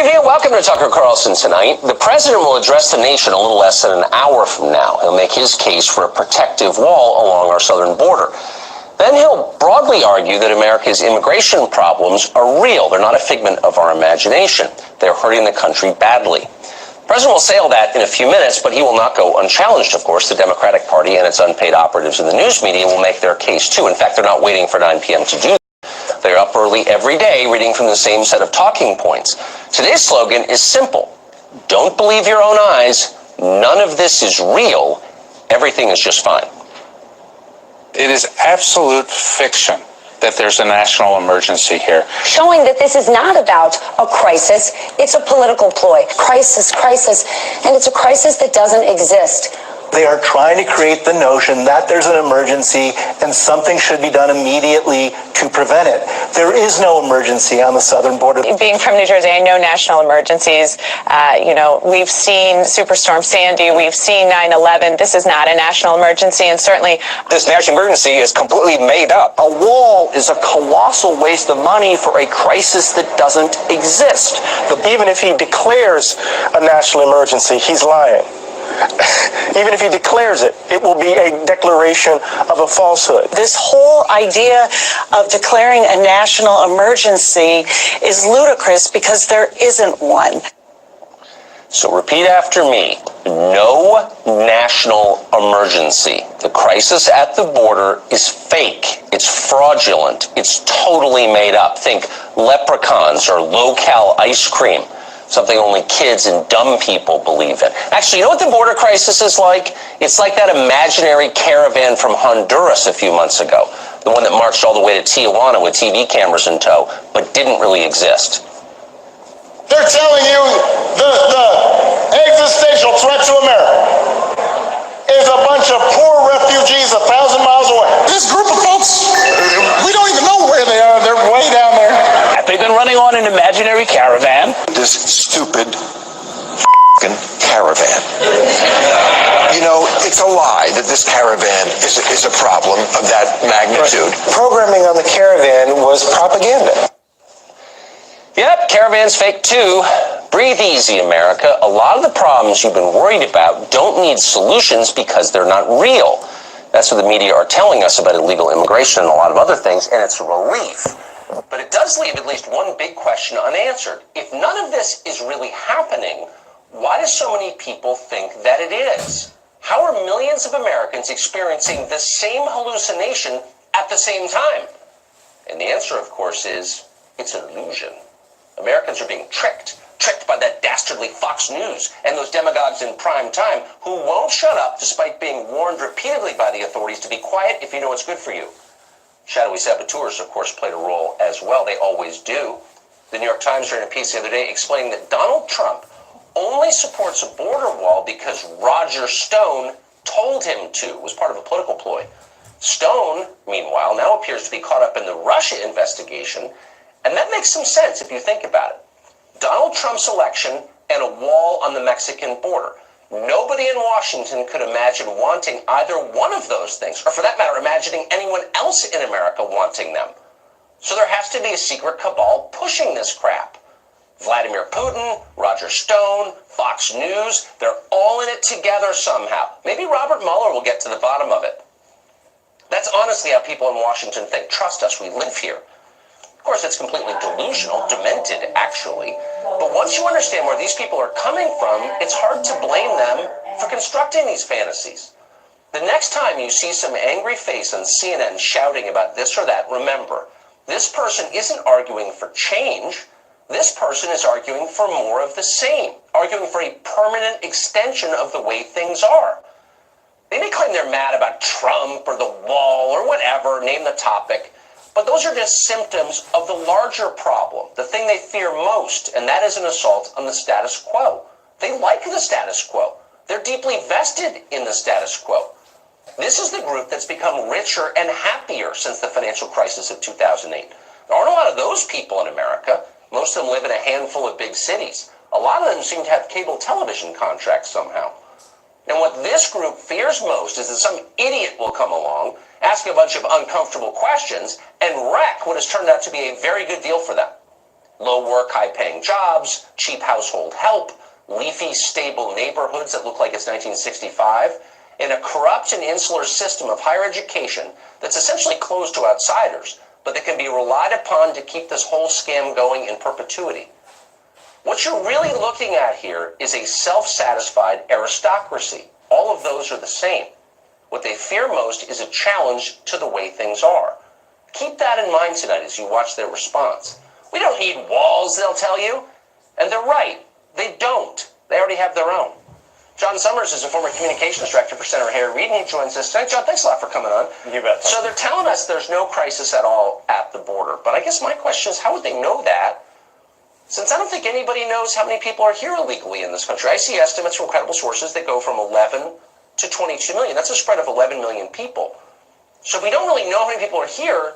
preview. Welcome to Tucker Carlson Tonight. The president will address the nation a little less than an hour from now. He'll make his case for a protective wall along our southern border. Then he'll broadly argue that America's immigration problems are real. They're not a figment of our imagination. They're hurting the country badly. The president will say all that in a few minutes, but he will not go unchallenged, of course. The Democratic Party and its unpaid operatives in the news media will make their case, too. In fact, they're not waiting for 9 p.m. to do that. They're up early every day reading from the same set of talking points. Today's slogan is simple. Don't believe your own eyes. None of this is real. Everything is just fine. It is absolute fiction that there's a national emergency here. Showing that this is not about a crisis, it's a political ploy. Crisis, and it's a crisis that doesn't exist. They are trying to create the notion that there's an emergency and something should be done immediately to prevent it. There is no emergency on the southern border. Being from New Jersey, I know national emergencies. We've seen Superstorm Sandy, we've seen 9/11. This is not a national emergency, and certainly this national emergency is completely made up. A wall is a colossal waste of money for a crisis that doesn't exist. Even if he declares a national emergency, he's lying. Even if he declares it, it will be a declaration of a falsehood. This whole idea of declaring a national emergency is ludicrous because there isn't one. So repeat after me. No national emergency. The crisis at the border is fake. It's fraudulent. It's totally made up. Think leprechauns or low-cal ice cream. Something only kids and dumb people believe in. Actually, you know what the border crisis is like? It's like that imaginary caravan from Honduras a few months ago. The one that marched all the way to Tijuana with TV cameras in tow, but didn't really exist. They're telling you the existential threat to America is a bunch of poor refugees 1,000 miles away. This group of folks, we don't even know where they are. They're way down there. They've been running on an imaginary caravan. This stupid caravan. You know, it's a lie that this caravan is a problem of that magnitude. Right. Programming on the caravan was propaganda. Yep, caravan's fake too. Breathe easy, America. A lot of the problems you've been worried about don't need solutions because they're not real. That's what the media are telling us about illegal immigration and a lot of other things, and it's a relief. But it does leave at least one big question unanswered. If none of this is really happening, why do so many people think that it is? How are millions of Americans experiencing the same hallucination at the same time? And the answer, of course, is it's an illusion. Americans are being tricked by that dastardly Fox News and those demagogues in prime time who won't shut up despite being warned repeatedly by the authorities to be quiet if you know what's good for you. Shadowy saboteurs, of course, played a role as well. They always do. The New York Times ran a piece the other day explaining that Donald Trump only supports a border wall because Roger Stone told him to. It was part of a political ploy. Stone, meanwhile, now appears to be caught up in the Russia investigation, and that makes some sense if you think about it. Donald Trump's election and a wall on the Mexican border. Nobody in Washington could imagine wanting either one of those things, or for that matter, imagining anyone else in America wanting them. So there has to be a secret cabal pushing this crap. Vladimir Putin, Roger Stone, Fox News, they're all in it together somehow. Maybe Robert Mueller will get to the bottom of it. That's honestly how people in Washington think. Trust us, we live here. Of course, it's completely delusional, demented, actually. But once you understand where these people are coming from, it's hard to blame them for constructing these fantasies. The next time you see some angry face on CNN shouting about this or that, remember, this person isn't arguing for change. This person is arguing for more of the same, arguing for a permanent extension of the way things are. They may claim they're mad about Trump or the wall or whatever, name the topic. But those are just symptoms of the larger problem, the thing they fear most, and that is an assault on the status quo. They like the status quo. They're deeply vested in the status quo. This is the group that's become richer and happier since the financial crisis of 2008. There aren't a lot of those people in America. Most of them live in a handful of big cities. A lot of them seem to have cable television contracts somehow. And what this group fears most is that some idiot will come along, ask a bunch of uncomfortable questions, and wreck what has turned out to be a very good deal for them. Low work, high-paying jobs, cheap household help, leafy, stable neighborhoods that look like it's 1965, and a corrupt and insular system of higher education that's essentially closed to outsiders, but that can be relied upon to keep this whole scam going in perpetuity. What you're really looking at here is a self-satisfied aristocracy. All of those are the same. What they fear most is a challenge to the way things are. Keep that in mind tonight as you watch their response. We don't need walls, they'll tell you. And they're right. They don't. They already have their own. John Summers is a former communications director for Senator Harry Reid, and he joins us tonight. John, thanks a lot for coming on. You bet. So they're telling us there's no crisis at all at the border. But I guess my question is, how would they know that? Since I don't think anybody knows how many people are here illegally in this country. I see estimates from credible sources that go from 11 to 22 million. That's a spread of 11 million people. So if we don't really know how many people are here,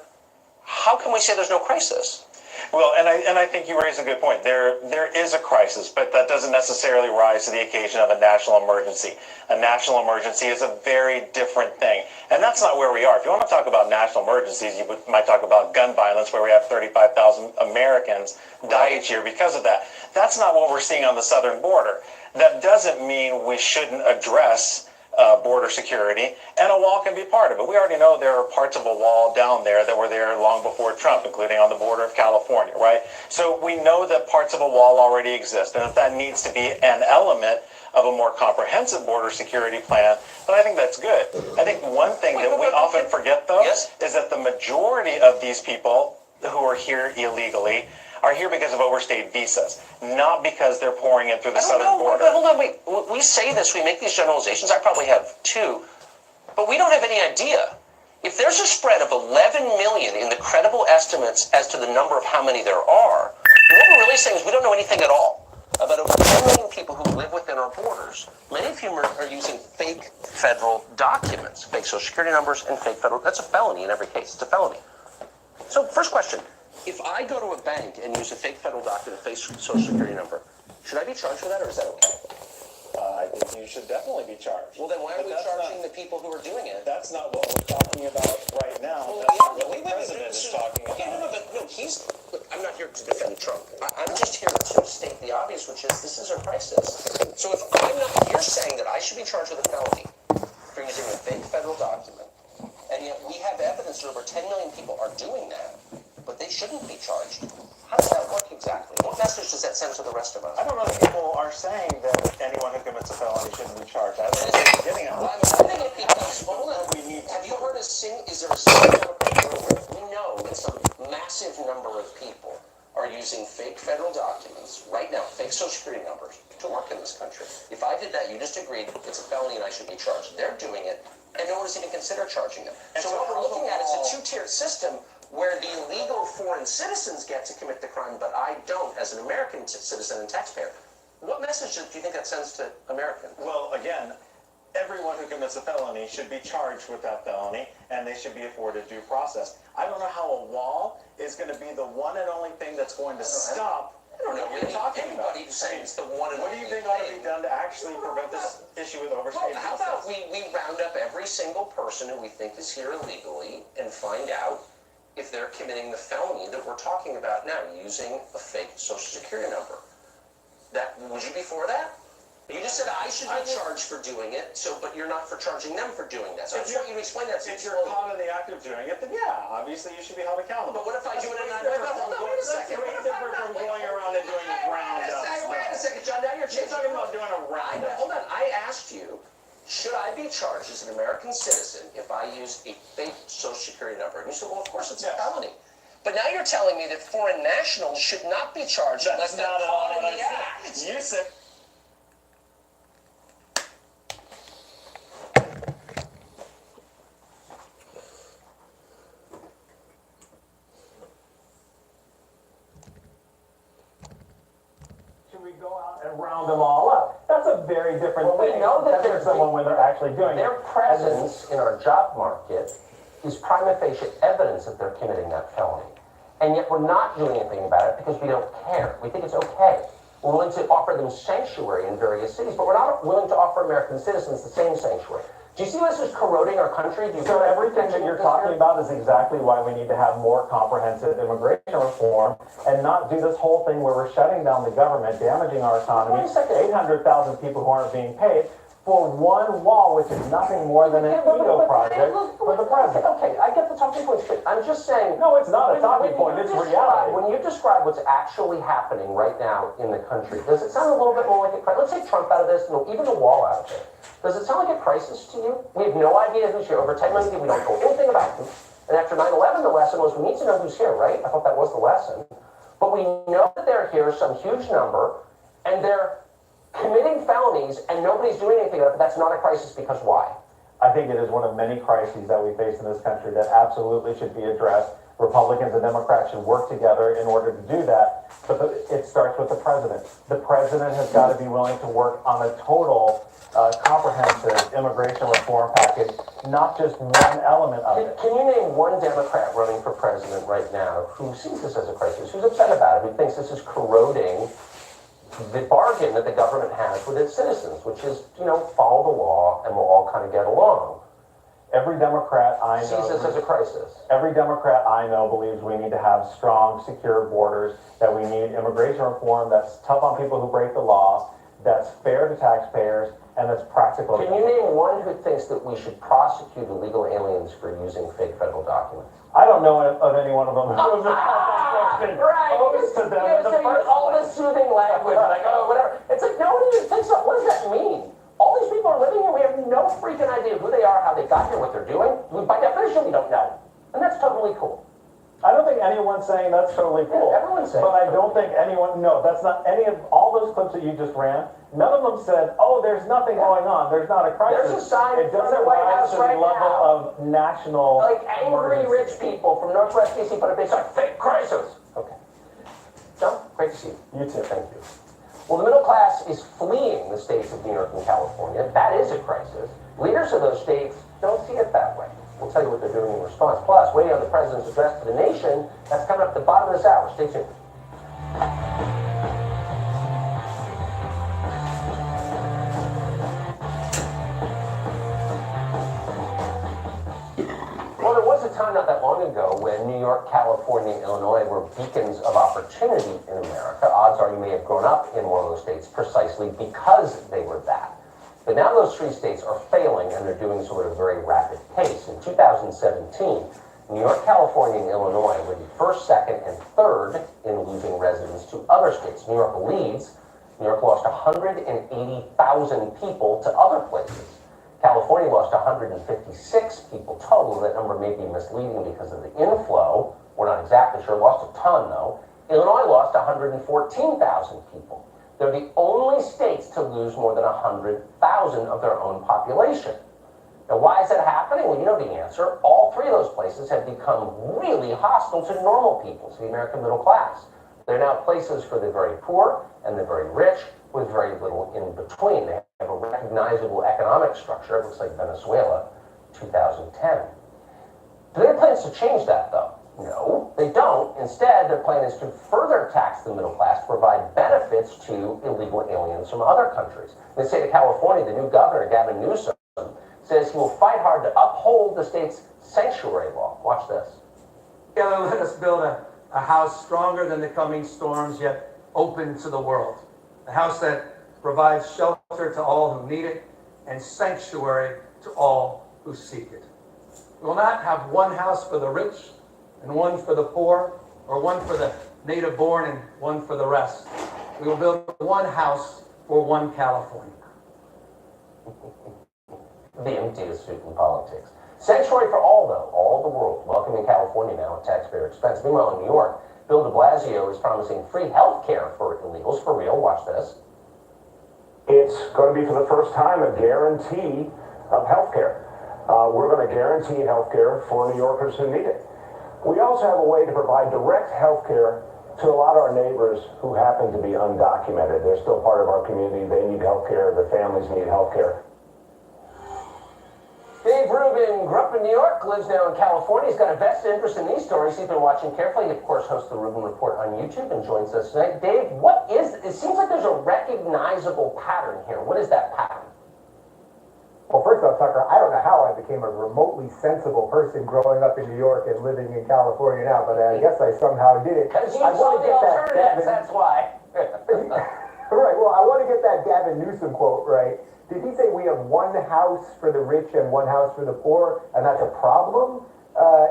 how can we say there's no crisis? Well, and I think you raise a good point. There is a crisis, but that doesn't necessarily rise to the occasion of a national emergency. A national emergency is a very different thing. And that's not where we are. If you want to talk about national emergencies, you might talk about gun violence, where we have 35,000 Americans die each year because of that. That's not what we're seeing on the southern border. That doesn't mean we shouldn't address border security, and a wall can be part of it. We already know there are parts of a wall down there that were there long before Trump, including on the border of California, right? So we know that parts of a wall already exist, and if that needs to be an element of a more comprehensive border security plan, then I think that's good. I think one thing that we often forget, though, is that the majority of these people who are here illegally are here because of overstayed visas, not because they're pouring in through the southern border. But hold on, wait. We say this, we make these generalizations. I probably have too, but we don't have any idea. If there's a spread of 11 million in the credible estimates as to the number of how many there are, what we're really saying is we don't know anything at all about over 10 million people who live within our borders. Many of whom are using fake federal documents, fake social security numbers, and fake federal. That's a felony in every case. It's a felony. So, first question. If I go to a bank and use a fake federal document, a fake social security number, should I be charged for that, or is that okay? I think you should definitely be charged. Well, then why are we charging the people who are doing it? That's not what we're talking about right now. Well, That's not what the president is talking about. Look, I'm not here to defend Trump. I'm just here to state the obvious, which is this is a crisis. So if you're saying that I should be charged with a felony for using a fake federal document, and yet we have evidence that over 10 million people are doing that, but they shouldn't be charged. How does that work exactly? What message does that send to the rest of us? I don't know if people are saying that anyone who commits a felony shouldn't be charged. I don't know what they're getting at. Well, I think if people, hold on. Have you heard is there a single number? We know that some massive number of people are using fake federal documents right now, fake social security numbers, to work in this country. If I did that, you just agreed it's a felony and I should be charged. They're doing it, and no one is even consider charging them. So what we're looking at is a two-tiered system where the illegal foreign citizens get to commit the crime, but I don't as an American citizen and taxpayer. What message do you think that sends to Americans? Well, again, everyone who commits a felony should be charged with that felony, and they should be afforded due process. I don't know how a wall is going to be the one and only thing that's going to stop I don't know. what you're talking about. Anybody saying it's the one and What do you think ought to be done to actually prevent this issue with overstayed visas? How about we round up every single person who we think is here illegally and find out if they're committing the felony that we're talking about now, using a fake social security number. Would you be for that? You just said I should be charged for doing it, but you're not for charging them for doing that. So I just want you to explain that. If you're caught in the act of doing it, then yeah, obviously you should be held accountable. But what if I do it and Hold on, wait a second. That's different from going around and doing roundups. Wait a second, John. Now you're talking about doing a roundup. Hold on. I asked you, should I be charged as an American citizen if I use a fake social security number? And you said, well, of course it's a felony. But now you're telling me that foreign nationals should not be charged unless they're caught in the act. You said. We go out and round them all up. That's a very different thing. We know that there's someone where they're actually doing their presence in our job market is prima facie evidence that they're committing that felony. And yet we're not doing anything about it because we don't care. We think it's okay. We're willing to offer them sanctuary in various cities, but we're not willing to offer American citizens the same sanctuary. Do you see this as corroding our country? Do you So everything that you're talking about is exactly why we need to have more comprehensive immigration reform and not do this whole thing where we're shutting down the government, damaging our economy. Wait a second. 800,000 people who aren't being paid for one wall, which is nothing more than an ego project for the president. Okay, I get the talking points, but I'm just saying. No, it's not a talking point, it's reality. When you describe what's actually happening right now in the country, does it sound a little bit more like a crisis? Let's take Trump out of this, and even the wall out of it. Does it sound like a crisis to you? We have no idea who's here. Over 10 million people, we don't know anything about them. And after 9/11, the lesson was we need to know who's here, right? I thought that was the lesson. But we know that they're here, some huge number, and they're committing felonies, and nobody's doing anything about it. But that's not a crisis because why? I think it is one of many crises that we face in this country that absolutely should be addressed. Republicans and Democrats should work together in order to do that. But it starts with the president. The president has got to be willing to work on a total, comprehensive immigration reform package, not just one element of it. Can you name one Democrat running for president right now who sees this as a crisis, who's upset about it, who thinks this is corroding the bargain that the government has with its citizens, which is, follow the law and we'll all kind of get along? Every Democrat I know sees this as a crisis. Every Democrat I know believes we need to have strong, secure borders, that we need immigration reform that's tough on people who break the law, that's fair to taxpayers, and that's practical. Can you name one who thinks that we should prosecute illegal aliens for using fake federal documents? I don't know of any one of them. Right. All this soothing language, like, whatever. It's like, nobody even thinks of, what does that mean? All these people are living here, we have no freaking idea who they are, how they got here, what they're doing. By definition, we don't know. And that's totally cool. I don't think anyone's saying that's totally cool. Yeah, everyone's saying. But I don't think anyone, no, that's not any of, all those clips that you just ran, none of them said, oh, there's nothing going on, there's not a crisis. There's a sign it in front of doesn't the White rise House to the right level now. of national Like angry emergency. rich people from Northwest DC put a big sign, fake crisis. Okay. John, great to see you. You too. Thank you. Well, the middle class is fleeing the states of New York and California. That is a crisis. Leaders of those states don't see it that way. We'll tell you what they're doing in response. Plus, waiting on the president's address to the nation, that's coming up at the bottom of this hour. Stay tuned. Well, there was a time not that long ago when New York, California, and Illinois were beacons of opportunity in America. Odds are you may have grown up in one of those states precisely because they were that. But now those three states are failing, and they're doing so at a very rapid pace. In 2017, New York, California, and Illinois were the first, second, and third in losing residents to other states. New York leads. New York lost 180,000 people to other places. California lost 156 people total. That number may be misleading because of the inflow. We're not exactly sure. Lost a ton, though. Illinois lost 114,000 people. They're the only states to lose more than 100,000 of their own population. Now, why is that happening? Well, you know the answer. All three of those places have become really hostile to normal people, to the American middle class. They're now places for the very poor and the very rich, with very little in between. They have a recognizable economic structure. It looks like Venezuela, 2010. Do they have plans to change that, though? No, they don't. Instead, their plan is to further tax the middle class to provide benefits to illegal aliens from other countries. In the state of California, the new governor, Gavin Newsom, says he will fight hard to uphold the state's sanctuary law. Watch this. Together, let us build a house stronger than the coming storms, yet open to the world. A house that provides shelter to all who need it and sanctuary to all who seek it. We will not have one house for the rich and one for the poor, or one for the native born and one for the rest. We will build one house for one California. The emptiest suit in politics. Sanctuary for all, though, all the world. Welcoming California now at taxpayer expense. Meanwhile, in New York, Bill de Blasio is promising free health care for illegals. For real, watch this. It's going to be for the first time a guarantee of health care. We're going to guarantee health care for New Yorkers who need it. We also have a way to provide direct health care to a lot of our neighbors who happen to be undocumented. They're still part of our community. They need health care. Their families need health care. Dave Rubin grew up in New York, lives now in California. He's got a vested interest in these stories. He's been watching carefully. He, of course, hosts the Rubin Report on YouTube and joins us tonight. Dave, what is, it seems like there's a recognizable pattern here. What is that pattern? Well, first off, Tucker, I don't know how I became a remotely sensible person growing up in New York and living in California now, but I guess I somehow did it. Because you I saw wanna the get that alternatives, Gavin- that's why. Right, well, I want to get that Gavin Newsom quote right. Did he say we have one house for the rich and one house for the poor, and that's a problem?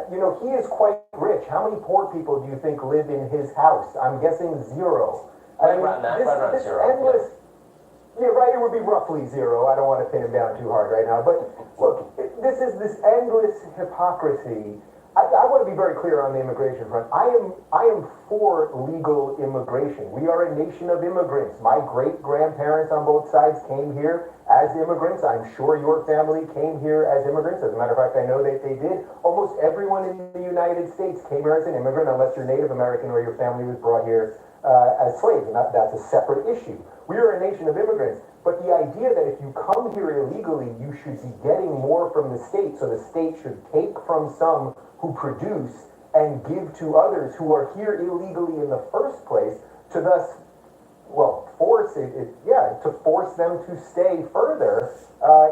He is quite rich. How many poor people do you think live in his house? I'm guessing zero. Right around zero. Endless, yeah, right, it would be roughly zero. I don't want to pin him down too hard right now. But look, this is this endless hypocrisy. I want to be very clear on the immigration front. I am for legal immigration. We are a nation of immigrants. My great-grandparents on both sides came here as immigrants. I'm sure your family came here as immigrants. As a matter of fact, I know that they did. Almost everyone in the United States came here as an immigrant, unless you're Native American or your family was brought here as slaves, and that's a separate issue. We are a nation of immigrants. But the idea that if you come here illegally, you should be getting more from the state, so the state should take from some who produce and give to others who are here illegally in the first place, to thus, force to force them to stay further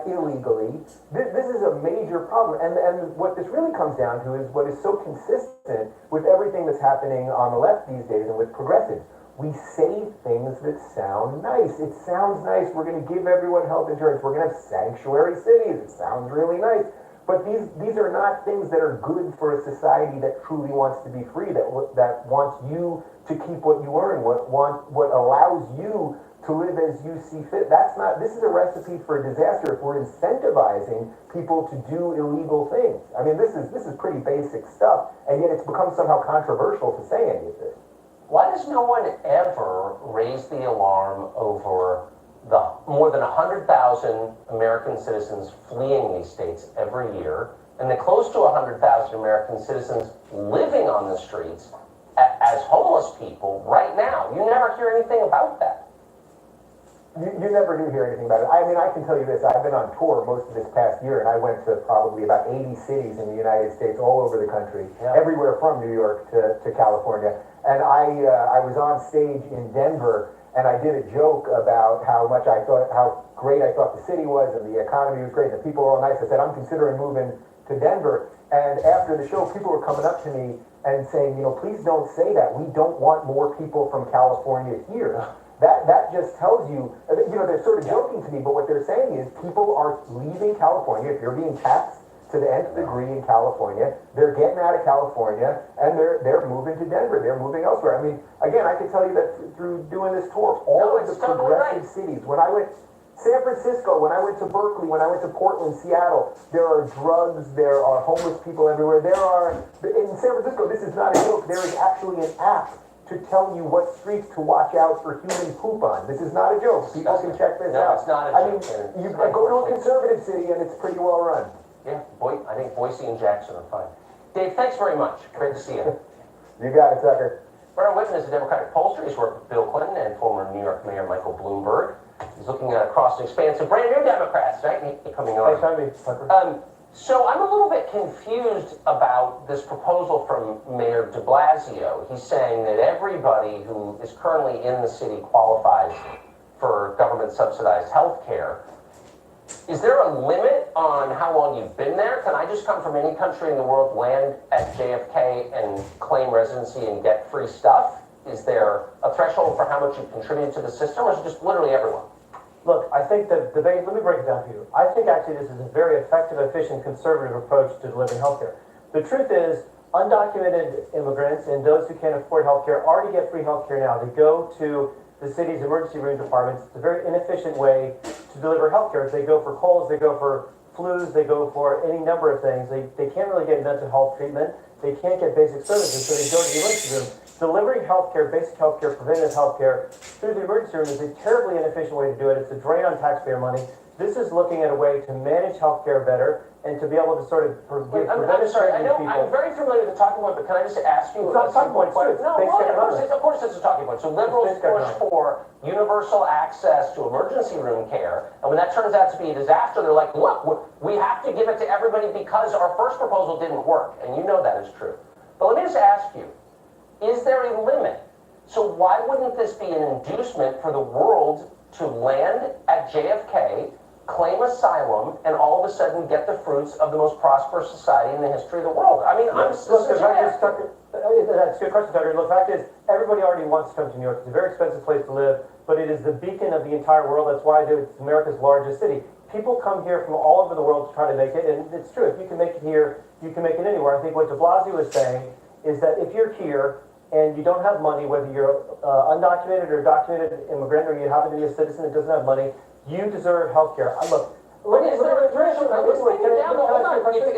illegally. This is a major problem, and what this really comes down to is what is so consistent with everything that's happening on the left these days and with progressives. We say things that sound nice. It sounds nice. We're going to give everyone health insurance. We're going to have sanctuary cities. It sounds really nice. But these are not things that are good for a society that truly wants to be free, that wants you to keep what you earn, what allows you to live as you see fit. This is a recipe for disaster if we're incentivizing people to do illegal things. I mean, this is pretty basic stuff, and yet it's become somehow controversial to say any of this. Why does no one ever raise the alarm over the more than 100,000 American citizens fleeing these states every year, and the close to 100,000 American citizens living on the streets as homeless people right now? You never hear anything about that. You never do hear anything about it. I mean, I can tell you this. I've been on tour most of this past year, and I went to probably about 80 cities in the United States, all over the country, everywhere from New York to California. And I was on stage in Denver, and I did a joke about how great I thought the city was, and the economy was great, and the people were all nice. I said, I'm considering moving to Denver. And after the show, people were coming up to me and saying, please don't say that. We don't want more people from California here. That just tells you, they're sort of joking to me, but what they're saying is people are leaving California. If you're being taxed to the nth degree in California, they're getting out of California, and they're moving to Denver. They're moving elsewhere. I mean, again, I can tell you that through doing this tour, all of the progressive cities, when I went San Francisco, when I went to Berkeley, when I went to Portland, Seattle, there are drugs, there are homeless people everywhere. In San Francisco, this is not a joke, there is actually an app to tell you what streets to watch out for human poop on. This is not a joke. People can check this out. No, it's not a joke. I mean, you go to a conservative city and it's pretty well run. Yeah, I think Boise and Jackson are fine. Dave, thanks very much. Great to see you. You got it, Tucker. Bernard Whitman is a Democratic pollster. He's worked with Bill Clinton and former New York Mayor Michael Bloomberg. He's looking across an expanse of brand new Democrats, right? Coming on. Thanks, Tucker. So I'm a little bit confused about this proposal from Mayor de Blasio. He's saying that everybody who is currently in the city qualifies for government-subsidized health care. Is there a limit on how long you've been there? Can I just come from any country in the world, land at JFK, and claim residency and get free stuff? Is there a threshold for how much you contribute to the system, or is it just literally everyone? Look, I think the debate, let me break it down for you. I think actually this is a very effective, efficient, conservative approach to delivering healthcare. The truth is, undocumented immigrants and those who can't afford healthcare already get free healthcare now. They go to the city's emergency room departments. It's a very inefficient way to deliver healthcare. They go for colds, they go for flus, they go for any number of things. They can't really get mental health treatment. They can't get basic services, so they go to the emergency room. Delivering healthcare, basic healthcare, preventative healthcare through the emergency room is a terribly inefficient way to do it. It's a drain on taxpayer money. This is looking at a way to manage healthcare better and to be able to sort of give preventive care to people. I'm very familiar with the talking point, but can I just ask you? It's not a talking point. No, of course it's a talking point. So liberals push for universal access to emergency room care, and when that turns out to be a disaster, they're like, look, we have to give it to everybody because our first proposal didn't work, and you know that is true. But let me just ask you, is there a limit? So why wouldn't this be an inducement for the world to land at JFK, claim asylum, and all of a sudden get the fruits of the most prosperous society in the history of the world. I mean, That's a good question, Tucker. The fact is, everybody already wants to come to New York. It's a very expensive place to live, but it is the beacon of the entire world. That's why it's America's largest city. People come here from all over the world to try to make it, and it's true. If you can make it here, you can make it anywhere. I think what de Blasio is saying is that if you're here and you don't have money, whether you're undocumented or documented immigrant, or you happen to be a citizen that doesn't have money, you deserve health care. Look, Hold on.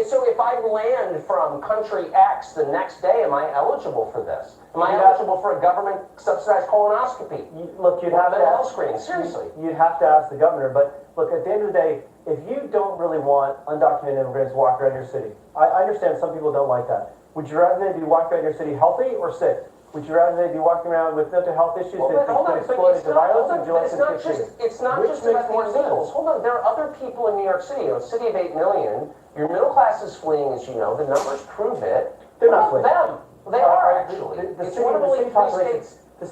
So if I land from country X the next day, am I eligible for this? Am I eligible for a government subsidized colonoscopy? Look, you'd have to health screening. Seriously, you'd have to ask the governor. But look, at the end of the day, if you don't really want undocumented immigrants walk around your city, I understand some people don't like that. Would you rather they be walking around your city healthy or sick? Would you rather they be walking around with mental health issues that could explode into violence, or would you like them to get treated? It's not just about the illegals. Hold on, there are other people in New York City. A city of 8 million. Your middle class is fleeing, as you know. The numbers prove it. They're not fleeing. Them. They are actually. The city population. The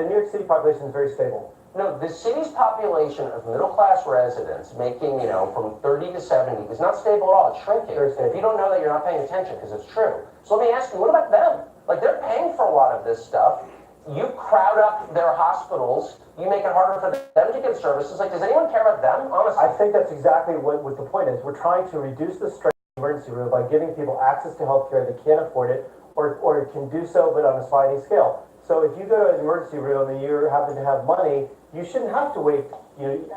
New York City population is very stable. No, the city's population of middle-class residents making, from 30 to 70 is not stable at all. It's shrinking. If you don't know that, you're not paying attention, because it's true. So let me ask you, what about them? Like, they're paying for a lot of this stuff. You crowd up their hospitals. You make it harder for them to get services. Like, does anyone care about them, honestly? I think that's exactly what the point is. We're trying to reduce the strain of the emergency room by giving people access to health care that can't afford it, or can do so, but on a sliding scale. So if you go to an emergency room and you happen to have money, you shouldn't have to wait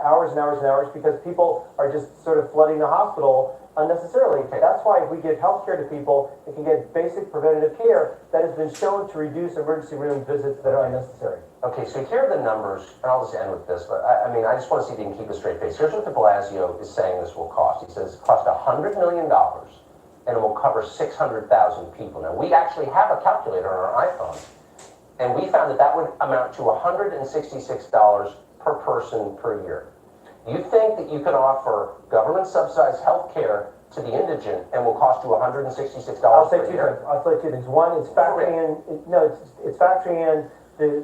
hours and hours and hours, because people are just sort of flooding the hospital unnecessarily. That's why if we give health care to people, they can get basic preventative care that has been shown to reduce emergency room visits that are unnecessary. Okay, so here are the numbers, and I'll just end with this, but I just want to see if you can keep a straight face. Here's what de Blasio is saying this will cost. He says it cost $100 million, and it will cover 600,000 people. Now, we actually have a calculator on our iPhone, and we found that would amount to $166 per person per year. You think that you can offer government-subsidized health care to the indigent and will cost you $166 I'll say per two year? things. I'll say two things. One, it's factoring in. It's factoring in the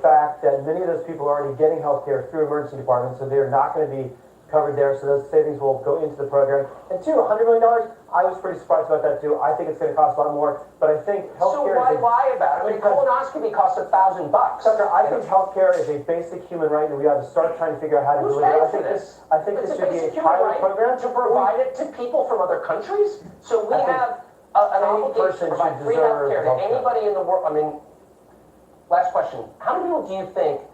fact that many of those people are already getting health care through emergency departments, so they're not going to be covered there. So those savings will go into the program. And two, $100 million. I was pretty surprised about that too. I think it's going to cost a lot more, but I think healthcare. So why lie about it? I mean, colonoscopy costs $1,000. Tucker, I think healthcare is a basic human right, and we ought to start trying to figure out how to Who's deliver it. paying for this? I think this should be a pilot program to provide it to people from other countries. So we have an obligation to provide free healthcare to anybody in the world. I mean, last question: how many people do you think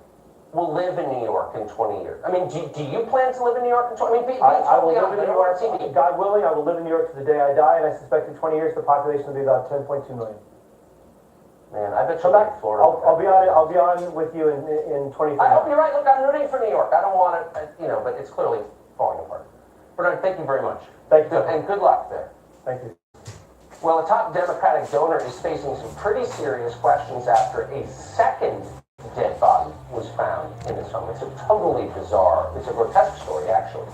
will live in New York in 20 years? I mean, do you plan to live in New York in 20 years? I will live in New York. God willing, I will live in New York to the day I die, and I suspect in 20 years the population will be about 10.2 million. Man, I bet you'll be in Florida. I'll be on with you in 2030. I hope you're right. Look, I'm rooting for New York. I don't want it, but it's clearly falling apart. Bernard, thank you very much. Thank you. And good luck there. Thank you. Well, a top Democratic donor is facing some pretty serious questions after a second dead body was found in his home. It's a totally bizarre, it's a grotesque story, actually.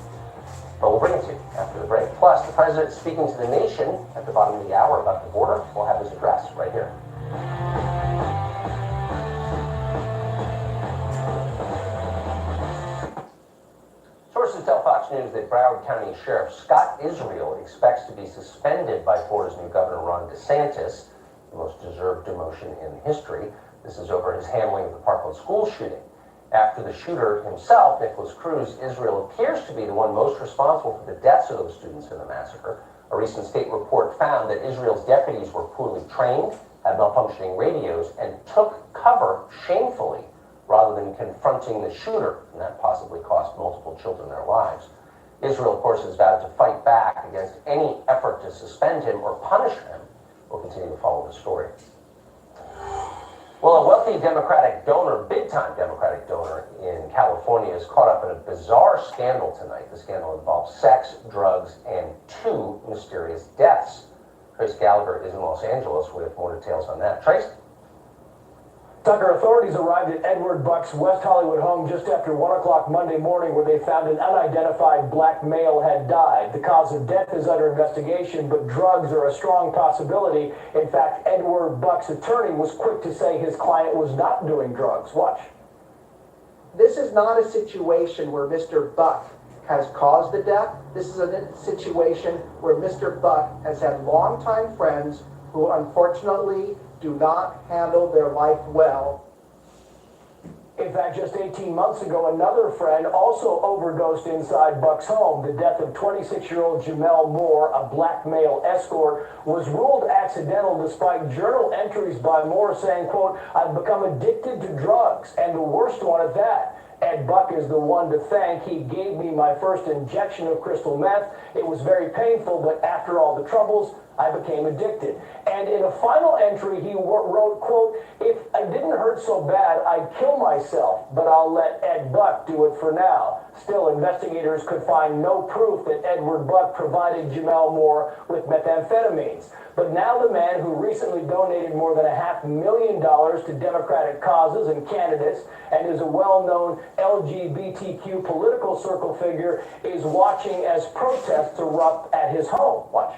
But we'll bring it to you after the break. Plus, the president speaking to the nation at the bottom of the hour about the border. We'll have his address right here. Sources tell Fox News that Broward County Sheriff Scott Israel expects to be suspended by Florida's new Governor Ron DeSantis, the most deserved demotion in history. This is over his handling of the Parkland school shooting. After the shooter himself, Nicholas Cruz, Israel appears to be the one most responsible for the deaths of those students in the massacre. A recent state report found that Israel's deputies were poorly trained, had malfunctioning radios, and took cover shamefully rather than confronting the shooter, and that possibly cost multiple children their lives. Israel, of course, has vowed to fight back against any effort to suspend him or punish him. We'll continue to follow the story. Well, a wealthy Democratic donor, big-time Democratic donor in California is caught up in a bizarre scandal tonight. The scandal involves sex, drugs, and 2 mysterious deaths. Trace Gallagher is in Los Angeles with more details on that. Trace? Tucker, authorities arrived at Edward Buck's West Hollywood home just after 1 o'clock Monday morning, where they found an unidentified black male had died. The cause of death is under investigation, but drugs are a strong possibility. In fact, Edward Buck's attorney was quick to say his client was not doing drugs. Watch. This is not a situation where Mr. Buck has caused the death. This is a situation where Mr. Buck has had longtime friends who unfortunately do not handle their life well. In fact, just 18 months ago, another friend also overdosed inside Buck's home. The death of 26-year-old Jamel Moore, a black male escort, was ruled accidental despite journal entries by Moore saying, quote, "I've become addicted to drugs, and the worst one at that. Ed Buck is the one to thank. He gave me my first injection of crystal meth. It was very painful, but after all the troubles, I became addicted." And in a final entry, he wrote, quote, "If it didn't hurt so bad, I'd kill myself, but I'll let Ed Buck do it for now." Still, investigators could find no proof that Edward Buck provided Jamel Moore with methamphetamines. But now the man who recently donated more than $500,000 to Democratic causes and candidates and is a well-known LGBTQ political circle figure is watching as protests erupt at his home. Watch.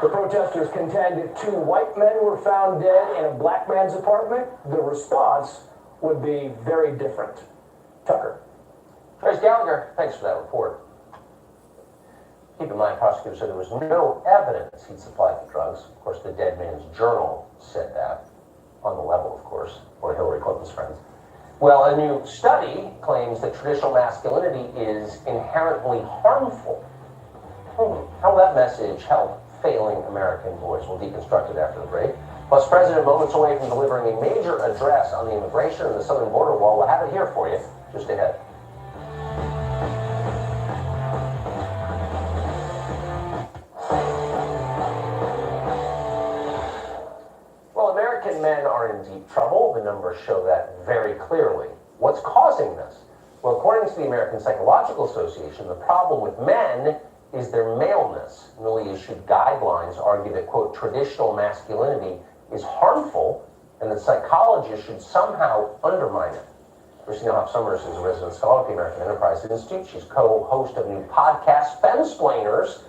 The protesters contend if 2 white men were found dead in a black man's apartment, the response would be very different. Tucker. Trace Gallagher, thanks for that report. Keep in mind, prosecutors said there was no evidence he'd supplied the drugs. Of course, the dead man's journal said that, on the level, of course, or Hillary Clinton's friends. Well, a new study claims that traditional masculinity is inherently harmful. How will that message help failing American boys? We'll deconstruct it after the break. Plus, President moments away from delivering a major address on the immigration and the southern border wall. We'll have it here for you just ahead. Well, American men are in deep trouble. The numbers show that very clearly. What's causing this? Well, according to the American Psychological Association, the problem with men is their maleness. Newly issued guidelines argue that, quote, traditional masculinity is harmful and that psychologists should somehow undermine it. Christina Hoff Summers is a resident scholar at the American Enterprise Institute. She's co-host of a new podcast, Femsplainers,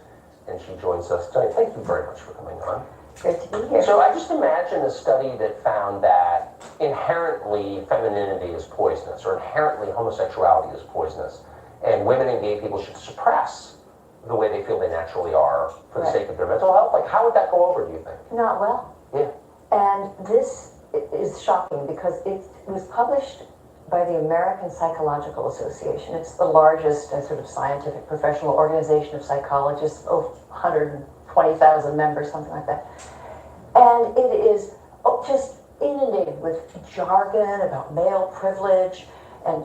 and she joins us tonight. Thank you very much for coming on. Great to be here. So I just imagine a study that found that inherently femininity is poisonous or inherently homosexuality is poisonous, and women and gay people should suppress the way they feel they naturally are for the sake of their mental health. Like, how would that go over, do you think? Not well. Yeah. And this is shocking because it was published by the American Psychological Association. It's the largest sort of scientific professional organization of psychologists, over 120,000 members, something like that. And it is just inundated with jargon about male privilege and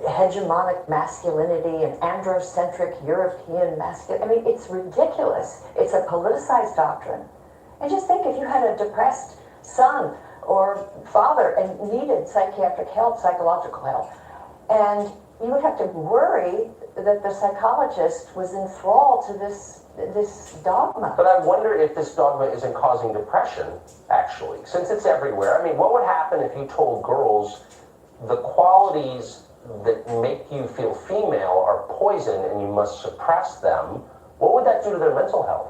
hegemonic masculinity and androcentric European masculinity. I mean, it's ridiculous. It's a politicized doctrine. And just think if you had a depressed son or father and needed psychiatric help, psychological help, and you would have to worry that the psychologist was enthralled to this dogma. But I wonder if this dogma isn't causing depression, actually, since it's everywhere. I mean, what would happen if you told girls the qualities that make you feel female are poison and you must suppress them? What would that do to their mental health?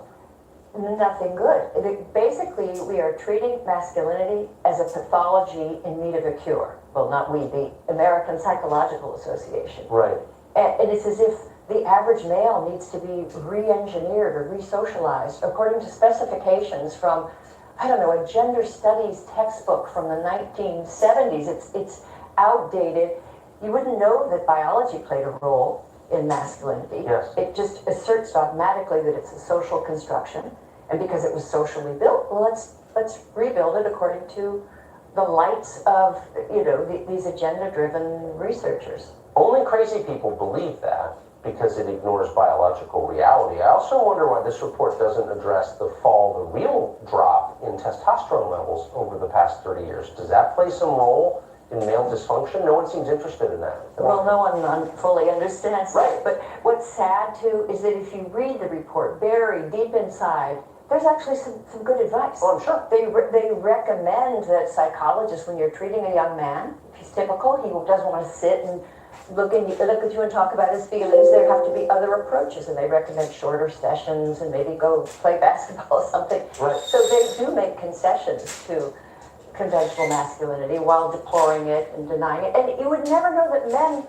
Nothing good. Basically, we are treating masculinity as a pathology in need of a cure. Well, not we, the American Psychological Association. Right. And it's as if the average male needs to be re-engineered or re-socialized according to specifications from, I don't know, a gender studies textbook from the 1970s. It's outdated. You wouldn't know that biology played a role in masculinity. Yes. It just asserts dogmatically that it's a social construction, and because it was socially built, well, let's rebuild it according to the lights of these agenda-driven researchers. Only crazy people believe that because it ignores biological reality. I also wonder why this report doesn't address the real drop in testosterone levels over the past 30 years. Does that play some role in male dysfunction? No one seems interested in that. Well, no one fully understands Right. that. But what's sad, too, is that if you read the report, buried deep inside, there's actually some good advice. Oh, I'm sure. They recommend that psychologists, when you're treating a young man, if he's typical, he doesn't want to sit and look at you and talk about his feelings. There have to be other approaches, and they recommend shorter sessions and maybe go play basketball or something. Right. So they do make concessions to conventional masculinity while deploring it and denying it. And you would never know that men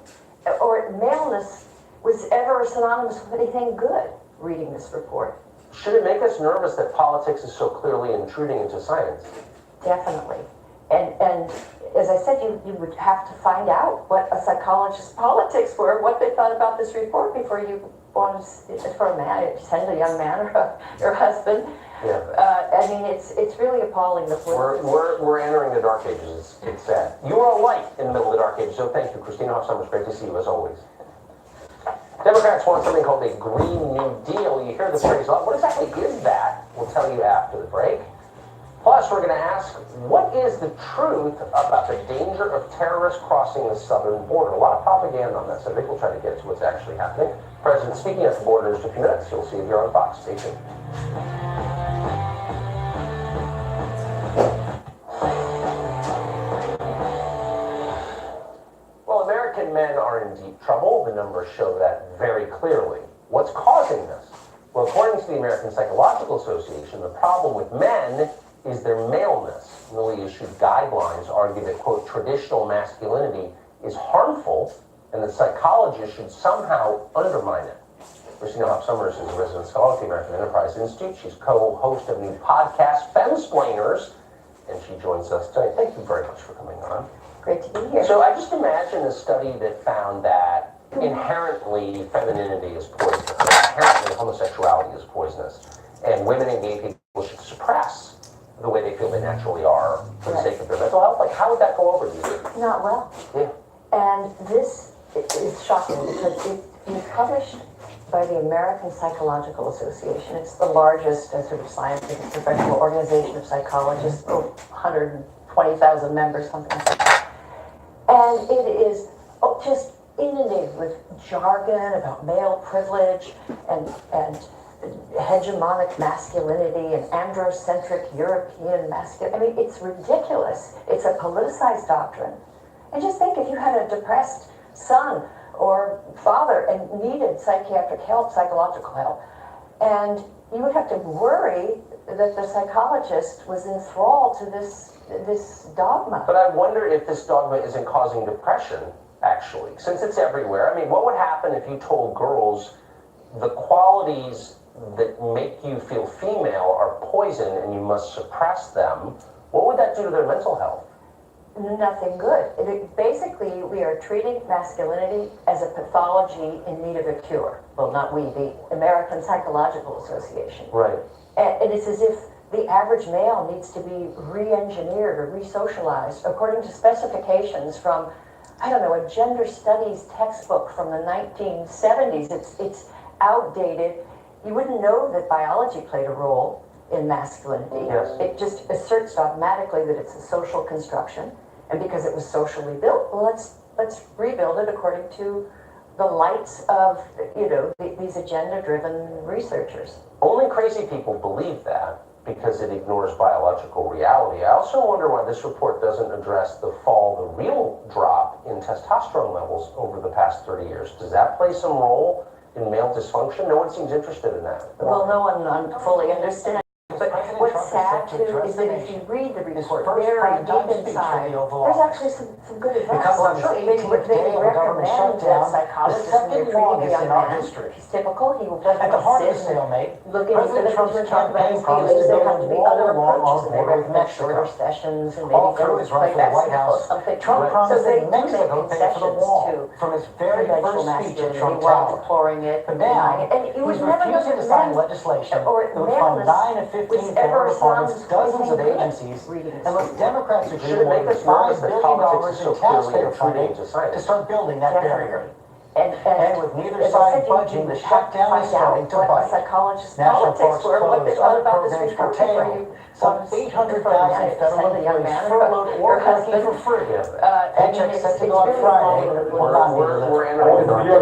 or maleness was ever synonymous with anything good reading this report. Should it make us nervous that politics is so clearly intruding into science? Definitely. And as I said, you would have to find out what a psychologist's politics were, what they thought about this report before you want to, for a man, send a young man or husband. Yeah. I mean, it's really appalling. We're entering the dark ages. It's sad. You are a light in the middle of the dark ages, so thank you, Christina Hoff Sommers. Great to see you as always. Democrats want something called a Green New Deal. You hear the phrase a lot. What exactly is that? We'll tell you after the break. Plus, we're going to ask, what is the truth about the danger of terrorists crossing the southern border? A lot of propaganda on that subject. We'll try to get to what's actually happening. President speaking at the border in just a few minutes. You'll see it here on Fox. Stay tuned. Well, American men are in deep trouble. The numbers show that very clearly. What's causing this? Well, according to the American Psychological Association, the problem with men is their maleness. Newly issued guidelines argue that, quote, traditional masculinity is harmful and that psychologists should somehow undermine it. Christina Hoff Sommers is a resident scholar at the American Enterprise Institute. She's co-host of a new podcast, Femsplainers, and she joins us today. Thank you very much for coming on. Great to be here. So I just imagine a study that found that inherently femininity is poisonous, inherently homosexuality is poisonous, and women and gay people should suppress the way they feel they naturally are for the sake of their mental health. Like, how would that go over, do you think? Not well. Yeah. And this is shocking because it was published by the American Psychological Association. It's the largest sort of scientific professional organization of psychologists, 120,000 members, something like that. And it is just inundated with jargon about male privilege and hegemonic masculinity and androcentric European masculinity. I mean, it's ridiculous. It's a politicized doctrine. And just think, if you had a depressed son or father and needed psychiatric help, psychological help, and you would have to worry that the psychologist was enthralled to this dogma. But I wonder if this dogma isn't causing depression, actually, since it's everywhere. I mean, what would happen if you told girls the qualities that make you feel female are poison and you must suppress them? What would that do to their mental health? Nothing good. Basically, we are treating masculinity as a pathology in need of a cure. Well, not we, the American Psychological Association. Right. And it's as if the average male needs to be re-engineered or re-socialized according to specifications from, I don't know, a gender studies textbook from the 1970s. It's outdated. You wouldn't know that biology played a role in masculinity. Yes. It just asserts dogmatically that it's a social construction, and because it was socially built, well, let's rebuild it according to the lights of, these agenda-driven researchers. Only crazy people believe that because it ignores biological reality. I also wonder why this report doesn't address the real drop in testosterone levels over the past 30 years. Does that play some role in male dysfunction? No one seems interested in that. Well, no one fully understands. But what's sad too is that if you read the report very deep inside, there's actually some good advice. They recommend that psychologists, when they're treating a young man, he's typical, he doesn't want to sit and look into the talk about his feelings. There have to be other approaches, and they recommend shorter sessions and maybe go play basketball or something. So they do make concessions to conventional masculinity while deploring it and denying it. And you would never know that men or maleness was ever synonymous dozens of agencies, and let Democrats agree more than $5 billion in taxpayer funding to start building that barrier. And with neither side budging, the shutdown is starting to bite. National parks closed, other programs curtailed. Some 800,000 federal employees furloughed or working for free. Paychecks set to go on Friday will not be delivered. We're entering the dark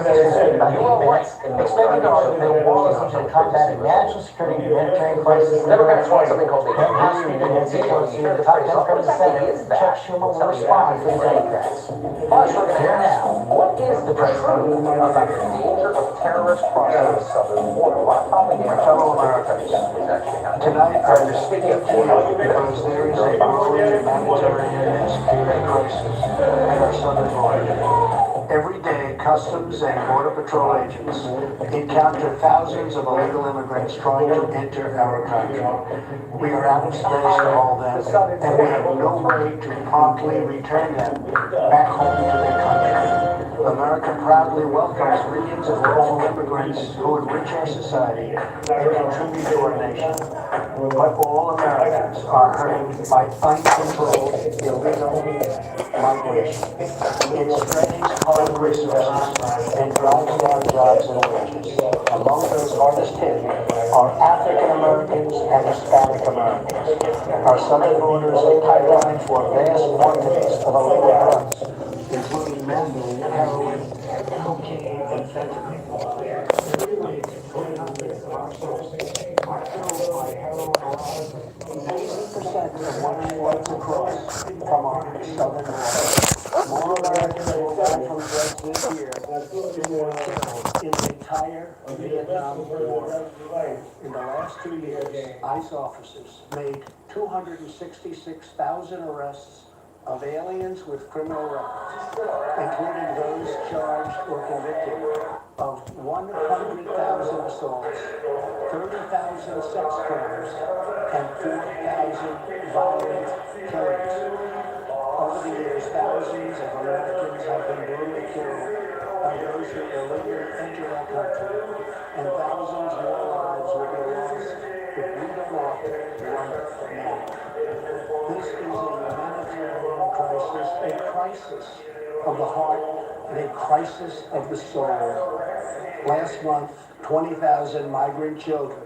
ages. You are right in the to argue that war is to combat a national security humanitarian crisis. Democrats want something called a House Speaker Nancy Pelosi, the top Democrat in the Senate, Chuck Schumer will respond for the Democrats. Plus, we're going to ask, what is the truth about the danger of terrorists crossing the southern border? A lot of propaganda. Fellow Americans, tonight I'm speaking to you because there is a growing humanitarian and security crisis at our southern border. Every day, Customs and Border Patrol agents encounter thousands of illegal immigrants trying to enter our country. We are out of space to hold them, and we have no way to promptly return them back home to their country. America proudly welcomes millions of illegal immigrants who enrich our society and contribute to our nation. But all Americans are hurt by uncontrolled illegal migration. It strains public resources and drives down jobs and wages. Among those hardest hit are African Americans and Hispanic Americans. Our southern border is a pipeline for vast quantities of illegal drugs, including meth, heroin, cocaine, and fentanyl. Every week, 300 of our sources are filled by heroin arrivals. 80% of what floats across from our southern border. More Americans will die from drugs this year than were killed in the entire Vietnam War. In the last 2 years, ICE officers made 266,000 arrests of aliens with criminal records, including those charged or convicted of 100,000 assaults, 30,000 sex crimes, and 4,000 violent killings. Over the years, thousands of Americans have been brutally killed by those who illegally enter our country, and thousands more lives will be lost if we don't act right now. This is a humanitarian crisis, a crisis of the heart, and a crisis of the soul. Last month, 20,000 migrant children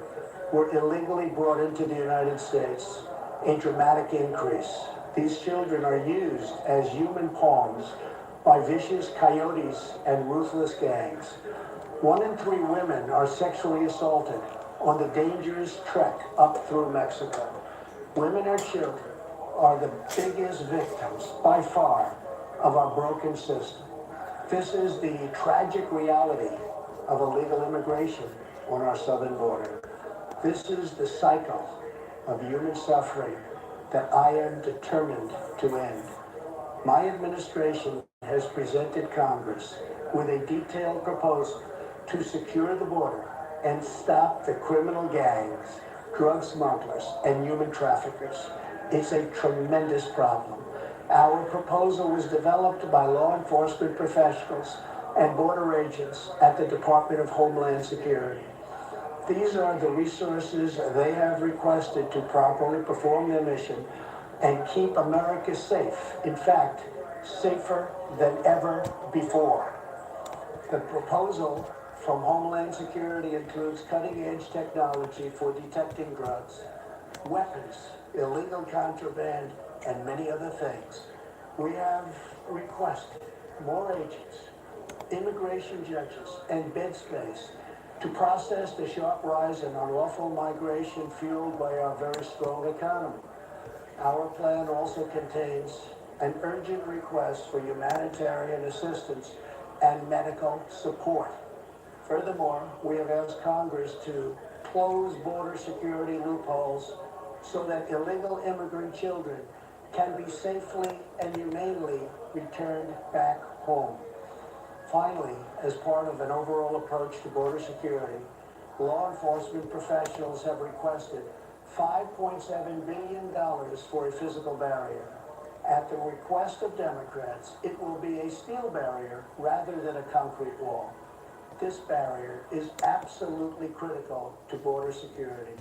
were illegally brought into the United States, a dramatic increase. These children are used as human pawns by vicious coyotes and ruthless gangs. 1 in 3 women are sexually assaulted on the dangerous trek up through Mexico. Women and children are the biggest victims, by far, of our broken system. This is the tragic reality of illegal immigration on our southern border. This is the cycle of human suffering that I am determined to end. My administration has presented Congress with a detailed proposal to secure the border and stop the criminal gangs, drug smugglers, and human traffickers. It's a tremendous problem. Our proposal was developed by law enforcement professionals and border agents at the Department of Homeland Security. These are the resources they have requested to properly perform their mission and keep America safe. In fact, safer than ever before. The proposal from Homeland Security includes cutting-edge technology for detecting drugs, weapons, illegal contraband, and many other things. We have requested more agents, immigration judges, and bed space to process the sharp rise in unlawful migration fueled by our very strong economy. Our plan also contains an urgent request for humanitarian assistance and medical support. Furthermore, we have asked Congress to close border security loopholes so that illegal immigrant children can be safely and humanely returned back home. Finally, as part of an overall approach to border security, law enforcement professionals have requested $5.7 billion for a physical barrier. At the request of Democrats, it will be a steel barrier rather than a concrete wall. This barrier is absolutely critical to border security.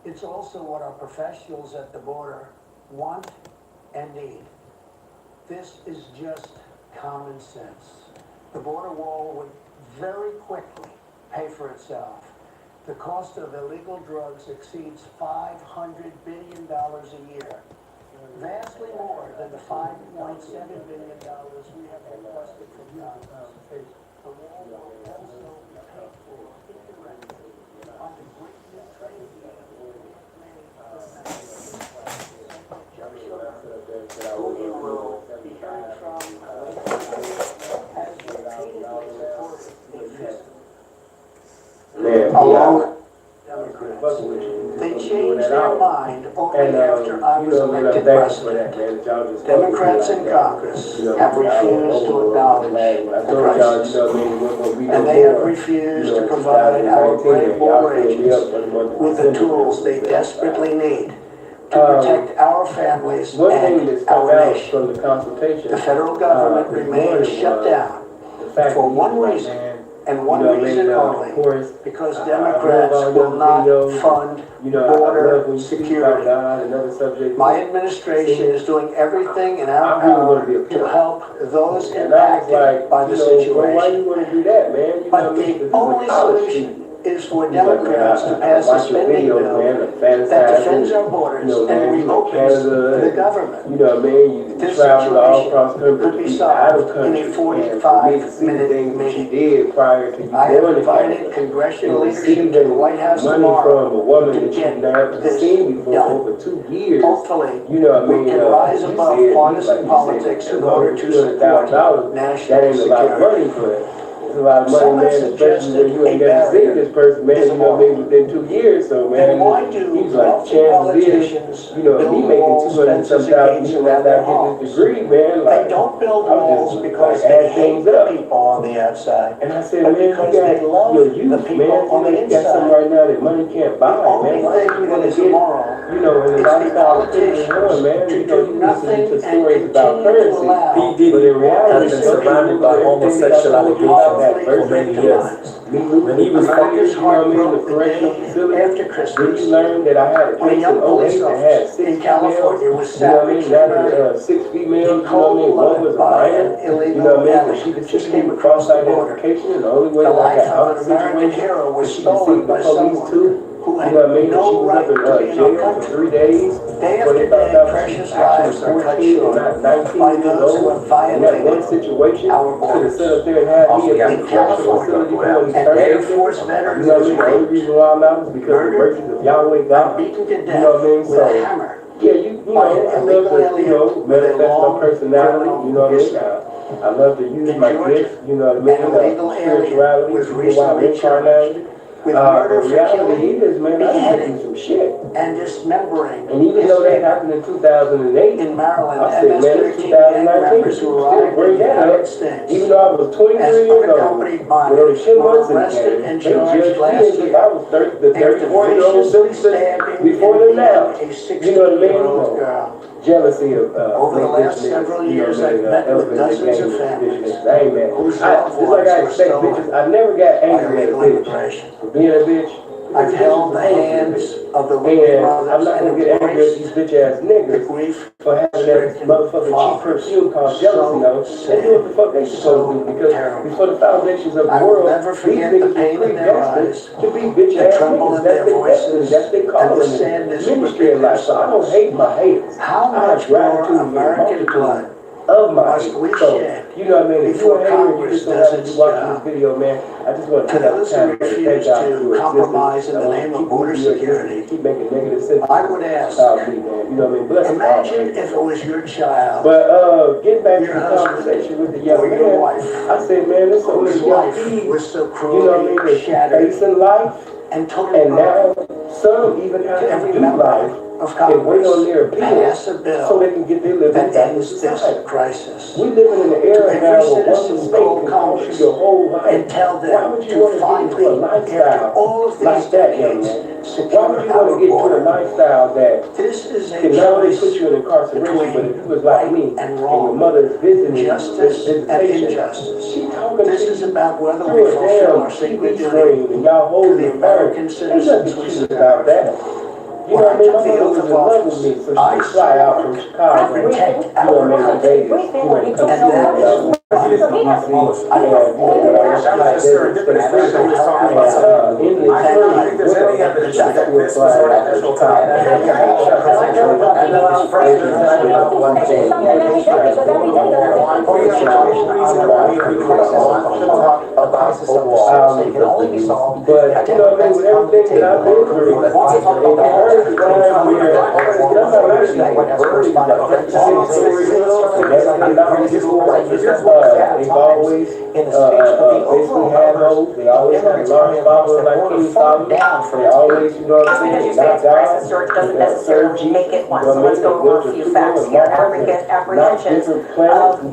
It's also what our professionals at the border want and need. This is just common sense. The border wall would very quickly pay for itself. The cost of illegal drugs exceeds $500 billion a year, vastly more than the $5.7 billion we have requested from Congress. The wall will also pay for along Democrats. They changed their mind only after I was elected president. Democrats in Congress have refused to acknowledge the crisis. And they have refused to provide our brave war agents with the tools they desperately need to protect our families and our nation. The federal government remains shut down for one reason, and one reason only, because Democrats will not fund border security. My administration is doing everything in our power to help those impacted by the situation. But the only solution is for Democrats to pass a spending bill that defends our borders and reopens the government. This situation could be solved in a 45-minute meeting. I have invited congressional leadership to the White House tomorrow to get this done. Hopefully, we can rise above partisan politics in order to support national security. A lot of money, man, especially when you ain't got to see this person, man, you know what I mean, within 2 years, so, man, he's like, chances is, you know, he making 200-some-thousand, you know, after I get this degree, man, like, they don't build walls because add they things hate up. the people on the outside. And I said, man, you got your youth, man, you got something right now that money can't buy, man. Why are you going to get, you know, in a lifestyle of things, man, you know, you listen to stories about currency, but in reality, surrounded by homosexual allegations for many years. When he was focused, you know what I mean, the correctional facility, then you learned that I had a case in 08 that had 6 females, you know what I mean, now 6 females, you know what I mean, one was a minor, you know what I mean, but she came across identification, and the only way that I got out of the situation was she deceived the police too. You know what I mean? She was up in jail for 3 days. When they found out she was actually 14 and not 19 years old. In that one situation, could have sat up there and had me at the correctional facility doing these Air Force veterans. You know what I mean? The only reason why I'm out is because of the mercies of Yahweh God. You know what I mean? So, yeah, you know, I love to, you know, manifest my personality. You know what I mean? I love to use my gifts. You know what I mean? Spirituality, people while I'm incarnated. With murder for killing, beheading, some shit, and dismembering. And even though that happened in 2008 in Maryland, I said, man, it's 2019, still bring that up. Even though I was 23 years old, with only 10 months in the game, they judged me as if I was the 34-year-old citizen before them now. You know what I mean? Jealousy of over the last several years, I've met with dozens of families. Hey man, it's like I expect bitches. I never got angry at a bitch for being a bitch. I've held the hands of the women mothers. I'm not gonna get angry at these bitch ass niggas for having that motherfucking cheap perfume called jealousy. No, they do what the fuck they supposed to do, because before the foundations of the world, these niggas are predestined to be bitch ass niggas. That's their destiny. That's their calling in ministry in life. So I don't hate my haters. I have gratitude for American blood of my haters. So, you know what I mean? If you're a hater, you just don't have to watch this video, man. I just want to take out the time to thank God for your compromise in the name of border security. Keep making negative sense. I would ask, you know what I mean? Bless imagine if it was your child. But getting back to the conversation with the young man, I said, man, there's so many young kids, you know what I mean, they're facing life, and now some even have to do life and wait on their appeals so they can get their living back in society. Crisis. We living in an era now where one mistake can cost you your whole life. And tell them why would you want to get into a lifestyle like that, young man? Why would you want to get into a lifestyle that can not only put you in incarceration, but if you was like me and your mother's visiting visitation, she talking to you through a damn TV screen and y'all holding the American citizens about that. You know what I mean? My mother was in love with me, so she fly out from Chicago, you know, make Vegas, you know, come to But, you know, with everything that I've been through, it's the first time where, I'm actually like early, they've always basically had those. They always had a large following like King Solomon. They always, you know what I'm saying, not God. George doesn't necessarily make it one. So let's go over a few facts here. Apprehensions of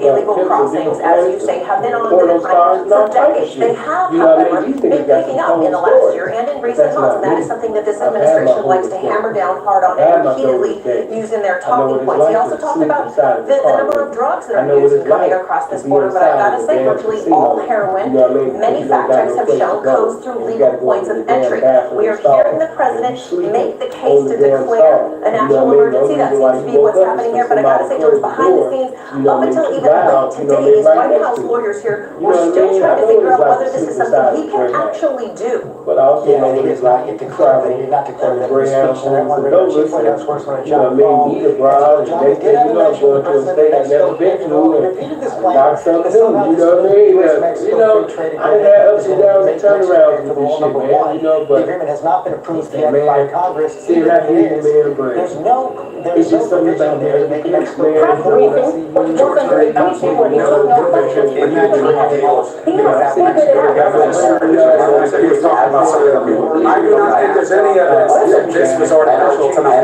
illegal crossings, as you say, have been on the decline for decades. They have, however, been picking up in the last year and in recent months. And that is something that this administration likes to hammer down hard on and repeatedly use in their talking points. He also talked about the number of drugs that are used coming across this border. But I've got to say, virtually all heroin, many fact checks have shown goes through legal points of entry. We are hearing the president make the case to declare a national emergency. That seems to be what's happening here. But I gotta say, George, behind the scenes, up until even late today, his White House lawyers here were still trying to figure out whether this is something he can actually do. But also, Yeah, he has not yet declared that. He did not declare that in his speech. And I want to read Chief White House spokesman John Paul. John, they did have a mention of the president of Mexico being repeated this plan that somehow this U.S.-Mexico free trade agreement makes Mexico to the wall number one. The agreement has not been approved yet by Congress. There's no provision there to make Mexico I do not think there's any evidence that this was artificial tonight.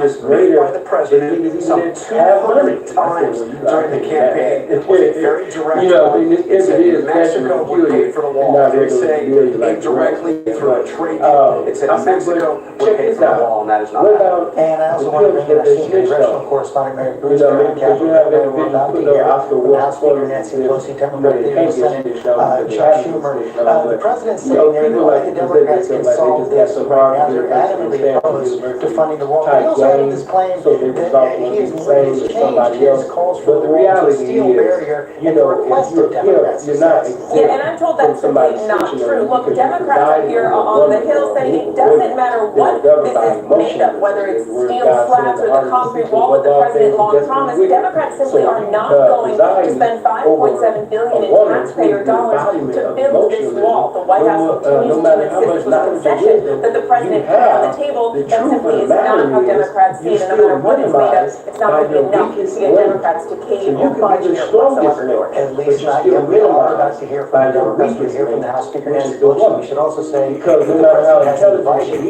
Just made by the president some 200 times during the campaign. It was a very direct one. It said Mexico would pay for the wall. They say indirectly through a trade deal. It said Mexico would pay for the wall, and that is not happening. And I also want to bring in our senior congressional correspondent, Mary Brewster, and Captain President will not be here. House Speaker Nancy Pelosi, Democrat leader, Senate Chuck Schumer. The president's saying there that only the Democrats can solve this right now. They're adamantly opposed to funding the wall. He also added this claim that he has changed his calls for the wall to a steel barrier at the request of Democrats. Yeah, and I'm told that's simply not true. Look, Democrats are here on the Hill saying it doesn't matter what this is made of, whether it's steel slabs or the concrete wall that the president long promised. Democrats simply are not going to spend $5.7 billion in taxpayer dollars to build this wall. The White House continues to insist with concession that the president put on the table. That simply is not how Democrats see it, and no matter what it's made of, it's not going to be enough to get Democrats to cave or budge here whatsoever. At least not yet. We're about to hear from the Democrats. We hear from the House Speaker Nancy Pelosi. We should also say that the president has invited the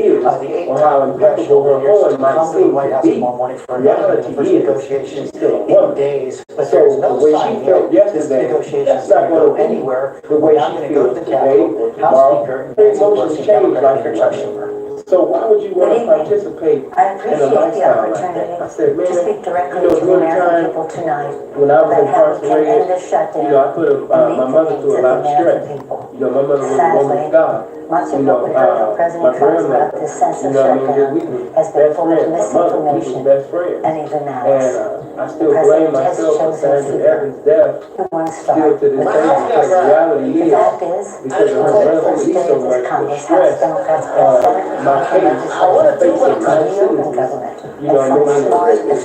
8-time congressional leaders to come to the White House tomorrow morning for another first negotiations in days. But there's no sign yet this negotiation is going to go anywhere. We're now going to go to the Capitol. House Speaker Nancy Pelosi, Democrat leader Chuck Schumer. So why would you want to participate I appreciate the opportunity I said, man, to speak directly to the American people tonight. When I was incarcerated, shutdown, I put my mother through a lot of stress. My mother was a woman of God. Much of what we heard from President Trump about this sense of shutdown has been full of misinformation and even malice. And I still blame myself for Sandra Evans' death. Still to this day, because the reality is, because of her mental so much stress, my case, I want to do what I'm government. You know what I mean? It's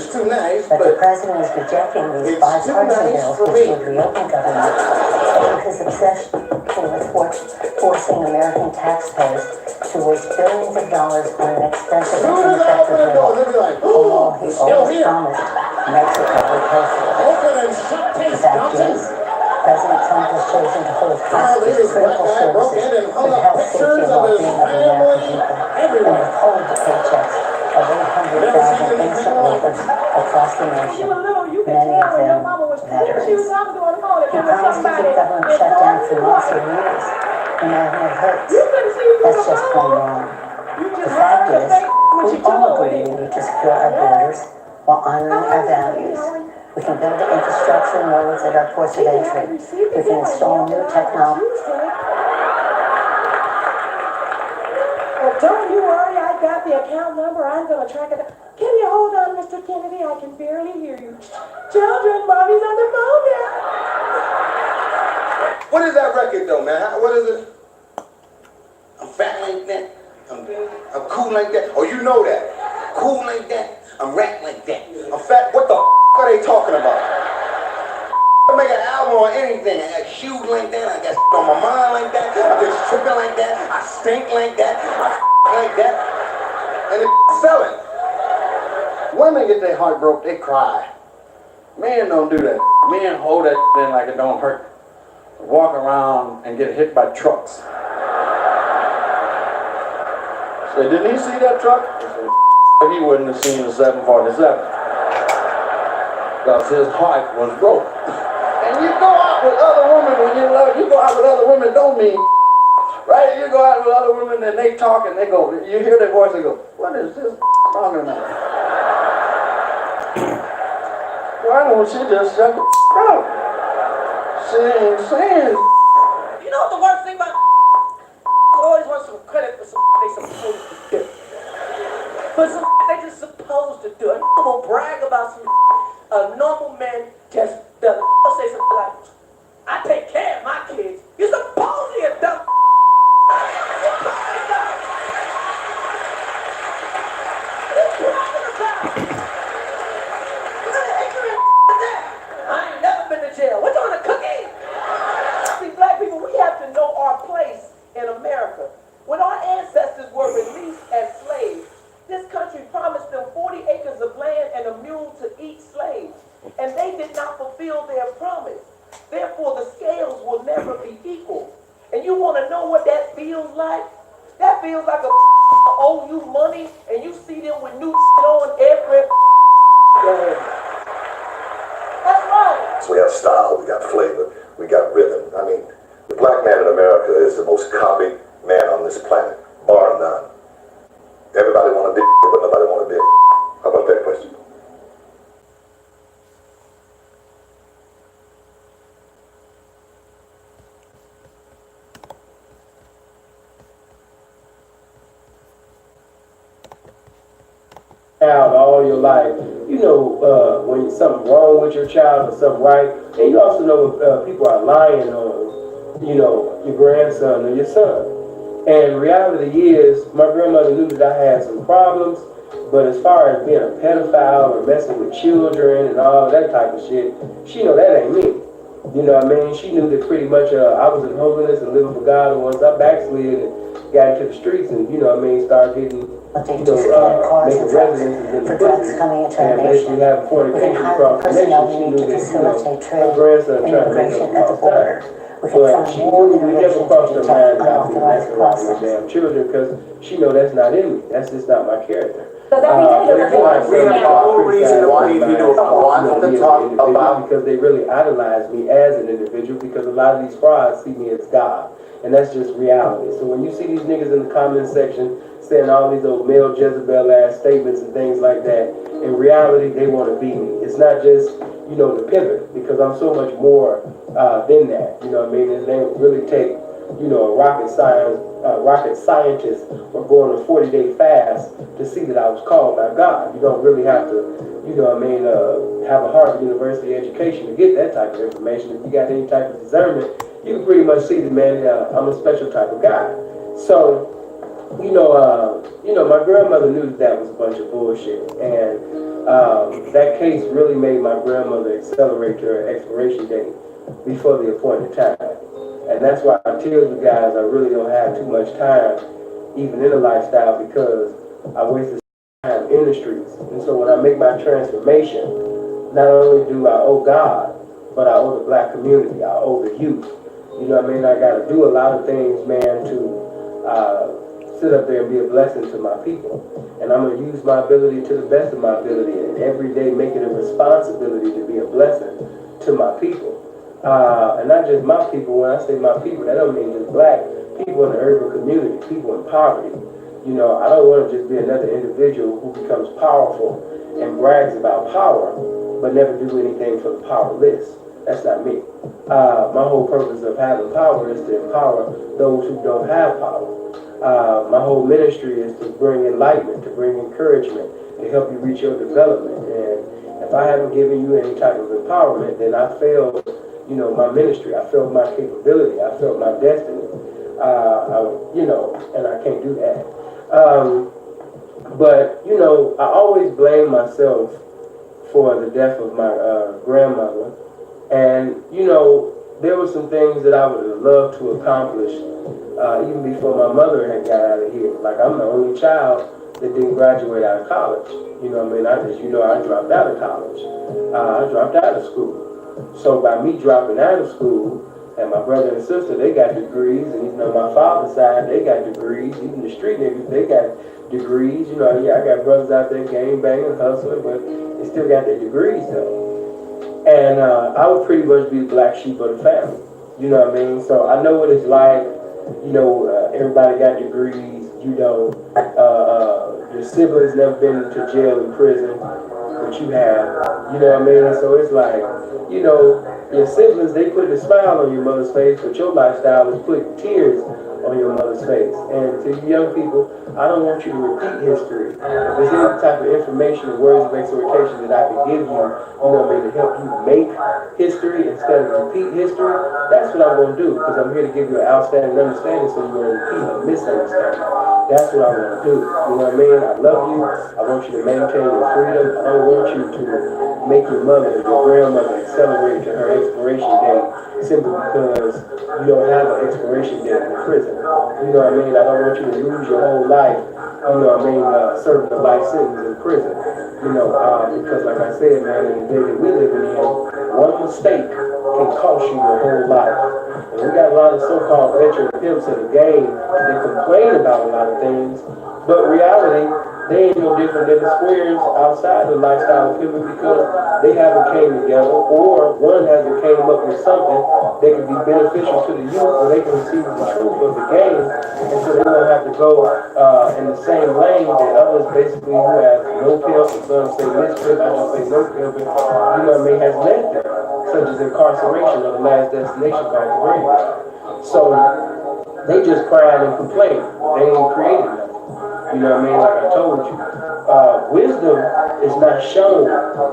too nice, but the president is rejecting these bipartisan bills which would reopen government over his obsession with forcing American taxpayers to waste billions of dollars on an expensive and ineffective bill. All he always promised Mexico would pay for it. The fact is, President Trump has chosen to hold hostage critical services for the health, safety, and well-being of the American people and withhold the paychecks of 800,000 innocent workers across the nation, many of them veterans. He promised to keep government shut down for months or years, no matter who it hurts. That's just plain wrong. The fact is, we all agree we need to secure our borders while honoring our values. We can build the infrastructure and roads at our ports of entry. We can install new technology. Well, don't you worry, I got the account number. I'm going to track it down. Can you hold on, Mr. Kennedy? I can barely hear you. Children, Mommy's on the phone now. What is that record though, man? What is it? I'm fat like that. I'm cool like that. Oh, you know that. Cool like that. I'm rap like that. I'm fat. What the are they talking about? I make an album or anything. I got shoes like that. I got on my mind like that. I get tripping like that. I stink like that. I like that. And it's selling. Women get their heart broke, they cry. Men don't do that. Men hold that in like it don't hurt. Walk around and get hit by trucks. Say, didn't he see that truck? I said, he wouldn't have seen the 747. Because his heart was broke. And you go out with other women when you love, you go out with other women, don't mean, right? You go out with other women and they talk and they go, you hear their voice and go, what is this talking about? Why don't she just shut the up? She ain't saying. You know what the worst thing about always want some credit for some they supposed to do. For some they just supposed to do. And will brag about some a normal man just the say something like, I take care of my kids. You're supposed to be a dumb. I ain't never been to jail. What you want, a cookie? See, black people, we have to know our place in America. When our ancestors were released as slaves, this country promised them 40 acres of land and a mule to each slave. And they did not fulfill their promise. Therefore, the scales will never be equal. And you want to know what that feels like? That feels like a owe you money and you see them with new on every day. That's right. So we have style, we got flavor, we got rhythm. I mean, the black man in America is the most copied man on this planet, bar none. Everybody want to be, but nobody want to be. How about that question? Child all your life, you know when something's wrong with your child or something right, and you also know people are lying on, you know, your grandson or your son. And reality is, my grandmother knew that I had some problems, but as far as being a pedophile or messing with children and all that type of shit, she know that ain't me. You know what I mean? She knew that pretty much I was in holiness and living for God, and once I backslid and got into the streets and, you know what I mean, started getting, you know, making residences in the country and basically having fornication across the nation, she knew that, you know, her grandson trying to make up a false time. But she knew we never crossed her mind about being messing around with damn children because she know that's not in me. That's just not my character. Because they really idolize me as an individual because a lot of these frauds see me as God. And that's just reality. So when you see these niggas in the comment section saying all these old male Jezebel ass statements and things like that, in reality they want to be me. It's not just, you know, the pivot, because I'm so much more than that. You know what I mean? And they really take, you know, a rocket scientist or go on a 40-day fast to see that I was called by God. You don't really have to, you know what I mean, have a Harvard University education to get that type of information. If you got any type of discernment, you can pretty much see that, man, I'm a special type of guy. So, you know, my grandmother knew that was a bunch of bullshit. And that case really made my grandmother accelerate her expiration date before the appointed time. And that's why I tell you guys I really don't have too much time, even in a lifestyle, because I wasted time in the streets. And so when I make my transformation, not only do I owe God, but I owe the black community, I owe the youth. You know what I mean? I got to do a lot of things, man, to sit up there and be a blessing to my people. And I'm going to use my ability to the best of my ability and every day make it a responsibility to be a blessing to my people. And not just my people. When I say my people, that don't mean just black people in the urban community, people in poverty. You know, I don't want to just be another individual who becomes powerful and brags about power, but never do anything for the powerless. That's not me. My whole purpose of having power is to empower those who don't have power. My whole ministry is to bring enlightenment, to bring encouragement, to help you reach your development. And if I haven't given you any type of empowerment, then I failed, you know, my ministry. I felt my capability. I felt my destiny. You know, and I can't do that. But, you know, I always blame myself for the death of my grandmother. And, you know, there were some things that I would have loved to accomplish even before my mother had got out of here. Like, I'm the only child that didn't graduate out of college. You know what I mean? As you know, I dropped out of college. I dropped out of school. So by me dropping out of school, and my brother and sister, they got degrees, and you know, my father's side, they got degrees. Even the street niggas, they got degrees. You know, yeah, I got brothers out there gang banging, hustling, but they still got their degrees though. And I would pretty much be the black sheep of the family. You know what I mean? So I know what it's like. You know, everybody got degrees. You know, your siblings never been to jail and prison, but you have. You know what I mean? So it's like, you know, your siblings, they put a smile on your mother's face, but your lifestyle is putting tears on your mother's face. And to you young people, I don't want you to repeat history. If there's any type of information or words of exhortation that I can give you, you know what I mean, to help you make history instead of repeat history, that's what I'm going to do, because I'm here to give you an outstanding understanding so you won't repeat a misunderstanding. That's what I want to do. You know what I mean? I love you. I want you to maintain your freedom. I don't want you to make your mother, your grandmother, accelerate to her expiration date simply because you don't have an expiration date in prison. You know what I mean? I don't want you to lose your whole life, you know what I mean, serving a life sentence in prison. You know, because like I said, man, in the day that we're living in, one mistake can cost you your whole life. And we got a lot of so-called veteran pimps in the game that complain about a lot of things, but reality, they ain't no different than the squares outside the lifestyle of pimping because they haven't came together, or one hasn't came up with something that can be beneficial to the youth where they can receive the truth of the game, and so they don't have to go in the same lane that others basically who have no pimp, or some say mispimp, I just say no pimping, you know what I mean, has led them, such as incarceration or the last destination called the graveyard. So they just crying and complaining. They ain't created nothing. You know what I mean? Like I told you. Wisdom is not shown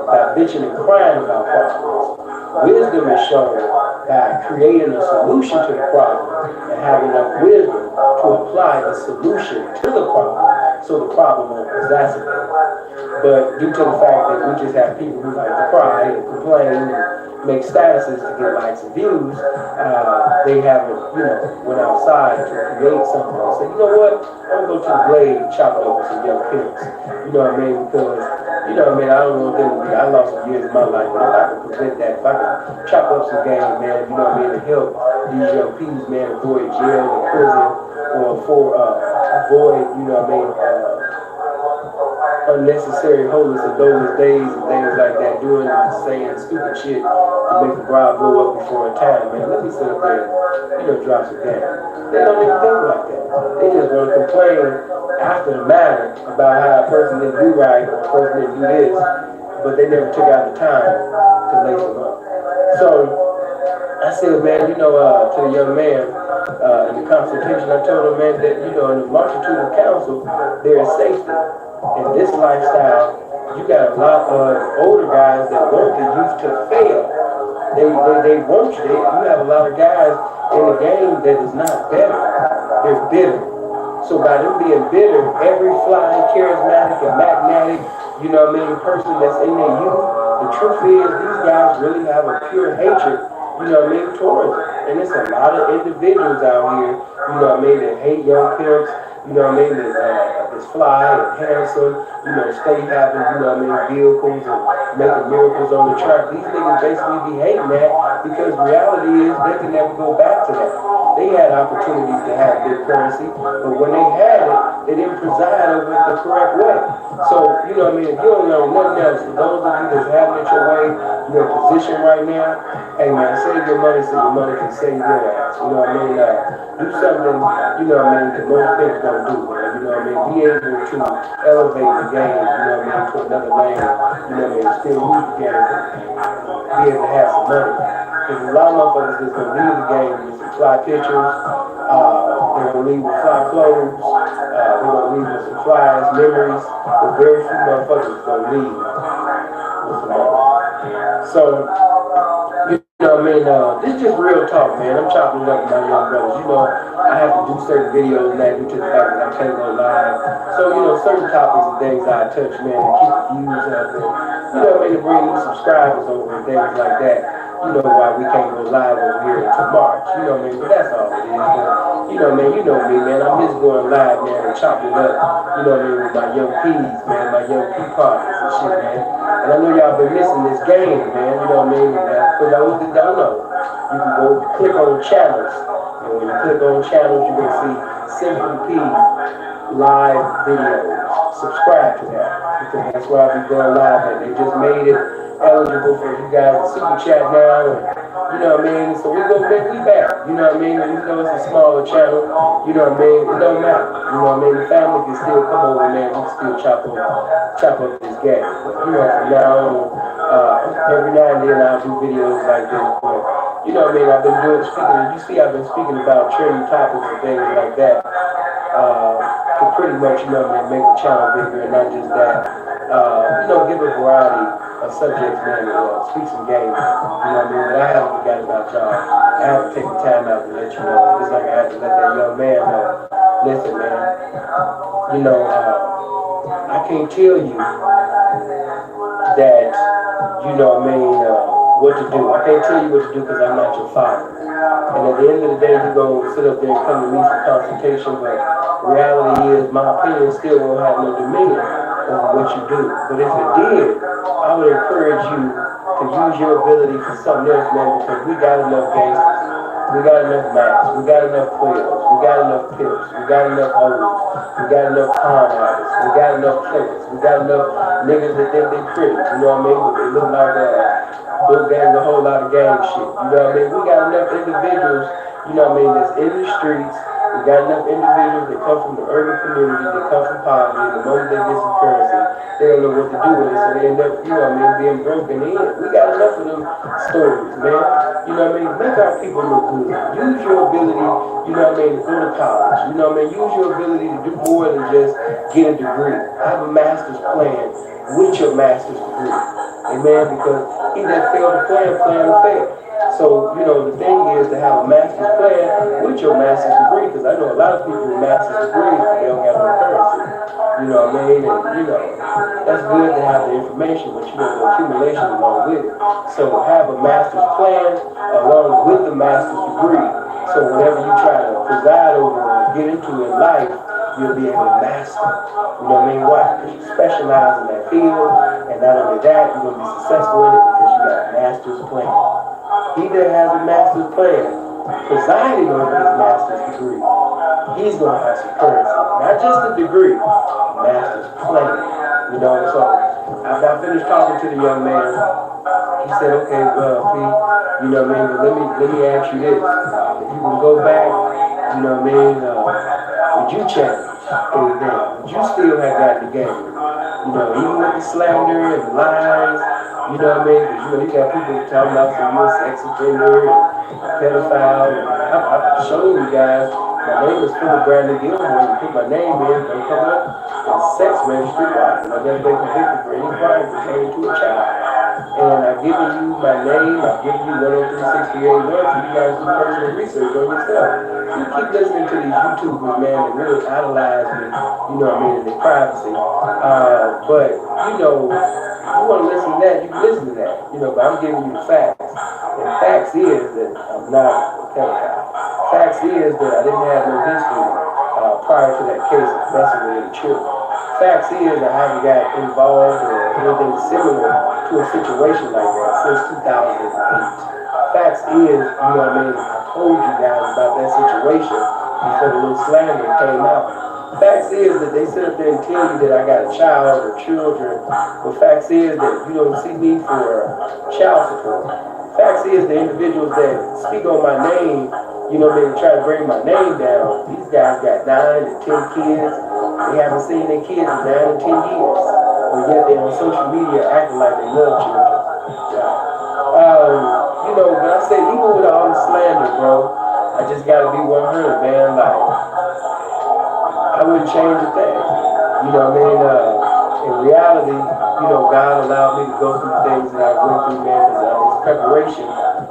by bitching and crying about problems. Wisdom is shown by creating a solution to the problem and having enough wisdom to apply the solution to the problem so the problem won't exacerbate. But due to the fact that we just have people who like to cry and complain and make statuses to get likes and views, they haven't, you know, went outside to create something and say, you know what, I'm gonna go to the Blade, chop it up with some young pimps. You know what I mean? Because, you know what I mean, I don't want them to be, I lost some years of my life, but if I could prevent that, if I could chop up some game, man, you know what I mean, to help these young people, man, avoid jail or prison, or avoid, you know what I mean, unnecessary homeless and those days and things like that, doing and saying stupid shit to make the bride blow up before a time, man. Let me sit up there and, you know, drop some game. They don't even think like that. They just want to complain after the matter about how a person didn't do right or a person didn't do this, but they never took out the time to lace them up. So I said, man, you know, to the young man in the consultation, I told him, man, that, you know, in the multitude of counsel, there is safety. In this lifestyle, you got a lot of older guys that want the youth to fail. They want you. You have a lot of guys in the game that is not better. They're bitter. So by them being bitter, every fly, charismatic, and magnetic, you know what I mean, person that's in their youth, the truth is these guys really have a pure hatred, you know what I mean, towards it. And it's a lot of individuals out here, you know what I mean, that hate young pimps, you know what I mean, that's fly and handsome, you know, stay having, you know what I mean, vehicles and making miracles on the track. These niggas basically be hating that because reality is they can never go back to that. They had opportunities to have big currency, but when they had it, they didn't preside over it the correct way. So, you know what I mean, if you don't know nothing else, for those of you that's having it your way, your position right now, hey man, save your money so your money can save your ass. You know what I mean? Do something, you know what I mean, that most people don't do, man. You know what I mean? Be able to elevate the game, you know what I mean, to another lane, you know what I mean, still use the game, be able to have some money. Because a lot of motherfuckers that's going to leave the game with some fly pictures, they're going to leave with fly clothes, they're going to leave with some fly ass memories, but very few motherfuckers going to leave with some money. So, You know what I mean? This is just real talk, man. I'm chopping it up with my young brothers. You know, I have to do certain videos now due to the fact that I can't go live. So, you know, certain topics and things I touch, man, to keep the views up and, you know what I mean, to bring new subscribers over and things like that. You know why we can't go live over here until March. You know what I mean? But that's all it is. But, you know, man, you know me, man. I miss going live, man, and chopping up, you know what I mean, with my young P's, man, my young P partners and shit, man. And I know y'all been missing this game, man, you know what I mean? For those that don't know, you can go click on channels. And when you click on channels, you're going to see Simple P live videos. Subscribe to that, because that's where I'll be going live at. They just made it eligible for you guys to super chat now, and you know what I mean? So we back, you know what I mean? And even though it's a smaller channel, you know what I mean? It don't matter, you know what I mean? The family can still come over, man. We can still chop up this game. But, you know, from now on, every now and then I'll do videos like this, but you know what I mean? I've been I've been speaking about trending topics and things like that, to pretty much, you know what I mean, make the channel bigger, and not just that, you know, give a variety of subjects, man, speak some game, you know what I mean? But I haven't forgotten about y'all. I have to take the time out to let you know, just like I had to let that young man know. Listen, man, you know, I can't tell you that, you know what I mean, what to do. I can't tell you what to do because I'm not your father. And at the end of the day, you're going to sit up there and come to me for consultation, but reality is my opinion still won't have no dominion over what you do. But if it did, I would encourage you to use your ability for something else, man, because we got enough gangsters. We got enough maps, we got enough quills, we got enough pimps, we got enough hoes, we got enough con artists, we got enough killers, we got enough niggas that think they pretty, you know what I mean? But they look like Bill Gang, a whole lot of gang shit, you know what I mean? We got enough individuals, you know what I mean, that's in the streets. We got enough individuals that come from the urban community, that come from poverty, the moment they get some currency, they don't know what to do with it, so they end up, you know what I mean, being broken in. We got enough of them stories, man. You know what I mean? Make our people look good. Use your ability, you know what I mean, to go to college. You know what I mean? Use your ability to do more than just get a degree. Have a master's plan with your master's degree. Amen? Because he that failed to plan to fail. So, you know, the thing is to have a master's plan with your master's degree, because I know a lot of people with master's degrees, but they don't have no currency. You know what I mean? And, you know, that's good to have the information, but you know, the accumulation along with it. So have a master's plan along with the master's degree. So whatever you try to preside over or get into in life, you'll be able to master. You know what I mean? Why? Because you specialize in that field, and not only that, you're going to be successful in it because you got a master's plan. He that has a master's plan, presiding over his master's degree, he's going to have some currency. Not just a degree, a master's plan. You know, so after I finished talking to the young man, he said, okay, well, P, you know what I mean, but let me ask you this. If you can go back, you know what I mean, would you change anything? Would you still have got the game? You know, even with the slander and the lies, you know what I mean? Because, you know, you got people talking about some you're a sex offender and pedophile. And I've shown you guys, my name is Philip Brandon Gilmore. You put my name in, don't come up. It's sex registry. And I've never been convicted for any crime pertaining to a child. And I've given you my name, I've given you 10368 months, and you guys do personal research on yourself. You keep listening to these YouTubers, man, that really idolize me, you know what I mean, in their privacy. But, you know, you want to listen to that, you can listen to that, you know, but I'm giving you the facts. And facts is that I'm not a pedophile. Facts is that I didn't have no history prior to that case of messing with any children. Facts is I haven't got involved or anything similar to a situation like that since 2008. Facts is, you know what I mean, I told you guys about that situation before the little slander came out. Facts is that they sit up there and tell you that I got a child or children, but facts is that you don't see me for child support. Facts is the individuals that speak on my name, you know, they try to bring my name down. These guys got 9 to 10 kids. They haven't seen their kids in 9 to 10 years. But yet they're on social media acting like they love children. You know, but I said, even with all the slander, bro, I just gotta be 100, man. Like, I wouldn't change a thing. You know what I mean? In reality, you know, God allowed me to go through things that I went through, man, because it's preparation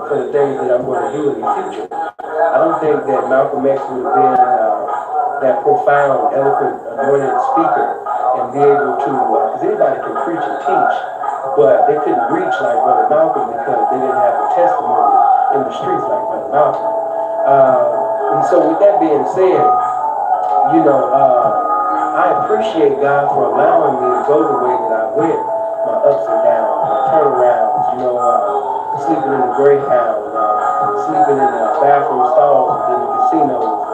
for the things that I'm going to do in the future. I don't think that Malcolm X would have been that profound, eloquent, anointed speaker and be able to, because anybody can preach and teach, but they couldn't reach like Brother Malcolm because they didn't have the testimony in the streets like Brother Malcolm. And so with that being said, you know, I appreciate God for allowing me to go the way that I went, my ups and downs, my turnarounds, you know, sleeping in the Greyhound, sleeping in the bathroom stalls in the casinos,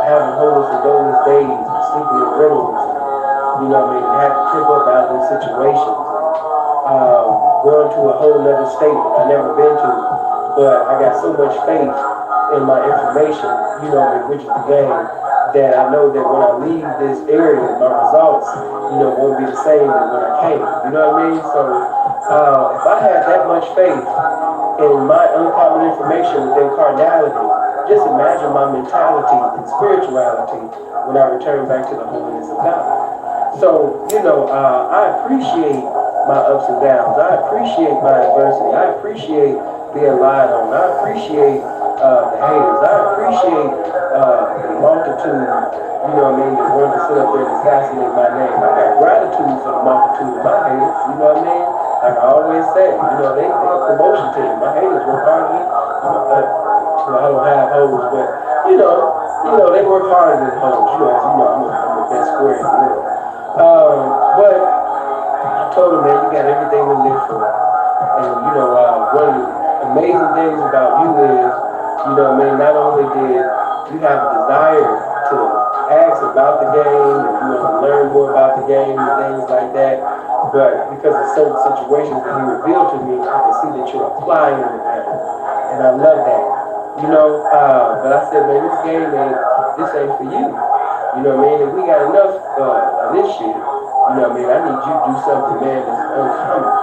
having homeless and boneless days, sleeping in rentals, you know what I mean, had to trip up out of those situations, going to a whole other state that I've never been to, but I got so much faith in my information, you know what I mean, which is the game, that I know that when I leave this area, my results, you know, won't be the same as when I came, you know what I mean? So, if I had that much faith in my uncommon information within carnality, just imagine my mentality and spirituality when I return back to the holiness of God. So, you know, I appreciate my ups and downs. I appreciate my adversity. I appreciate being lied on. I appreciate the haters. I appreciate the multitude, you know what I mean, that wanted to sit up there and assassinate my name. I got gratitude for the multitude of my haters, you know what I mean? Like I always say, you know, they promotion to me. My haters work hard to me. I don't have hoes, but you know, they work harder than hoes. You know, as you know, I'm the best square in the world. But I told him, man, you got everything to live for. And you know, one of the amazing things about you is, you know what I mean, not only did you have a desire to ask about the game and you know, learn more about the game and things like that, but because of certain situations that he revealed to me, I can see that you're applying the game. And I love that. You know, but I said, man, this game this ain't for you. You know what I mean? If we got enough of this shit, you know what I mean? I need you to do something, man, that's uncommon.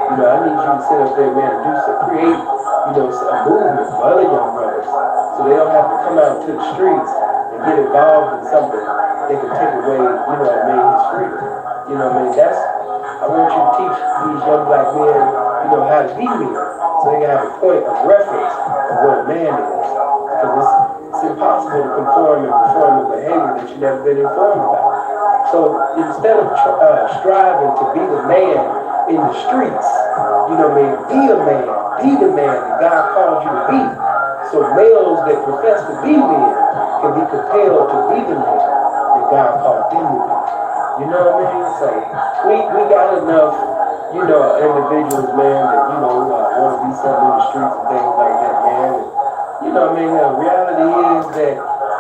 You know, I need you to sit up there, man, and create, you know, a movement for other young brothers so they don't have to come out to the streets and get involved in something that can take away, you know what I mean, his freedom. You know what I mean? I want you to teach these young black men, you know, how to be men so they can have a point of reference of what a man is. Because it's impossible to conform and perform a behavior that you've never been informed about. So instead of striving to be the man in the streets, you know what I mean, be a man, be the man that God called you to be. So males that profess to be men can be compelled to be the man that God called them to be. You know what I mean? So we got enough, you know, individuals, man, that, you know, want to be something in the streets and things like that, man. And, you know what I mean? The reality is that,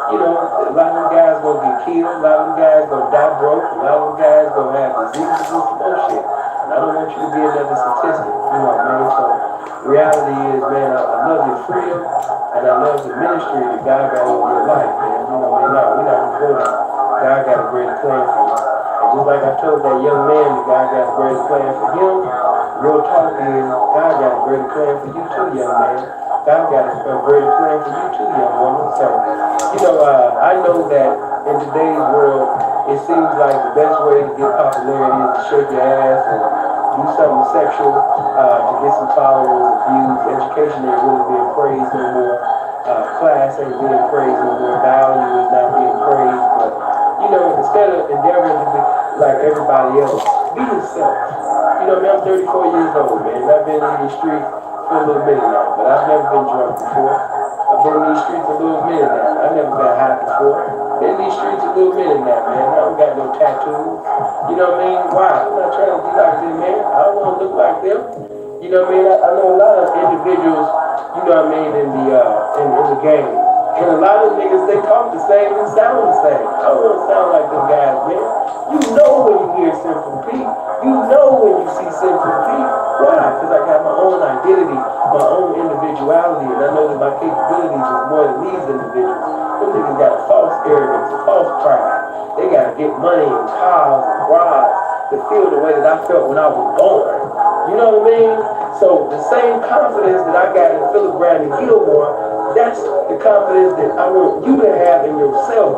you know, a lot of them guys gonna get killed, a lot of them guys gonna die broke, a lot of them guys gonna have diseases and some bullshit. And I don't want you to be another statistic, you know what I mean? So the reality is, man, I love your freedom and I love the ministry that God got over your life, man. You know what I mean? We're not gonna go down. God got a great plan for you. And just like I told that young man that God got a great plan for him, real talk is God got a great plan for you too, young man. God got a greater plan for you too, young woman. So, you know, I know that in today's world, it seems like the best way to get popularity is to shake your ass and do something sexual to get some followers, views. Education ain't really being praised no more. Class ain't being praised no more. Value is not being praised. But, you know, instead of endeavoring to be like everybody else, be yourself. You know, man, I'm 34 years old, man. I've been in the street for a little minute now, but I've never been drunk before. I've been in these streets a little minute now. I've never been high before. Been in these streets a little minute now, man. I don't got no tattoos. You know what I mean? Why? I'm not trying to be like them, man. I don't want to look like them. You know what I mean? I know a lot of individuals, you know what I mean, in the game. And a lot of niggas, they talk the same and sound the same. I don't want to sound like them guys, man. You know when you hear Sinful Pete. You know when you see Sinful Pete. Why? Because I got my own identity, my own individuality, and I know that my capabilities is more than these individuals. Them niggas got a false arrogance, a false pride. They got to get money and cars and rides to feel the way that I felt when I was born. You know what I mean? So the same confidence that I got in Philip Brandon Gilmore, that's the confidence that I want you to have in yourself.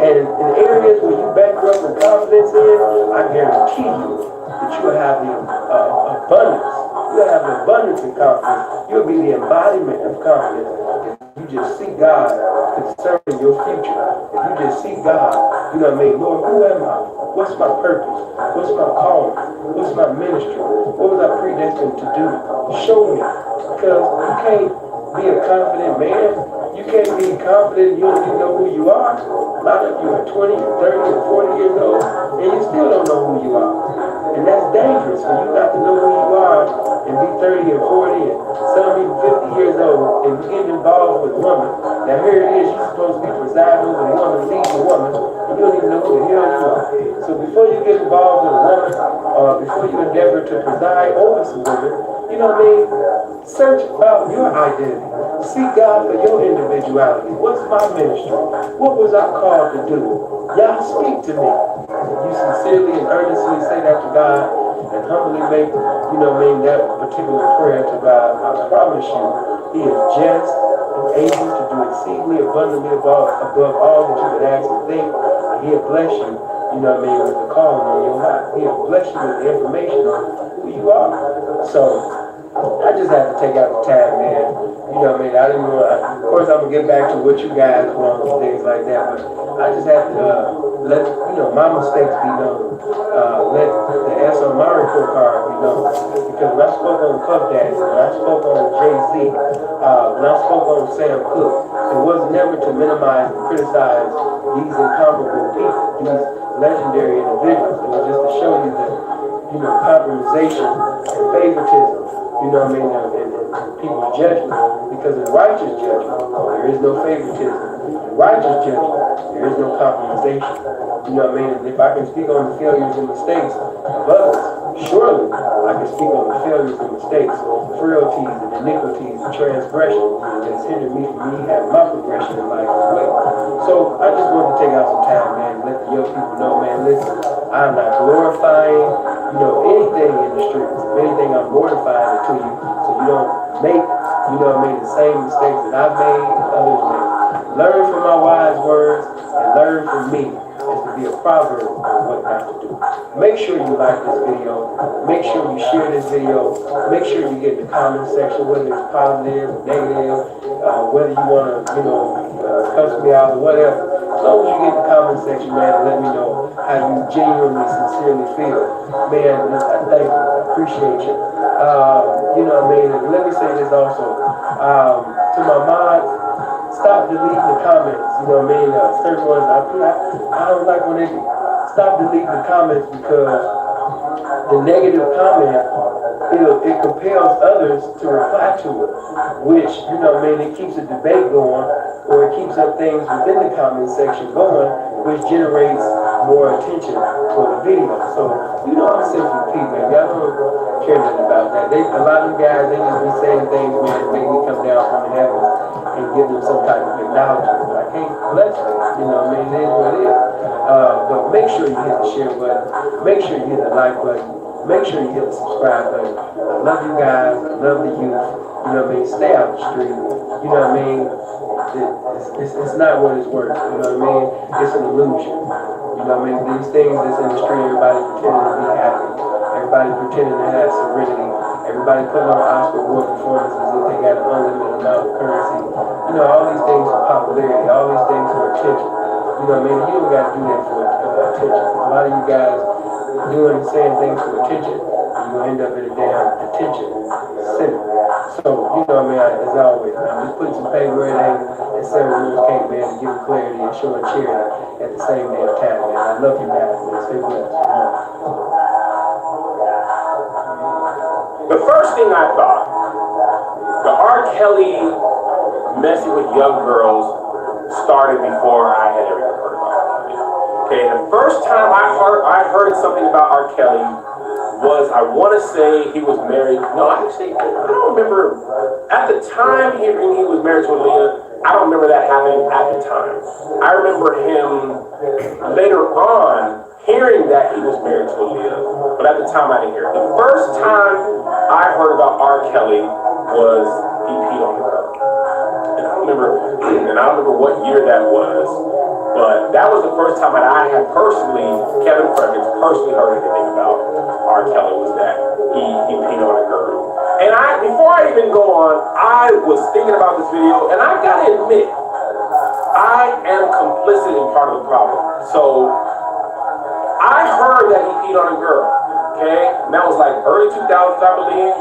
And in areas where you bankrupt and confidence in, I guarantee you that you will have the abundance You'll have an abundance of confidence. You'll be the embodiment of confidence. If you just see God concerning your future, if you just see God, you know what I mean, Lord, who am I? What's my purpose? What's my calling? What's my ministry? What was I predestined to do? Show me. Because you can't be a confident man. You can't be confident you don't even know who you are. A lot of you are 20, 30, and 40 years old, and you still don't know who you are. And that's dangerous for you not to know who you are and be 30 and 40 and some even 50 years old and be getting involved with a woman. Now here it is, you're supposed to be presiding over the woman, leading the woman, and you don't even know who the hell you are. So before you get involved with a woman, or before you endeavor to preside over some women, you know what I mean? Search out your identity. Seek God for your individuality. What's my ministry? What was I called to do? Y'all speak to me. You sincerely and earnestly say that to God and humbly make, you know what I mean, that particular prayer to God. I promise you, He is just and able to do exceedingly abundantly above all that you could ask and think. And He'll bless you, you know what I mean, with the calling on your life. He'll bless you with the information on who you are. So, I just had to take out the time, man. You know what I mean? I didn't know. Of course, I'm gonna get back to what you guys want and things like that, but I just had to let my mistakes be known. Let the S on my report card be known. Because when I spoke on Puff Daddy, when I spoke on Jay-Z, when I spoke on Sam Cooke, it was never to minimize and criticize these incomparable people, these legendary individuals. It was just to show you that, compromisation and favoritism, you know what I mean, and people's judgment. Because in righteous judgment, there is no favoritism. In righteous judgment, there is no compromisation. You know what I mean? And if I can speak on the failures and mistakes of others, surely I can speak on the failures and mistakes, frailties and iniquities and transgression that has hindered me from having my progression in life as well. So I just wanted to take out some time, man, and let the young people know, man, listen, I'm not glorifying, anything in the streets. If anything, I'm mortifying it to you so you don't make, the same mistakes that I've made and others made. Learn from my wise words and learn from me as to be a proverb on what not to do. Make sure you like this video. Make sure you share this video. Make sure you get in the comment section, whether it's positive or negative, whether you want to, cuss me out or whatever. As long as you get in the comment section, man, and let me know how you genuinely, sincerely feel. Man, I thank you. I appreciate you. You know what I mean? And let me say this also. To my mods, stop deleting the comments. You know what I mean? Certain ones, I don't like when they stop deleting the comments because the negative comment, it compels others to reply to it, which, it keeps a debate going, or it keeps up things within the comment section going, which generates more attention for the video. So, I'm simply Pete, man. Y'all don't care nothing about that. A lot of guys, they just be saying things, man, that make me come down from the heavens and give them some type of acknowledgement. But I can't bless them. It is what it is. But make sure you hit the share button. Make sure you hit the like button. Make sure you hit the subscribe button. I love you guys. I love the youth. Stay out the street. It's not what it's worth. It's an illusion. These things that's in the street, everybody pretending to be happy. Everybody pretending to have serenity. Everybody putting on Oscar award performances as if they got an unlimited amount of currency. All these things for popularity. All these things for attention. You don't got to do that for attention. A lot of you guys doing and saying things for attention, you're going to end up in a damn attention center. So, as always, man, just putting some paper in there and selling real cake, man, to give clarity and showing charity at the same damn time, man. I love you guys, man. Stay blessed. The first thing I thought, the R. Kelly messing with young girls started before I had ever heard about R. Kelly. Okay, the first time I heard something about R. Kelly was, I want to say he was married. No, actually, I don't remember. At the time he was married to Aaliyah, I don't remember that happening at the time. I remember him later on hearing that he was married to Aaliyah, but at the time I didn't hear it. The first time I heard about R. Kelly was he peed on the girl. And I don't remember what year that was, but that was the first time that I had personally, Kevin Fredericks, personally heard anything about R. Kelly, was that he peed on a girl. And before I even go on, I was thinking about this video, and I gotta admit, I am complicit in part of the problem. So, I heard that he peed on a girl, okay? And that was like early 2000s, I believe.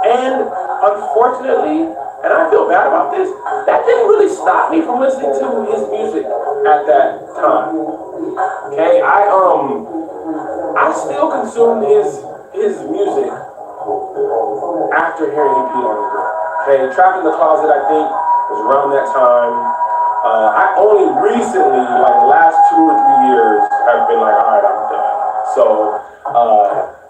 And unfortunately, and I feel bad about this, that didn't really stop me from listening to his music at that time. Okay, I still consumed his music after hearing he peed on a girl. Okay, Trapped in the Closet, I think, was around that time. I only recently, like the last 2 or 3 years, have been like, all right, I'm done. So,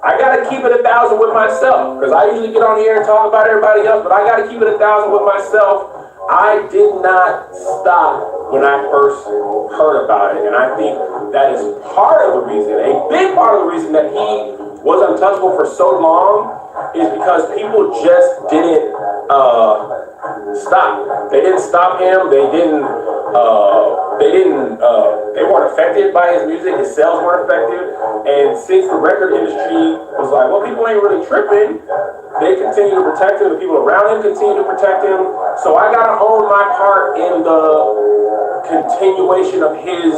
I gotta keep it 1,000 with myself, because I usually get on here and talk about everybody else, but I gotta keep it 1,000 with myself. I did not stop when I first heard about it, and I think that is part of the reason, a big part of the reason that he was untouchable for so long is because people just didn't stop. They didn't stop him. They weren't affected by his music. His sales weren't affected. And since the record industry was like, well, people ain't really tripping, they continue to protect him. The people around him continue to protect him. So I gotta own my part in the continuation of his,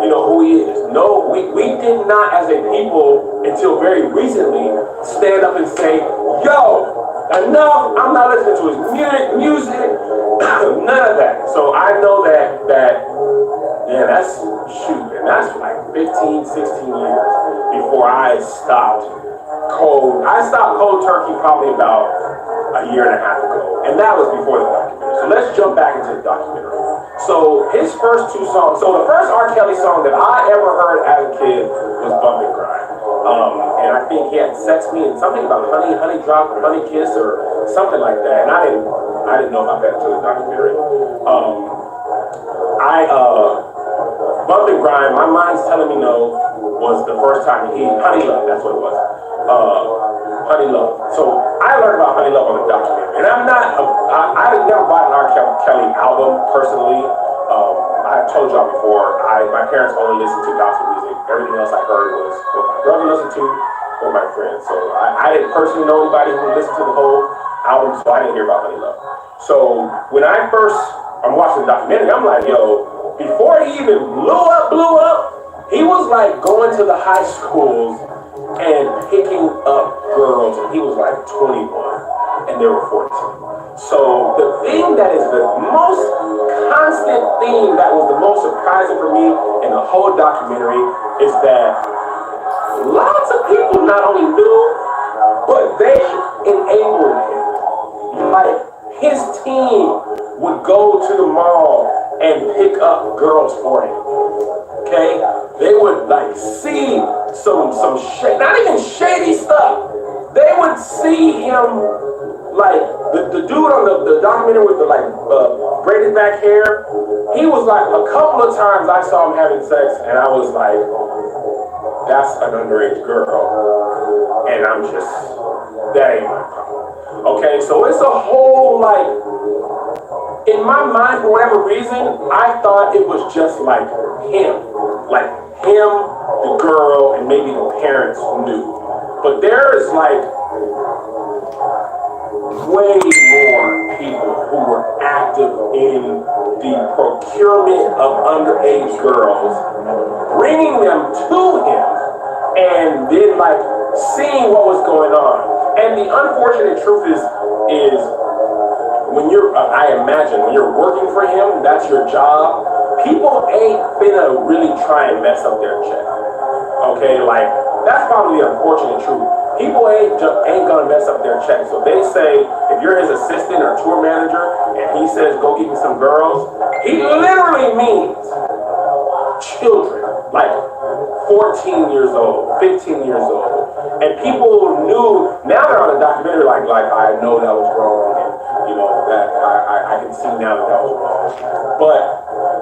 who he is. No, we did not, as a people, until very recently, stand up and say, yo, enough, I'm not listening to his music, none of that. So I know that that's like 15, 16 years before I stopped cold. I stopped cold turkey probably about a year and a half ago, and that was before the documentary. So let's jump back into the documentary. So his first 2 songs, so the first R. Kelly song that I ever heard as a kid was Bump and Grind. And I think he had Sex Me and something about honey drop or honey kiss or something like that. And I didn't know about that until the documentary. Bump and Grind, my mind's telling me no, was the first time Honey Love, that's what it was. Honey Love. So I learned about Honey Love on the documentary. And I never bought an R. Kelly album personally. I told y'all before, my parents only listened to gospel music. Everything else I heard was what my brother listened to or my friends. So I didn't personally know anybody who listened to the whole album, so I didn't hear about Honey Love. So when I'm watching the documentary, I'm like, yo, before he even blew up, he was like going to the high schools and picking up girls, and he was like 21 and they were 14. So the thing that is the most constant theme that was the most surprising for me in the whole documentary is that lots of people not only knew, but they enabled him. Like his team would go to the mall and pick up girls for him. Okay? They would like see some not even shady stuff. They would see him like the dude on the documentary with the braided back hair. He was like, a couple of times I saw him having sex and I was like, that's an underage girl. And I'm just, that ain't my problem. Okay, so it's a whole in my mind, for whatever reason, I thought it was just like him, the girl, and maybe the parents knew. But there's way more people who were active in the procurement of underage girls, bringing them to him, and then seeing what was going on. And the unfortunate truth is when I imagine when you're working for him, that's your job. People ain't finna really try and mess up their check. Okay, that's probably the unfortunate truth. People ain't gonna mess up their check. So they say, if you're his assistant or tour manager, and he says, go get me some girls, he literally means children, 14 years old, 15 years old. And people knew, now they're on the documentary I know that was wrong. And, that I can see now that was wrong.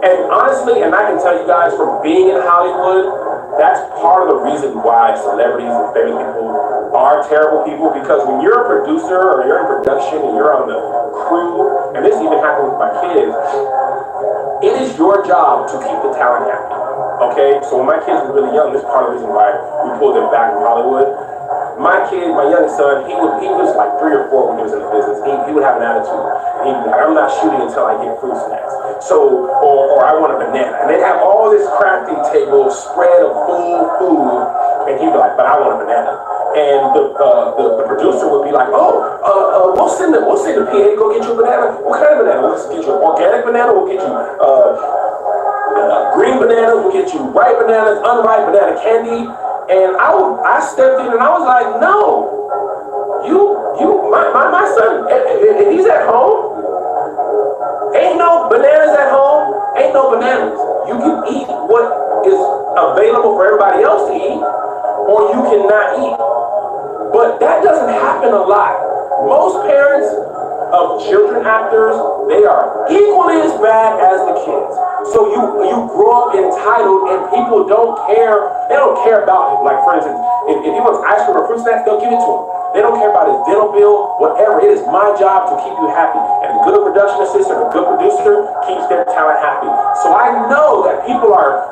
And honestly, and I can tell you guys from being in Hollywood, that's part of the reason why celebrities and famous people are terrible people, because when you're a producer or you're in production and you're on the crew, and this even happened with my kids, it is your job to keep the talent happy. Okay, so when my kids were really young, this is part of the reason why we pulled them back from Hollywood. my kid, my youngest son, he was like 3 or 4 when he was in the business. He would have an attitude. He'd be like, I'm not shooting until I get fruit snacks. So, or I want a banana. And they'd have all this crafting table spread of full food, and he'd be like, but I want a banana. And the producer would be like, we'll send the PA to go get you a banana. What kind of banana? We'll get you an organic banana. We'll get you green bananas. We'll get you ripe bananas, unripe banana candy. And I stepped in and I was like, no, my son, if he's at home, ain't no bananas at home, ain't no bananas. You can eat what is available for everybody else to eat, or you cannot eat. But that doesn't happen a lot. Most parents of children actors, they are equally as bad as the kids. So you grow up entitled, and people don't care. They don't care about it. Like, for instance, if he wants ice cream or fruit snacks, they'll give it to him. They don't care about his dental bill, whatever. It is my job to keep you happy. And a good production assistant, a good producer keeps their talent happy. So I know that people are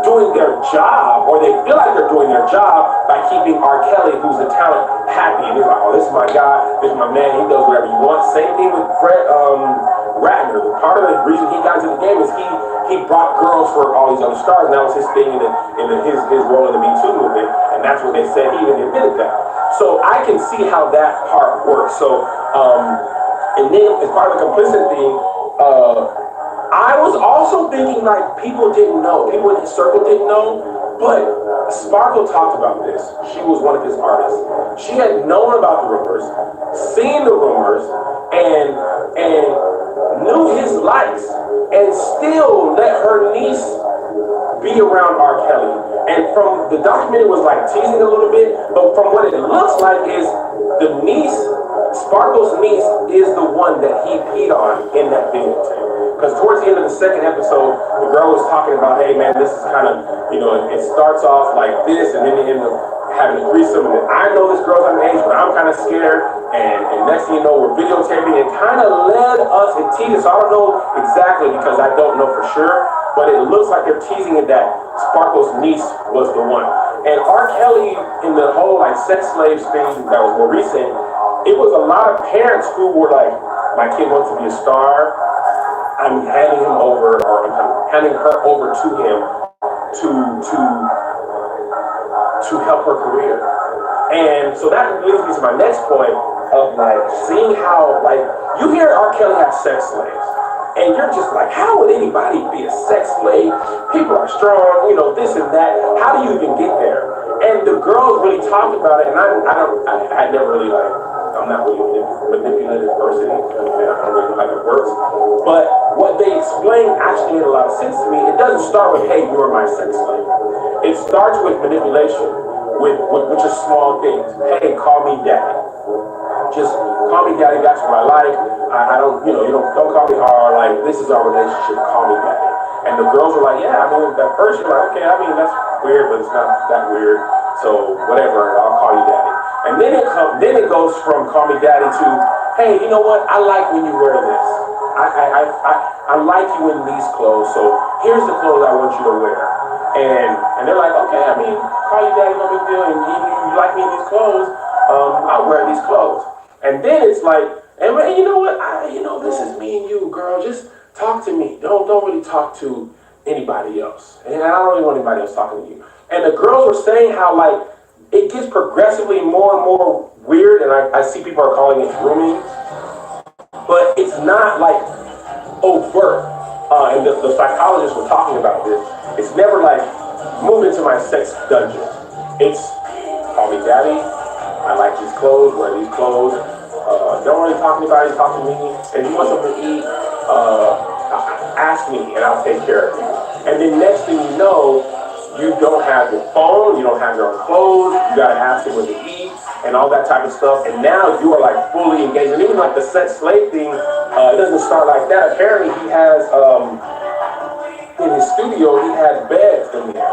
doing their job, or they feel like they're doing their job by keeping R. Kelly, who's the talent, happy. And they're like, oh, this is my guy, this is my man, he does whatever you want. Same thing with Brett Ratner. Part of the reason he got into the game is he brought girls for all these other stars, and that was his thing in his role in the Me Too movement, and that's what they said. He even admitted that. So I can see how that part works. So, and then as part of the complicit thing, I was also thinking like people didn't know, people in his circle didn't know, but Sparkle talked about this. She was one of his artists. She had known about the rumors, seen the rumors, and knew his likes, and still let her niece be around R. Kelly. And from the documentary was like teasing a little bit, but from what it looks like is the niece, Sparkle's niece, is the one that he peed on in that videotape. Because towards the end of the second episode, the girl was talking about, hey man, this is kind of, it starts off like this, and then they end up having a threesome. And I know this girl's underage, but I'm kind of scared. And next thing you know, we're videotaping. It kind of led us, it teased us. I don't know exactly because I don't know for sure, but it looks like they're teasing it that Sparkle's niece was the one. And R. Kelly, in the whole like sex slaves thing that was more recent, it was a lot of parents who were like, my kid wants to be a star. I'm handing him over, or I'm handing her over to him to help her career. And so that leads me to my next point of like seeing how like you hear R. Kelly have sex slaves, and you're just like, how would anybody be a sex slave? People are strong, this and that. How do you even get there? And the girls really talked about it, and I never really I'm not really a manipulative person. I don't really know how that works. But what they explained actually made a lot of sense to me. It doesn't start with, hey, you are my sex slave. It starts with manipulation, with just small things. Hey, call me daddy. Just call me daddy, that's what I like. I don't, don't call me hard. Like, this is our relationship, call me daddy. And the girls were like, yeah, I mean, at first you're like, okay, I mean, that's weird, but it's not that weird. So whatever, I'll call you daddy. And then it goes from call me daddy to, hey, you know what? I like when you wear this. I like you in these clothes. So here's the clothes I want you to wear. And they're like, okay, I mean, call you daddy, no big deal. And you like me in these clothes, I'll wear these clothes. And then it's like, and you know what? This is me and you, girl. Just talk to me. Don't really talk to anybody else. And I don't really want anybody else talking to you. And the girls were saying how like it gets progressively more and more weird, and I see people are calling it grooming, but it's not like overt. And the psychologists were talking about this. It's never like move into my sex dungeon. It's call me daddy. I like these clothes. Wear these clothes. Don't really talk to anybody. Talk to me. If you want something to eat, ask me, and I'll take care of you. And then next thing you know, you don't have your phone, you don't have your own clothes, you gotta ask him what to eat, and all that type of stuff. And now you are like fully engaged. And even like the sex slave thing, it doesn't start like that. Apparently he has, in his studio, he had beds in there.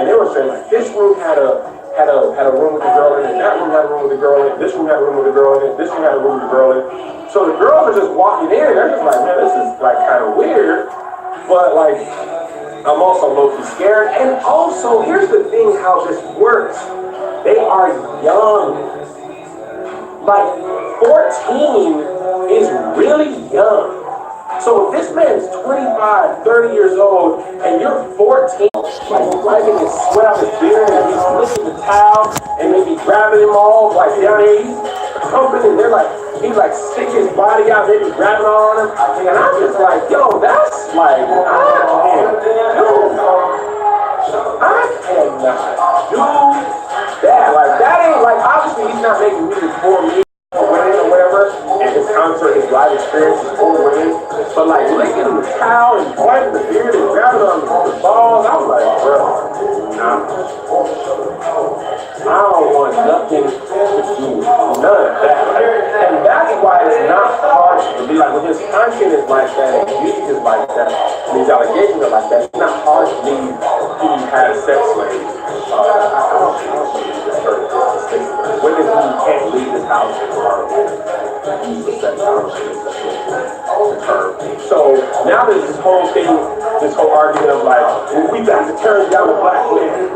And they were saying like, this room had a room with a girl in it, that room had a room with a girl in it, this room had a room with a girl in it, this room had a room with a girl in it. So the girls are just walking in, and they're just like, man, this is like kind of weird. But like, I'm also low-key scared. And also, here's the thing how this works. They are young. Like, 14 is really young. So if this man's 25, 30 years old, and you're 14, like wiping his sweat off his beard, and he's lifting the towel, and maybe grabbing him all, like down here, he's pumping, and they're like, he's like sticking his body out, maybe grabbing on him, and I'm just like, yo, that's like, I cannot do that. Like, that ain't, like, obviously he's not making music for me, or winning or whatever, and his concert, his live experience is for winning, but like licking the towel and wiping the beard and grabbing on the balls, I was like, bro, nah. I don't want nothing to do with none of that. Like, and that's why it's not hard to be like, when his content is like that, and his music is like that, and his allegations are like that, it's not hard to believe he had sex slaves. Women who can't leave his house are so now there's this whole thing, this whole argument of like, well, we got to turn down the black man.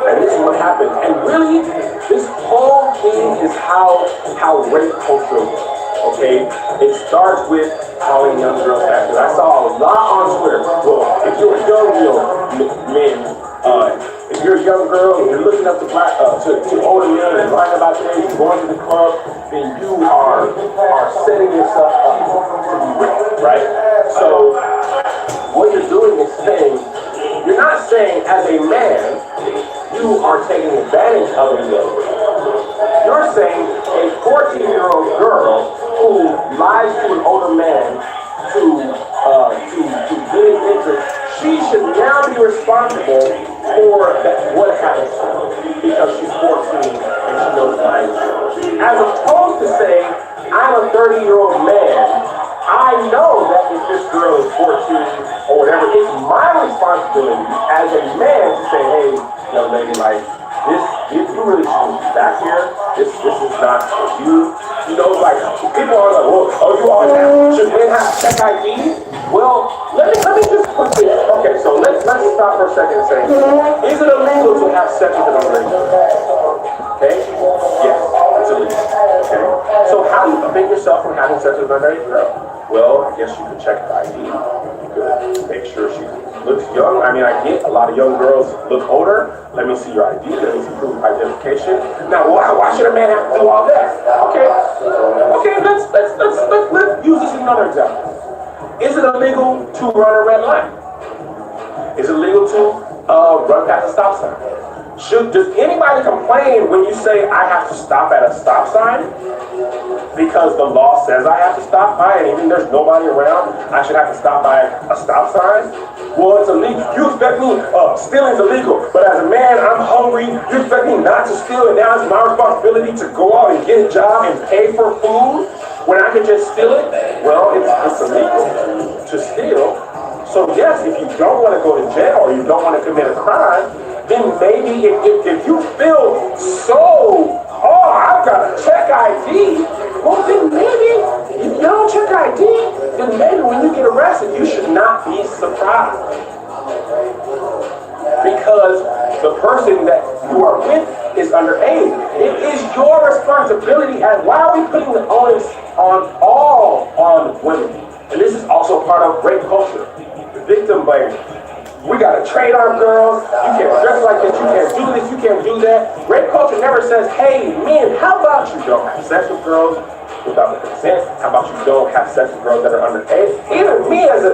And this is what happened. And really, this whole thing is how rape culture works. Okay? It starts with calling young girls back. I saw a lot on Twitter. Well, if you're a young man, if you're a young girl and you're looking up to older men and lying about your age, going to the club, then you are setting yourself up to be raped, right? So what you're doing is saying, you're not saying as a man, you are taking advantage of a young girl. You're saying a 14-year-old girl who lies to an older man to get his interest, she should now be responsible for what happens to her because she's 14 and she knows lies. As opposed to saying, I'm a 30-year-old man, I know that if this girl is 14 or whatever, it's my responsibility as a man to say, hey, young lady, like, you really shouldn't be back here. This is not for you. You know, like, people are like, well, you always should men have to check ID? Well, let me just put this. Okay, so let's stop for a second and say, is it illegal to have sex with an underage girl? Okay? Yes, it's illegal. Okay? So how do you prevent yourself from having sex with an underage girl? Well, I guess you could check her ID. You could make sure she looks young. I mean, I get a lot of young girls look older. Let me see your ID. Let me see proof of identification. Now, why should a man have to do all that? Okay, let's use this as another example. Is it illegal to run a red light? Is it illegal to run past a stop sign? Does anybody complain when you say I have to stop at a stop sign? Because the law says I have to stop by, and even there's nobody around, I should have to stop by a stop sign? Well, it's illegal. You expect me, stealing's illegal, but as a man, I'm hungry. You expect me not to steal, and now it's my responsibility to go out and get a job and pay for food when I can just steal it? Well, it's illegal to steal. So yes, if you don't want to go to jail or you don't want to commit a crime, then maybe if you feel so, I've got to check ID, well then maybe, if you don't check ID, then maybe when you get arrested, you should not be surprised. Because the person that you are with is underage. It is your responsibility, and why are we putting the onus on women? And this is also part of rape culture, victim blaming. We gotta train our girls. You can't dress like this. You can't do this. You can't do that. Rape culture never says, hey, men, how about you don't have sex with girls without the consent? How about you don't have sex with girls that are underage? Even me as a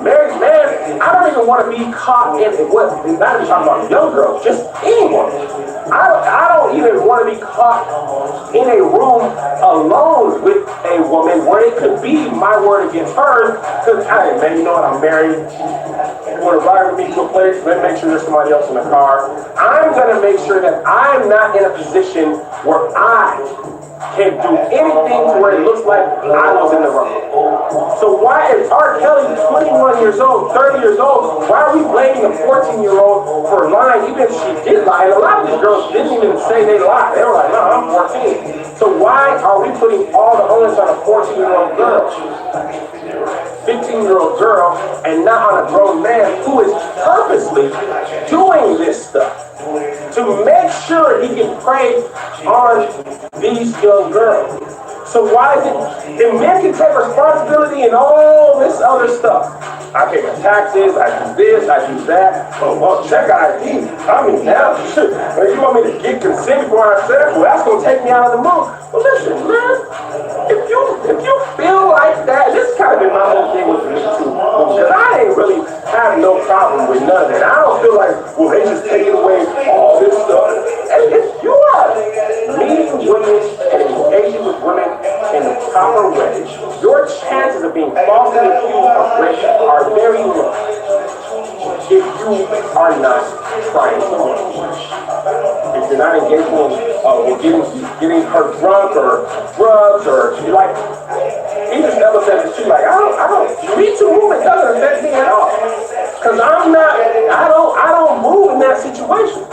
married man, I don't even want to be caught in what, not even talking about young girls, just anyone. I don't even want to be caught in a room alone with a woman where it could be my word against hers. Because, hey, man, you know what, I'm married. You want to ride with me to a place, then make sure there's somebody else in the car. I'm going to make sure that I'm not in a position where I can do anything to where it looks like I was in the wrong. So why is R. Kelly 21 years old, 30 years old, why are we blaming a 14-year-old for lying, even if she did lie? And a lot of these girls didn't even say they lied. They were like, no, I'm 14. So why are we putting all the onus on a 14-year-old girl, 15-year-old girl, and not on a grown man who is purposely doing this stuff to to make sure he can prey on these young girls. So why is it, if men can take responsibility and all this other stuff, I pay my taxes, I do this, I do that, well, check ID, I mean, now, you want me to get consent before I say, well, that's going to take me out of the mood. Well, listen, man, if you feel like that, this kind of been my whole thing with Me Too, because I ain't really have no problem with none of that. I don't feel like, well, they just taking away all this stuff. And if you are meeting women and engaging with women in the proper way, your chances of being falsely accused of rape are very low if you are not trying to. If you're not engaging in getting her drunk or drugs or she like, he just never says that she like, I don't, Me Too movement doesn't affect me at all. Cause I don't move in that situation.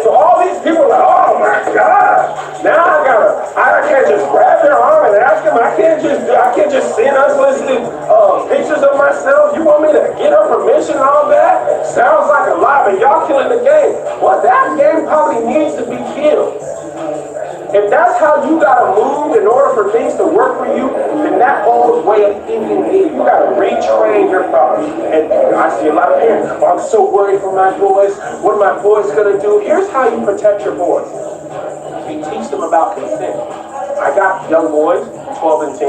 So all these people are like, oh my God, now I can't just grab their arm and ask them, I can't just send unsolicited pictures of myself. You want me to get her permission and all that? Sounds like a lie, but y'all killing the game. Well, that game probably needs to be killed. If that's how you gotta move in order for things to work for you, then that old way of thinking needed. You gotta retrain your thoughts. And I see a lot of parents, oh, I'm so worried for my boys. What are my boys gonna do? Here's how you protect your boys. You teach them about consent. I got young boys, 12 and 10.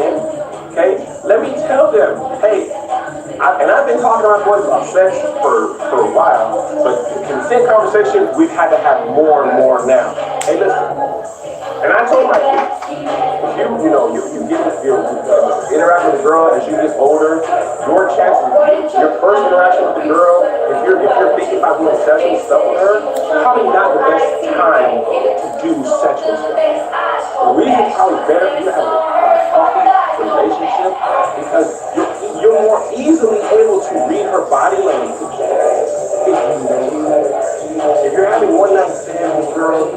Okay, let me tell them, hey, and I've been talking to my boys about sex for a while, but consent conversations we've had to have more and more now. Hey, listen. And I told my kids, if you interact with a girl as you get older, your chances, your first interaction with the girl, if you're thinking about doing sexual stuff with her, probably not the best time to do sexual stuff. The reason it's probably better for you to have a healthy relationship because you're more easily able to read her body language. If you're having one night stand with girls,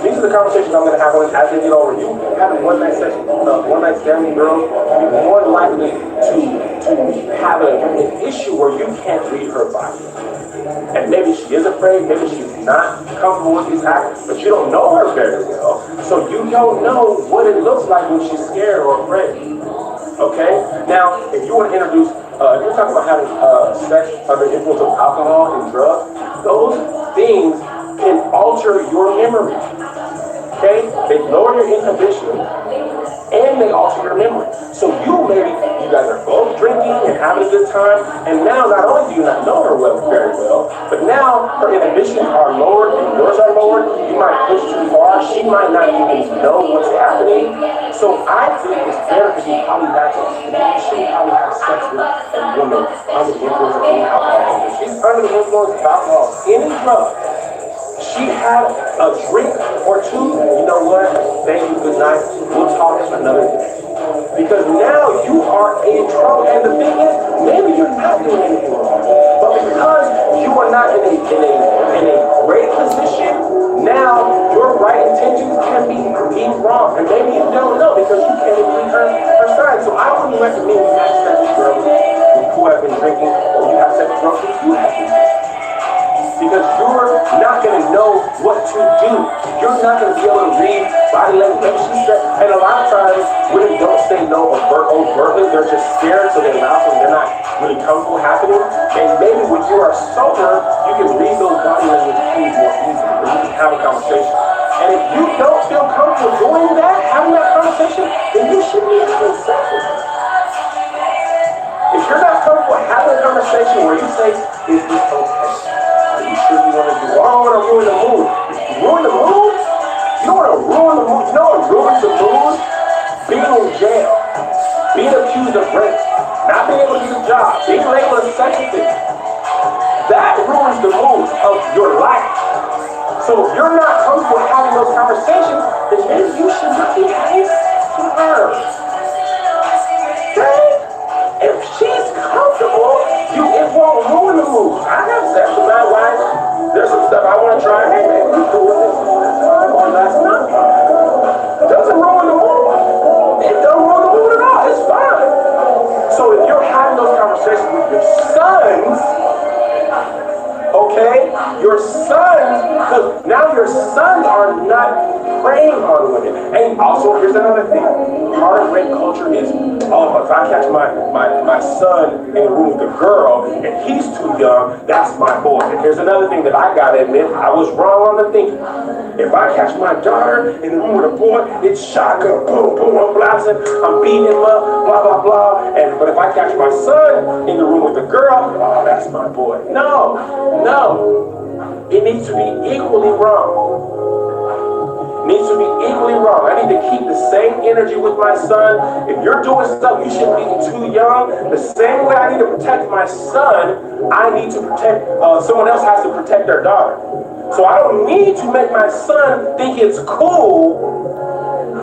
these are the conversations I'm going to have as they get older. You having one night stand with girls, you're more likely to have an issue where you can't read her body. And maybe she is afraid, maybe she's not comfortable with these acts, but you don't know her very well, so you don't know what it looks like when she's scared or afraid. Okay? Now, if you want to introduce, if you're talking about having sex under the influence of alcohol and drugs, those things can alter your memory. Okay? They lower your inhibition and they alter your memory. So you guys are both drinking and having a good time, and now not only do you not know her very well, but now her inhibitions are lowered and yours are lowered. You might push too far. She might not even know what's happening. So I think it's better to be polyvaginal. You should probably have sex with a woman under the influence of any alcohol. If she's under the influence of alcohol, any drug, she had a drink or two, you know what? Thank you, good night. We'll talk another day. Because now you are in trouble. And the thing is, maybe you're not doing anything wrong. But because you are not in a great position, now your right intentions can be wrong. And maybe you don't know because you can't even read her side. So I wouldn't recommend you have sex with girls who have been drinking, or you have sex with girls who have been drinking. Because you're not going to know what to do. You're not going to be able to read body language. And a lot of times, women don't say no overtly. They're just scared, so they allow something they're not really comfortable happening. And maybe when you are sober, you can read those body language cues more easily. Or you can have a conversation. And if you don't feel comfortable doing that, having that conversation, then you shouldn't be having sex with them. If you're not comfortable having a conversation where you say, is this okay? You sure you want to do? Oh, I don't want to ruin the mood. Ruin the mood? You don't want to ruin the mood. You know what ruins the mood? Being in jail. Being accused of rape. Not being able to do a job. Being labeled as sex offender. That ruins the mood of your life. So if you're not comfortable having those conversations, then maybe you should not be having sex with her. Okay? If she's comfortable, it won't ruin the mood. I have sex with my wife. There's some stuff I want to try. Hey, man, we cool with this or last night. Doesn't ruin the mood. It don't ruin the mood at all. It's fine. So if you're having those conversations with your sons, okay, your sons, because now your sons are not preying on women. And also, here's another thing. Part of rape culture is, oh, if I catch my son in the room with a girl and he's too young, that's my boy. And here's another thing that I gotta admit, I was wrong on the thinking. If I catch my daughter in the room with a boy, it's shotgun, boom, boom, I'm blasting, I'm beating him up, blah, blah, blah. But if I catch my son in the room with a girl, oh, that's my boy. No. It needs to be equally wrong. Needs to be equally wrong. I need to keep the same energy with my son. If you're doing stuff you shouldn't be too young, the same way I need to protect my son, I need to protect, someone else has to protect their daughter. So I don't need to make my son think it's cool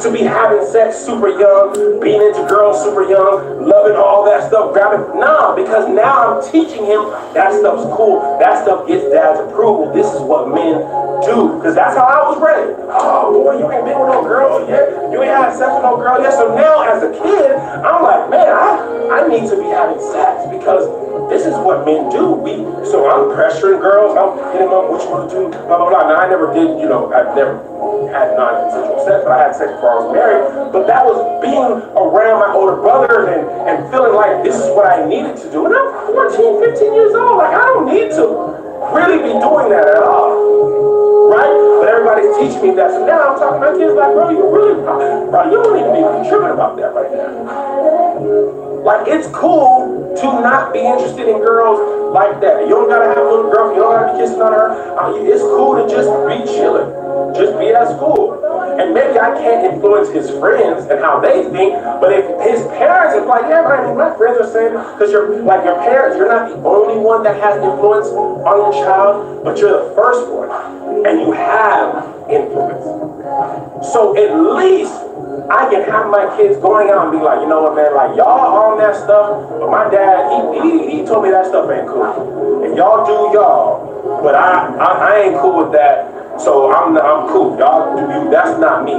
to be having sex super young, being into girls super young, loving all that stuff, grabbing. No, because now I'm teaching him that stuff's cool. That stuff gets dad's approval. This is what men do. Because that's how I was raised. Oh boy, you ain't been with no girl yet. You ain't had sex with no girl yet. So now as a kid, I'm like, man, I need to be having sex because this is what men do. So I'm pressuring girls. I'm hitting them up, what you want to do, blah, blah, blah. Now I never did, I've never had non-consensual sex, but I had sex before I was married. But that was being around my older brothers and feeling like this is what I needed to do. And I'm 14, 15 years old. Like, I don't need to really be doing that at all. Right? But everybody's teaching me that. So now I'm talking to my kids like, bro, you don't even be tripping about that right now. Like, it's cool to not be interested in girls like that. You don't gotta have a little girl, you don't gotta be kissing on her. It's cool to just be chilling. Just be at school. And maybe I can't influence his friends and how they think, but if his parents is like, yeah, my friends are saying, because your parents, you're not the only one that has influence on your child, but you're the first one. And you have influence. So at least I can have my kids going out and be like, you know what, man, like y'all on that stuff, but my dad, he told me that stuff ain't cool. And y'all do y'all, but I ain't cool with that. So I'm cool. Y'all do you. That's not me.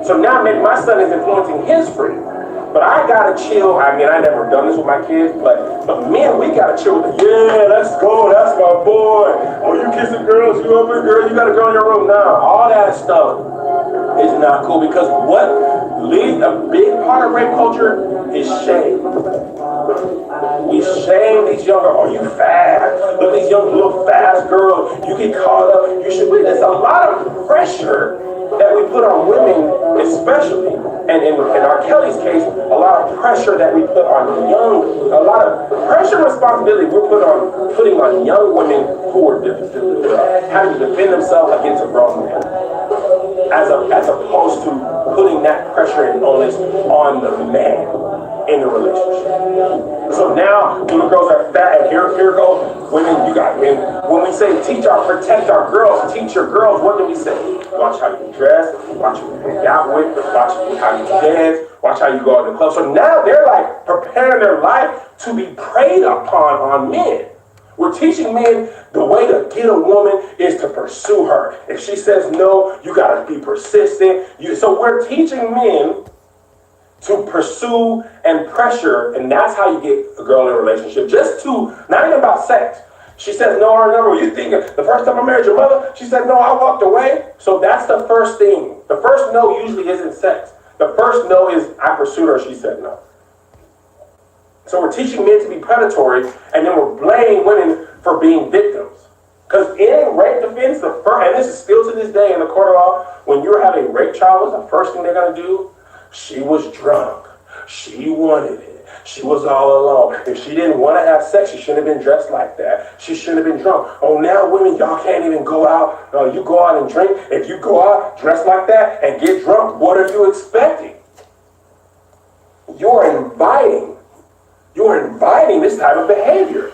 So now maybe my son is influencing his friends. But I gotta chill. I mean, I never done this with my kids, but men, we gotta chill with yeah, let's go. That's my boy. Oh, you kissing girls, you up with girls, you got a girl in your room. Nah, all that stuff is not cool because what leads a big part of rape culture is shame. We shame these younger, oh, you fast. Look at these young little fast girls. You get caught up. You should be. There's a lot of pressure that we put on women, especially, and in R. Kelly's case, a lot of pressure that we put on a lot of pressure and responsibility we're putting on young women who are having to defend themselves against a grown man, as opposed to putting that pressure and onus on the man in the relationship. So now, when the girls are fat, and here goes women, when we say protect our girls, teach your girls, what do we say? Watch how you dress, watch who you hang out with, watch how you dance, watch how you go out in the club. So now they're like preparing their life to be preyed upon on men. We're teaching men the way to get a woman is to pursue her. If she says no, you gotta be persistent. So we're teaching men to pursue and pressure, and that's how you get a girl in a relationship. Not even about sex. She says no, or no. You think the first time I married your mother, she said no, I walked away. So that's the first thing. The first no usually isn't sex. The first no is I pursued her, she said no. So we're teaching men to be predatory, and then we're blaming women for being victims. Because in rape defense, and this is still to this day in the court of law, when you're having a rape trial, what's the first thing they're going to do? She was drunk. She wanted it. She was all alone. If she didn't want to have sex, she shouldn't have been dressed like that. She shouldn't have been drunk. Oh, now women, y'all can't even go out. No, you go out and drink. If you go out dressed like that and get drunk, what are you expecting? You're inviting this type of behavior.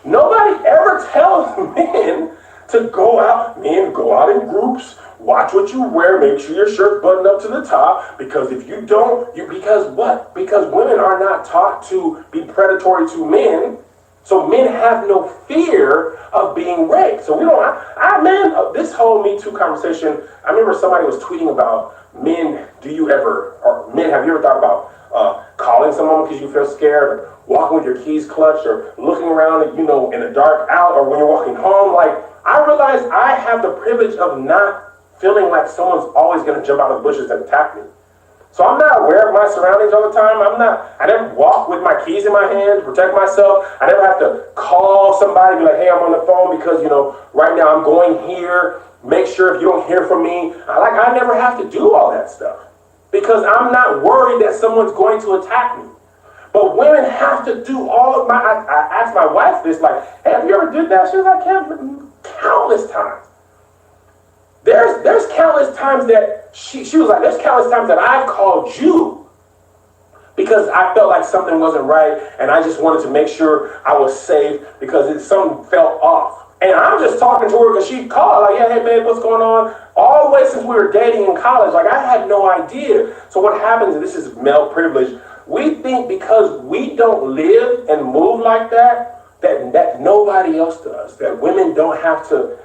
Nobody ever tells men to go out. Men go out in groups. Watch what you wear. Make sure your shirt's buttoned up to the top. Because if you don't, because what? Because women are not taught to be predatory to men. So men have no fear of being raped. So we don't, this whole Me Too conversation, I remember somebody was tweeting about men, have you ever thought about calling someone because you feel scared, or walking with your keys clutched, or looking around, in a dark out, or when you're walking home. Like, I realize I have the privilege of not feeling like someone's always going to jump out of the bushes and attack me. So I'm not aware of my surroundings all the time. I never walk with my keys in my hand to protect myself. I never have to call somebody, be like, hey, I'm on the phone because, right now I'm going here. Make sure if you don't hear from me. I never have to do all that stuff because I'm not worried that someone's going to attack me. But women have to do all of I asked my wife this, like, hey, have you ever did that? She was like, countless times. There's countless times that she was like, there's countless times that I've called you because I felt like something wasn't right and I just wanted to make sure I was safe because something felt off. And I'm just talking to her because she called, like, yeah, hey, babe, what's going on? All the way since we were dating in college, like, I had no idea. So what happens, and this is male privilege, we think because we don't live and move like that nobody else does, that women don't have to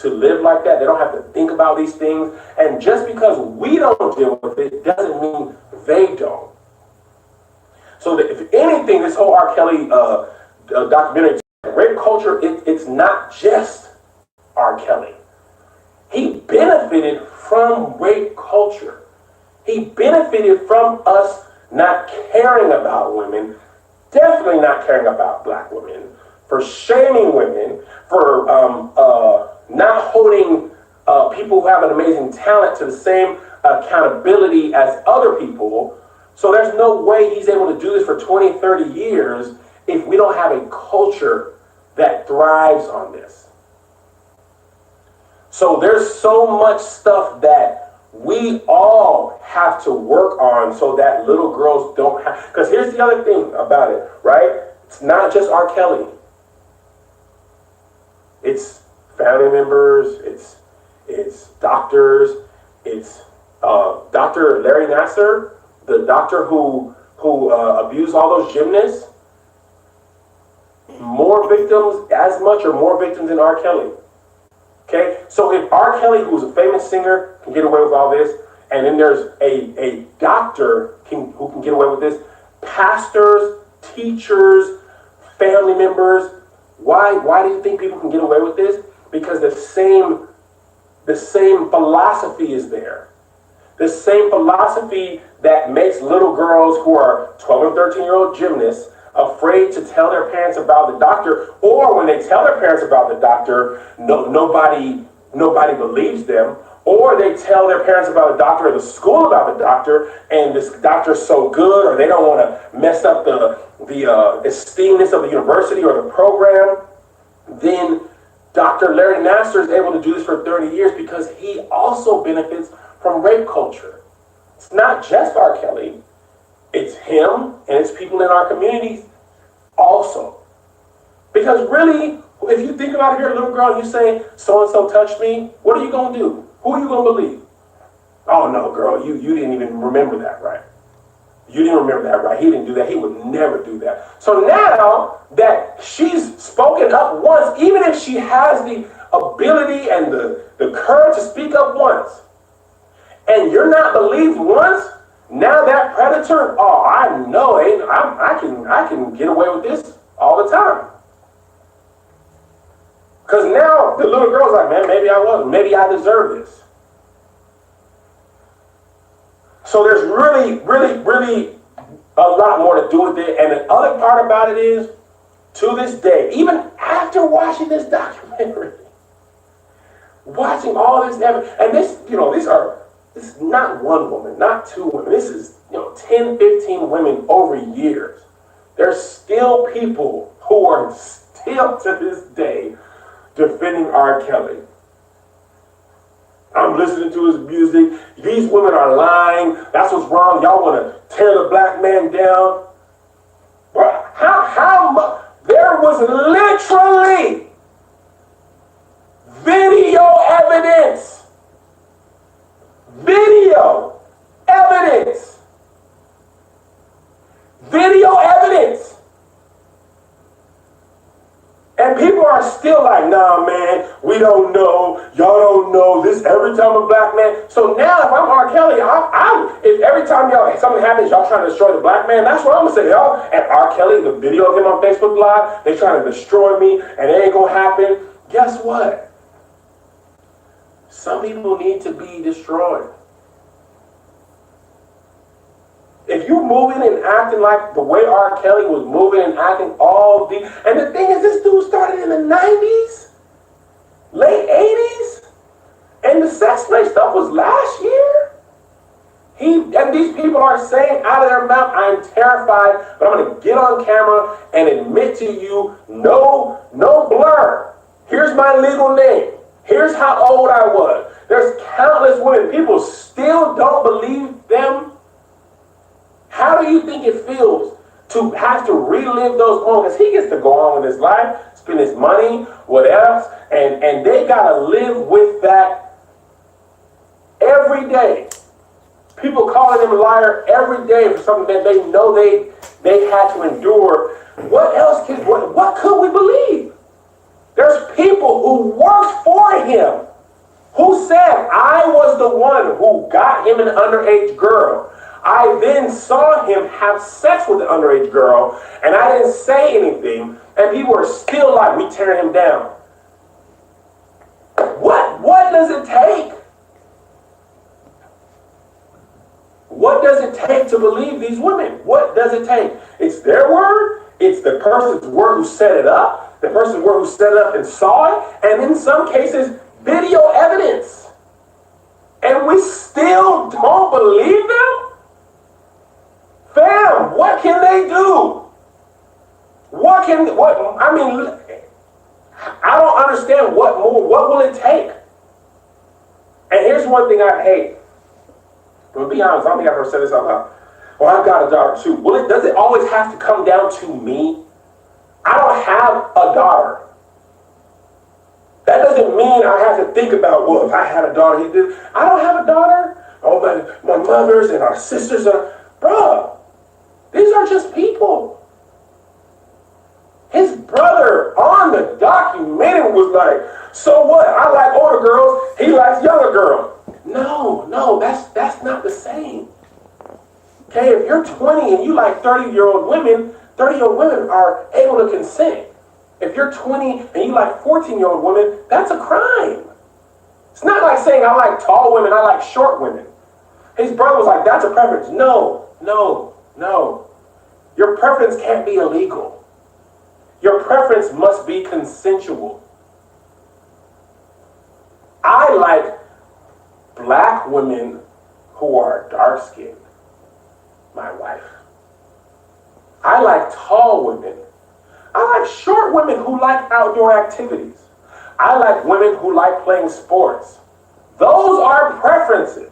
live like that. They don't have to think about these things. And just because we don't deal with it doesn't mean they don't. So that if anything, this whole R. Kelly documentary, rape culture, it's not just R. Kelly. He benefited from rape culture. He benefited from us not caring about women, definitely not caring about black women, for shaming women, for not holding people who have an amazing talent to the same accountability as other people. So there's no way he's able to do this for 20, 30 years if we don't have a culture that thrives on this. So there's so much stuff that we all have to work on so that little girls don't have, because here's the other thing about it, right? It's not just R. Kelly. It's family members, it's doctors, it's Dr. Larry Nassar, the doctor who abused all those gymnasts. More victims, as much or more victims than R. Kelly. Okay, so if R. Kelly, who's a famous singer, can get away with all this, and then there's a doctor who can get away with this, pastors, teachers, family members, why do you think people can get away with this? Because the same philosophy is there. The same philosophy that makes little girls who are 12 and 13-year-old gymnasts afraid to tell their parents about the doctor, or when they tell their parents about the doctor, nobody believes them, or they tell their parents about the doctor or the school about the doctor, and this doctor's so good, or they don't want to mess up the esteemness of the university or the program. Then Dr. Larry Nassar is able to do this for 30 years because he also benefits from rape culture. It's not just R. Kelly. It's him and it's people in our communities also. Because really, if you think about it, you're a little girl and you say, so-and-so touched me, what are you going to do? Who are you going to believe? Oh, no, girl, you didn't even remember that, right? You didn't remember that, right? He didn't do that. He would never do that. So now that she's spoken up once, even if she has the ability and the courage to speak up once, and you're not believed once, now that predator, oh, I know, I can get away with this all the time. Because now the little girl's like, man, maybe I wasn't. Maybe I deserve this. So there's really, really, really a lot more to do with it. And the other part about it is, to this day, even after watching this documentary, watching all this evidence, and this, this is not one woman, not two women. This is, 10, 15 women over years. There's still people who are still to this day defending R. Kelly. I'm listening to his music. These women are lying. That's what's wrong. Y'all want to tear the black man down. But how much? There was literally video evidence. Video evidence. Video evidence. And people are are still like, nah, man, we don't know. Y'all don't know this every time a black man. So now if I'm R. Kelly, if every time something happens, y'all trying to destroy the black man, that's what I'm going to say. Y'all, and R. Kelly, the video of him on Facebook Live, they trying to destroy me and it ain't going to happen. Guess what? Some people need to be destroyed. If you moving and acting like the way R. Kelly was moving and acting and the thing is, this dude started in the 90s, late 80s, and the sex play stuff was last year. And these people are saying out of their mouth, I'm terrified, but I'm going to get on camera and admit to you, no blur. Here's my legal name. Here's how old I was. There's countless women. People still don't believe them. How do you think it feels to have to relive those moments? He gets to go on with his life, spend his money, what else, and they gotta live with that every day. People calling him a liar every day for something that they know they had to endure. What else what could we believe? There's people who worked for him who said, I was the one who got him an underage girl. I then saw him have sex with an underage girl, and I didn't say anything, and people are still like, we tear him down. What does it take? What does it take to believe these women? What does it take? It's their word. It's the person's word who set it up. The person's word who set it up and saw it. And in some cases, video evidence. And we still don't believe them? Fam, what can they do? I don't understand what will it take? And here's one thing I hate. To be honest, I don't think I've ever said this out loud. Well, I've got a daughter too. Well, does it always have to come down to me? I don't have a daughter. That doesn't mean I have to think about, well, if I had a daughter, he did. I don't have a daughter. Oh, my mothers and our sisters are, bruh, these are just people. His brother on the documentary was like, so what? I like older girls. He likes younger girls. No, that's not the same. Okay, if you're 20 and you like 30-year-old women, 30-year-old women are able to consent. If you're 20 and you like 14-year-old women, that's a crime. It's not like saying I like tall women, I like short women. His brother was like, that's a preference. No. Your preference can't be illegal. Your preference must be consensual. I like black women who are dark-skinned, my wife. I like tall women. I like short women who like outdoor activities. I like women who like playing sports. Those are preferences.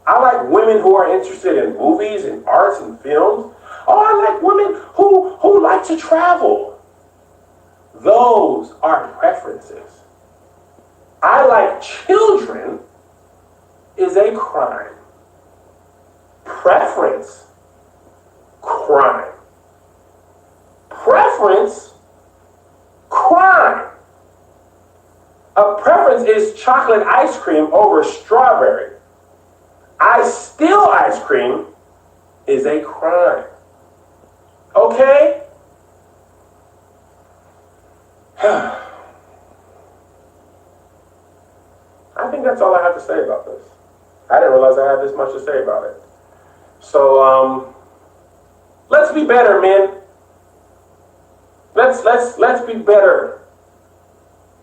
I like women who are interested in movies and arts and films. Oh, I like women who like to travel. Those are preferences. I like children is a crime. Preference, crime. Preference, crime. A preference is chocolate ice cream over strawberry. Still ice cream is a crime. Okay? I think that's all I have to say about this. I didn't realize I had this much to say about it. So, let's be better, men. Let's be better.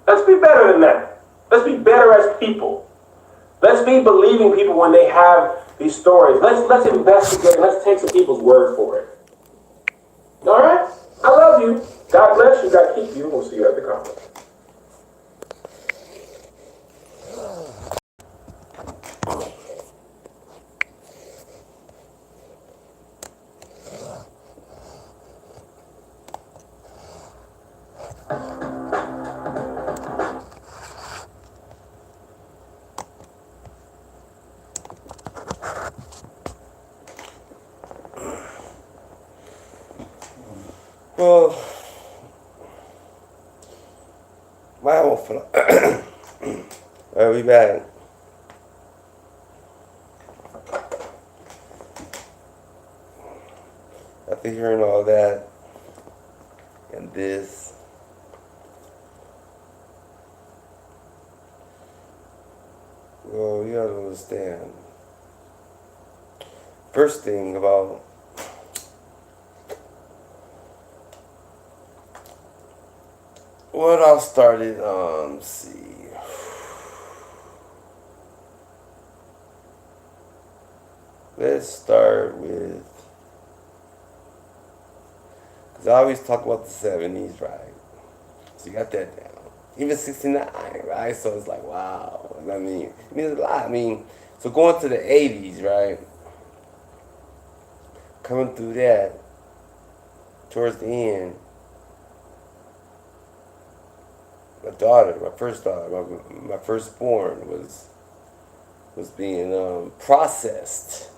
Let's be better than that. Let's be better as people. Let's be believing people when they have these stories. Let's investigate. Let's take some people's word for it. All right? I love you. God bless you. God keep you. We'll see you at the conference. Well, My own fun. Alright, we back. After hearing all that and this, well, you gotta understand. First thing about what I started, let's see. Let's start with, because I always talk about the 70s, right? So you got that down. Even 69, right? So it's like, wow. I mean, it means a lot. I mean, so going to the 80s, right? Coming through that, towards the end, my daughter, my first daughter, my firstborn was being processed,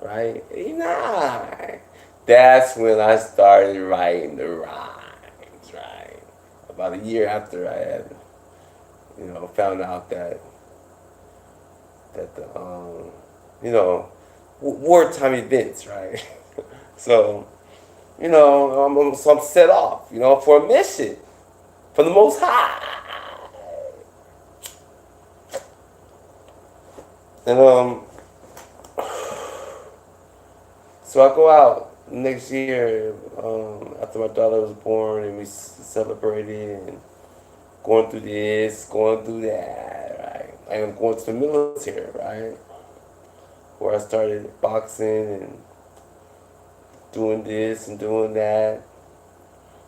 right? 89. That's when I started writing the rhymes, right? About a year after I had, found out that the, wartime events, right? So, I'm set off, for a mission from the Most High. And so I go out next year after my daughter was born, and we celebrated and going through this, going through that, right? And I'm going to the military, right? Where I started boxing and doing this and doing that.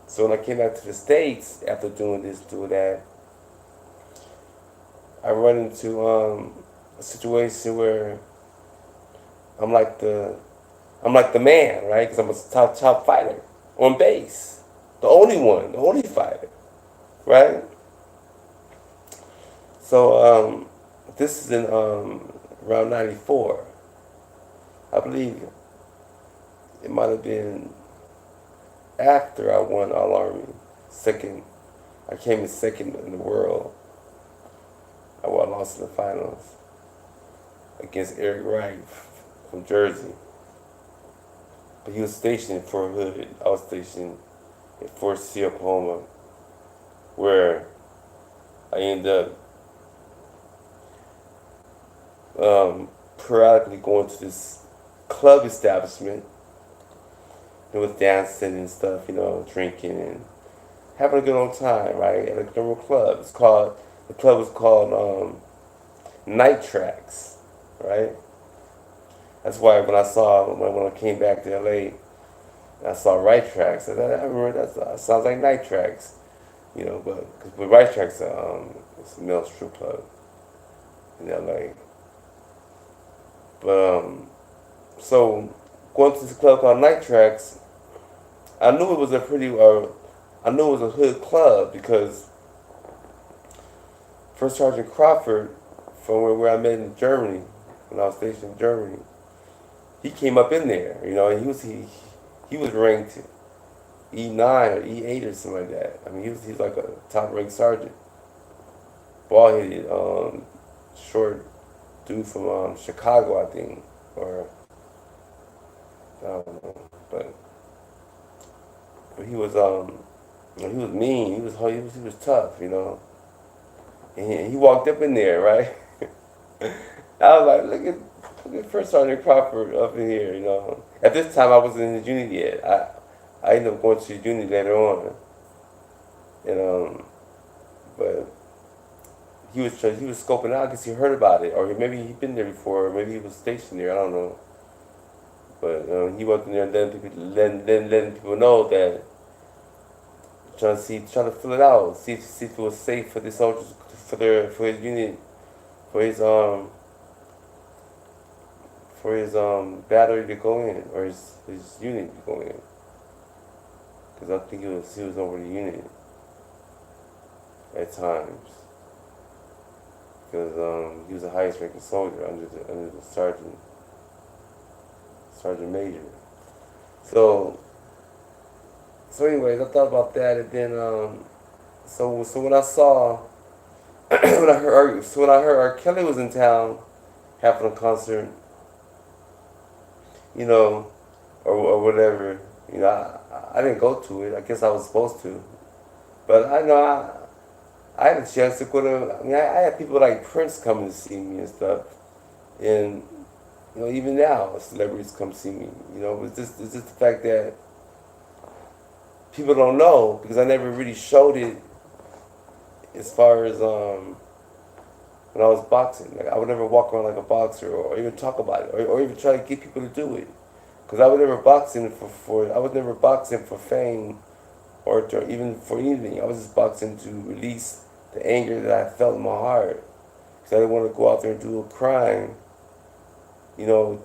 So when I came back to the States after doing this, doing that, I run into a situation where I'm like the man, right? Because I'm a top fighter on base, the only fighter, right? So this is in around '94, I believe. It might have been after I won All Army, second. I came in second in the world. I lost in the finals against Eric Wright from Jersey. But he was stationed in Fort Hood. I was stationed in Fort C, Oklahoma, where I ended up periodically going to this club establishment. It was dancing and stuff, drinking and having a good old time, right? At a little club. The club was called Night Tracks, right? That's why when I came back to LA, I saw Right Tracks. I remember that sounds like Night Tracks, but because Right Tracks, it's a male strip club in LA. But so going to this club called Night Tracks, I knew it was a hood club because First Sergeant Crawford, from where I met in Germany, when I was stationed in Germany, he came up in there, and he was ranked E9 or E8 or something like that. I mean, he's like a top ranked sergeant, bald-headed, short dude from Chicago, I think, or I don't know, but he was mean. He was tough, And he walked up in there, right? I was like, look at First Sergeant Crawford up in here, At this time, I wasn't in his unit yet. I ended up going to his unit later on, and but he was scoping out because he heard about it, or maybe he'd been there before, or maybe he was stationed there. I don't know. But he wasn't there, letting people know that, trying to fill it out, see if it was safe for the soldiers, for his unit, for his battery to go in, or his unit to go in. Because I think he was over the unit at times. Because he was the highest ranking soldier under the sergeant major. So anyways, I thought about that, and then so when I saw when I heard R. Kelly was in town having a concert, you know, or whatever, you know, I didn't go to it. I guess I was supposed to, but I know I had a chance to go to. I mean, I had people like Prince coming to see me and stuff, and you know, even now celebrities come see me. You know, it's just the fact that people don't know because I never really showed it as far as when I was boxing. Like I would never walk around like a boxer or even talk about it or even try to get people to do it. Because I was never boxing for fame or even for anything. I was just boxing to release the anger that I felt in my heart. Because I didn't want to go out there and do a crime. You know,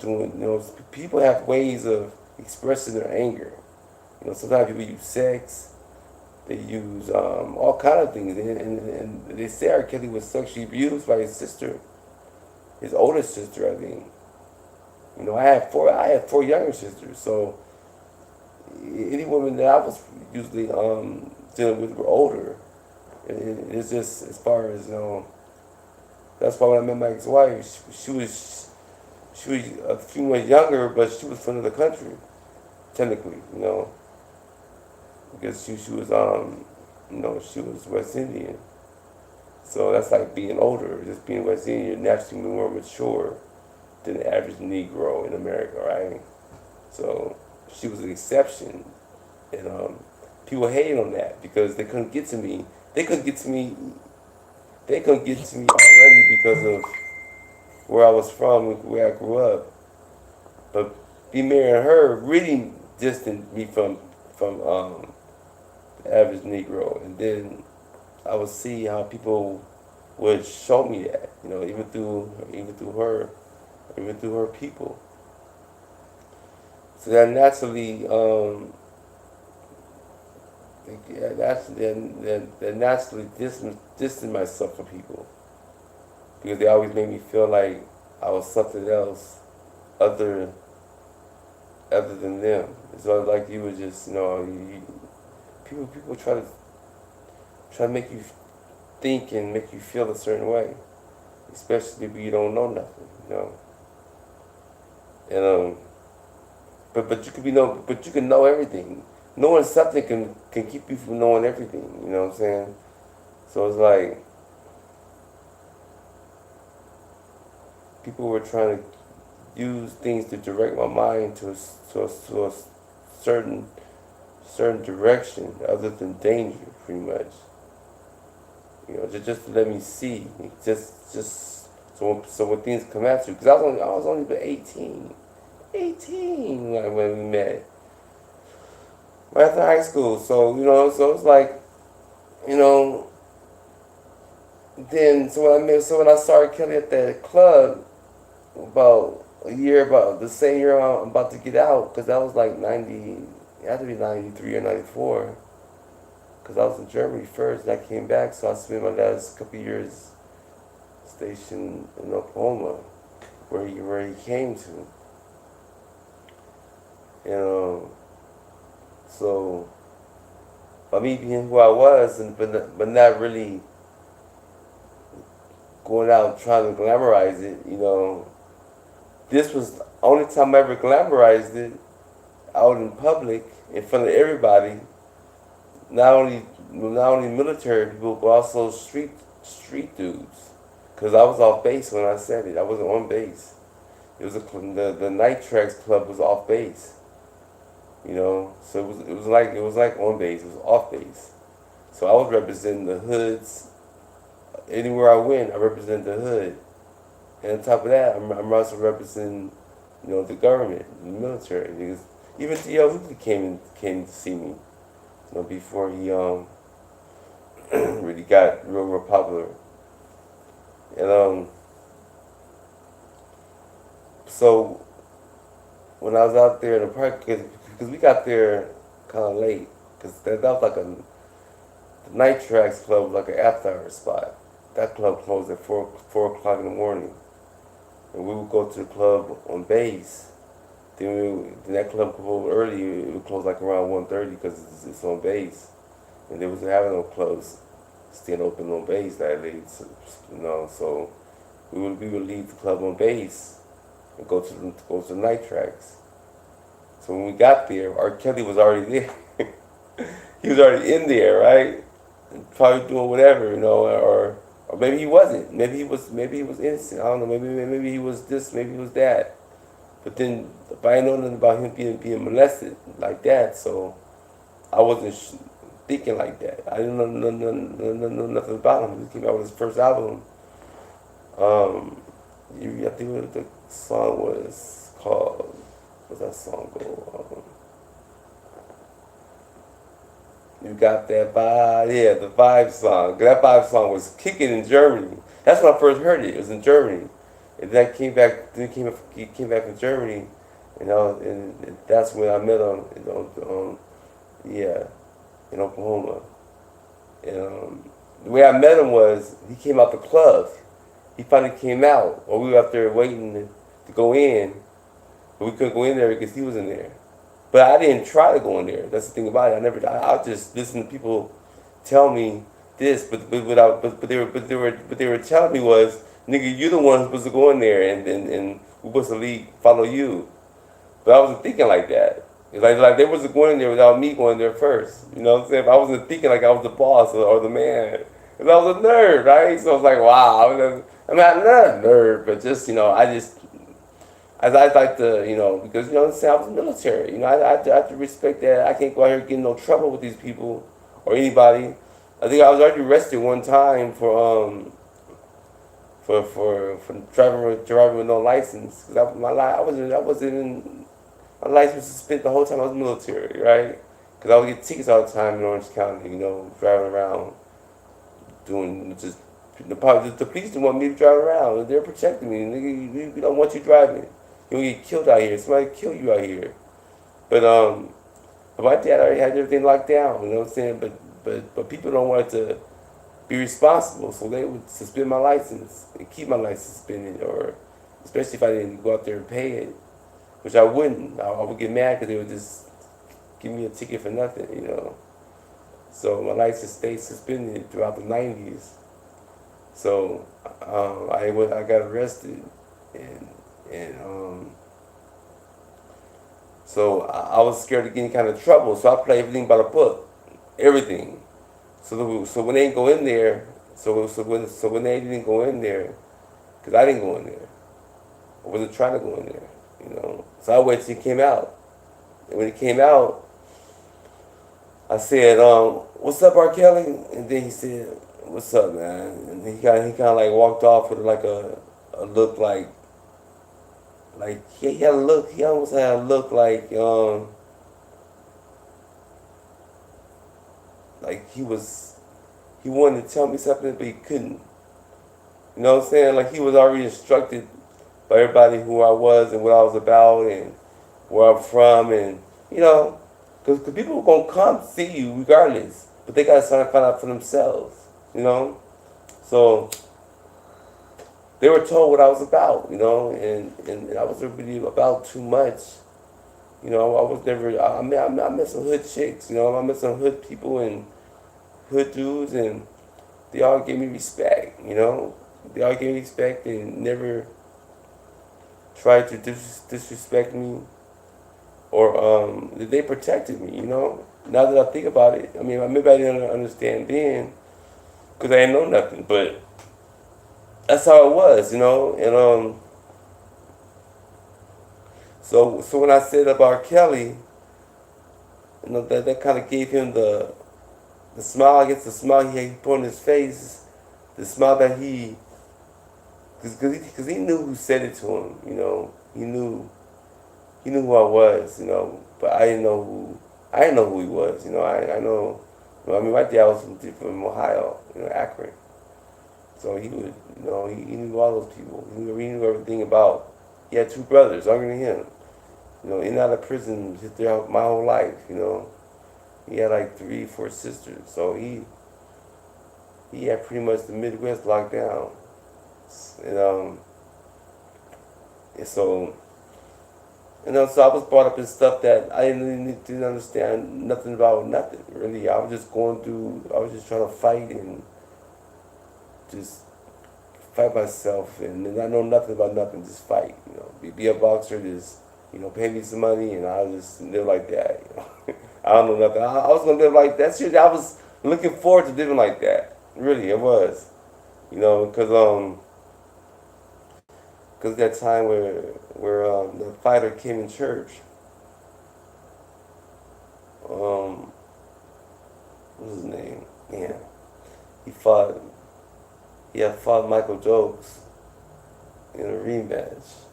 people have ways of expressing their anger. You know, sometimes people use sex. They use all kind of things, and they say R. Kelly was sexually abused by his sister, his older sister, I think. You know, I had four younger sisters, so any woman that I was usually dealing with were older. It's just as far as that's why when I met my ex-wife, she was a few months younger, but she was from another country, technically, you know. Because she was she was West Indian. So that's like being older. Just being West Indian, you're naturally more mature than the average Negro in America, right? So she was an exception. And people hated on that because they couldn't get to me. They couldn't get to me already because of where I was from, where I grew up. But me marrying her really distanced me from the average Negro, and then I would see how people would show me that, you know, even through her people. So that naturally, that naturally distanced myself from people because they always made me feel like I was something else other than them. It's like you were just, people try to make you think and make you feel a certain way, especially if you don't know nothing, you know. And but you can know everything. Knowing something can keep you from knowing everything. You know what I'm saying? So it's like people were trying to use things to direct my mind to a certain direction other than danger, pretty much. You know, just to let me see, just so when things come at you, because I was only about 18 when we met, right after high school. So so it's like, then when I saw Kelly at that club about the same year I'm about to get out, because that was like 90. It had to be 93 or 94, because I was in Germany first, and I came back, so I spent my last couple of years stationed in Oklahoma, where he came to. And so by me being who I was, but not really going out trying to glamorize it, this was the only time I ever glamorized it out in public, in front of everybody, not only military people, but also street dudes. Because I was off base when I said it. I wasn't on base. It was the Night Tracks Club was off base. So it was like on base. It was off base. So I was representing the hoods. Anywhere I went, I represented the hood. And on top of that, I'm also representing, the government, the military. Because even D.L. Hughley came to see me, before he really got real popular. And so when I was out there in the park, because we got there kind of late, because that was like the Night Tracks Club was like an after-hour spot. That club closed at 4 o'clock in the morning, and we would go to the club on base. Then that club closed early. It would close like around 1:30 because it's on base, and they wasn't having no clubs staying open on base that late, you know. So we would leave the club on base and go to the night tracks. So when we got there, R. Kelly was already there. He was already in there, right? And probably doing whatever, you know, or maybe he wasn't. Maybe he was innocent. I don't know. Maybe he was this. Maybe he was that. But then, but I didn't know nothing about him being molested like that. So I wasn't thinking like that. I didn't know nothing about him. He came out with his first album. I think what the song was called. What's that song go? You got that vibe, yeah, the Vibe song. That Vibe song was kicking in Germany. That's when I first heard it. It was in Germany, and then I came back. Then he came back from Germany, you know, and that's when I met him. You know, yeah, in Oklahoma. And the way I met him was he came out the club. He finally came out, or we were up there waiting to go in, but we couldn't go in there because he was in there. But I didn't try to go in there. That's the thing about it. I just listened to people tell me this, but they were telling me was, nigga, you the one who's supposed to go in there and we're supposed to follow you. But I wasn't thinking like that. It's like they wasn't going in there without me going there first. You know what I'm saying? I wasn't thinking like I was the boss or the man. Because I was a nerd, right? So I was like, wow. I'm not a nerd, but just, you know, I like to, you know, because, you know, I was military. You know, I have to respect that. I can't go out here and get in no trouble with these people or anybody. I think I was already arrested one time for driving with no license. Cause my license was suspended the whole time I was military, right? Because I would get tickets all the time in Orange County, you know, driving around, doing just. The police didn't want me to drive around. They're protecting me. Nigga, we don't want you driving. You'll get killed out here. Somebody kill you out here. But my dad already had everything locked down. You know what I'm saying? But people don't want to be responsible, so they would suspend my license and keep my license suspended, or especially if I didn't go out there and pay it, which I wouldn't. I would get mad because they would just give me a ticket for nothing, you know. So my license stayed suspended throughout the 90s. So I got arrested, and so I was scared of getting kind of trouble. So I played everything by the book, everything. So when they didn't go in there, so when they didn't go in there, because I didn't go in there, I wasn't trying to go in there, you know. So I waited till he came out, and when he came out, I said, "What's up, R. Kelly?" And then he said, "What's up, man?" And he kind of like walked off with like a look like he had a look. He almost had a look like he wanted to tell me something, but he couldn't. You know what I'm saying? Like he was already instructed by everybody who I was and what I was about and where I'm from, and you know, because people are gonna come see you regardless, but they gotta start to find out for themselves. You know, so they were told what I was about, you know, and I wasn't really about too much. You know, I was never. I met some hood chicks, you know, I met some hood people and hood dudes, and they all gave me respect. You know, they all gave me respect and never tried to disrespect me, or they protected me. You know, now that I think about it, I mean, maybe I didn't understand then, because I didn't know nothing, but that's how it was, you know. And so when I said about Kelly, you know, that kind of gave him the smile. I guess the smile he put on his face, the smile that because he knew who said it to him, you know. He knew who I was, you know, but I didn't know who he was, you know. I know. I mean, my dad was from Ohio, you know, Akron. So he would, you know, he knew all those people. He knew everything about. He had two brothers younger than him. You know, in and out of prison throughout my whole life, you know. He had like 3, 4 sisters. So he had pretty much the Midwest locked down. And so, you know, so I was brought up in stuff that I didn't understand nothing about nothing, really. I was just trying to fight and just fight myself and I know nothing about nothing, just fight, you know. Be a boxer, just, you know, pay me some money and I'll just live like that, you know. I don't know nothing. I was gonna live like that. Seriously, I was looking forward to living like that. Really, it was. You know, cause that time where the fighter came in church. What's his name? Yeah, he had fought Michael Jokes in a rematch,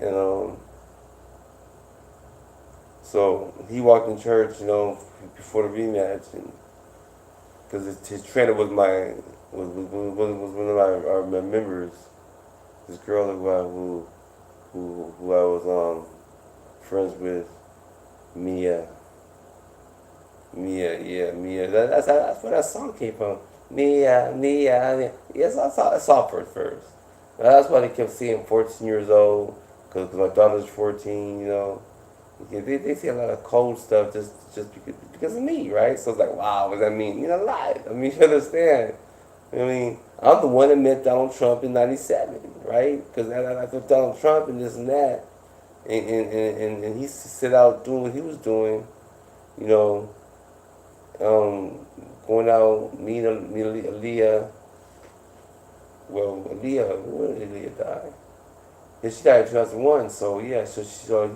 and so he walked in church, you know, before the rematch, and because his trainer was one of our members, this girl who I was friends with, Mia. That's where that song came from. Mia. Yes, I saw it first. That's why they kept saying 14 years old, because my daughter's 14, you know. They say a lot of cold stuff just because of me, right? So it's like, wow, what does that mean? You know, lie. I mean, you understand. I mean, I'm the one that met Donald Trump in 97, right? Because I thought Donald Trump and this and that. And he set out doing what he was doing, you know, going out, meeting Aaliyah. Well, Aaliyah, when did Aaliyah die? Yeah, she died in 2001, so yeah, so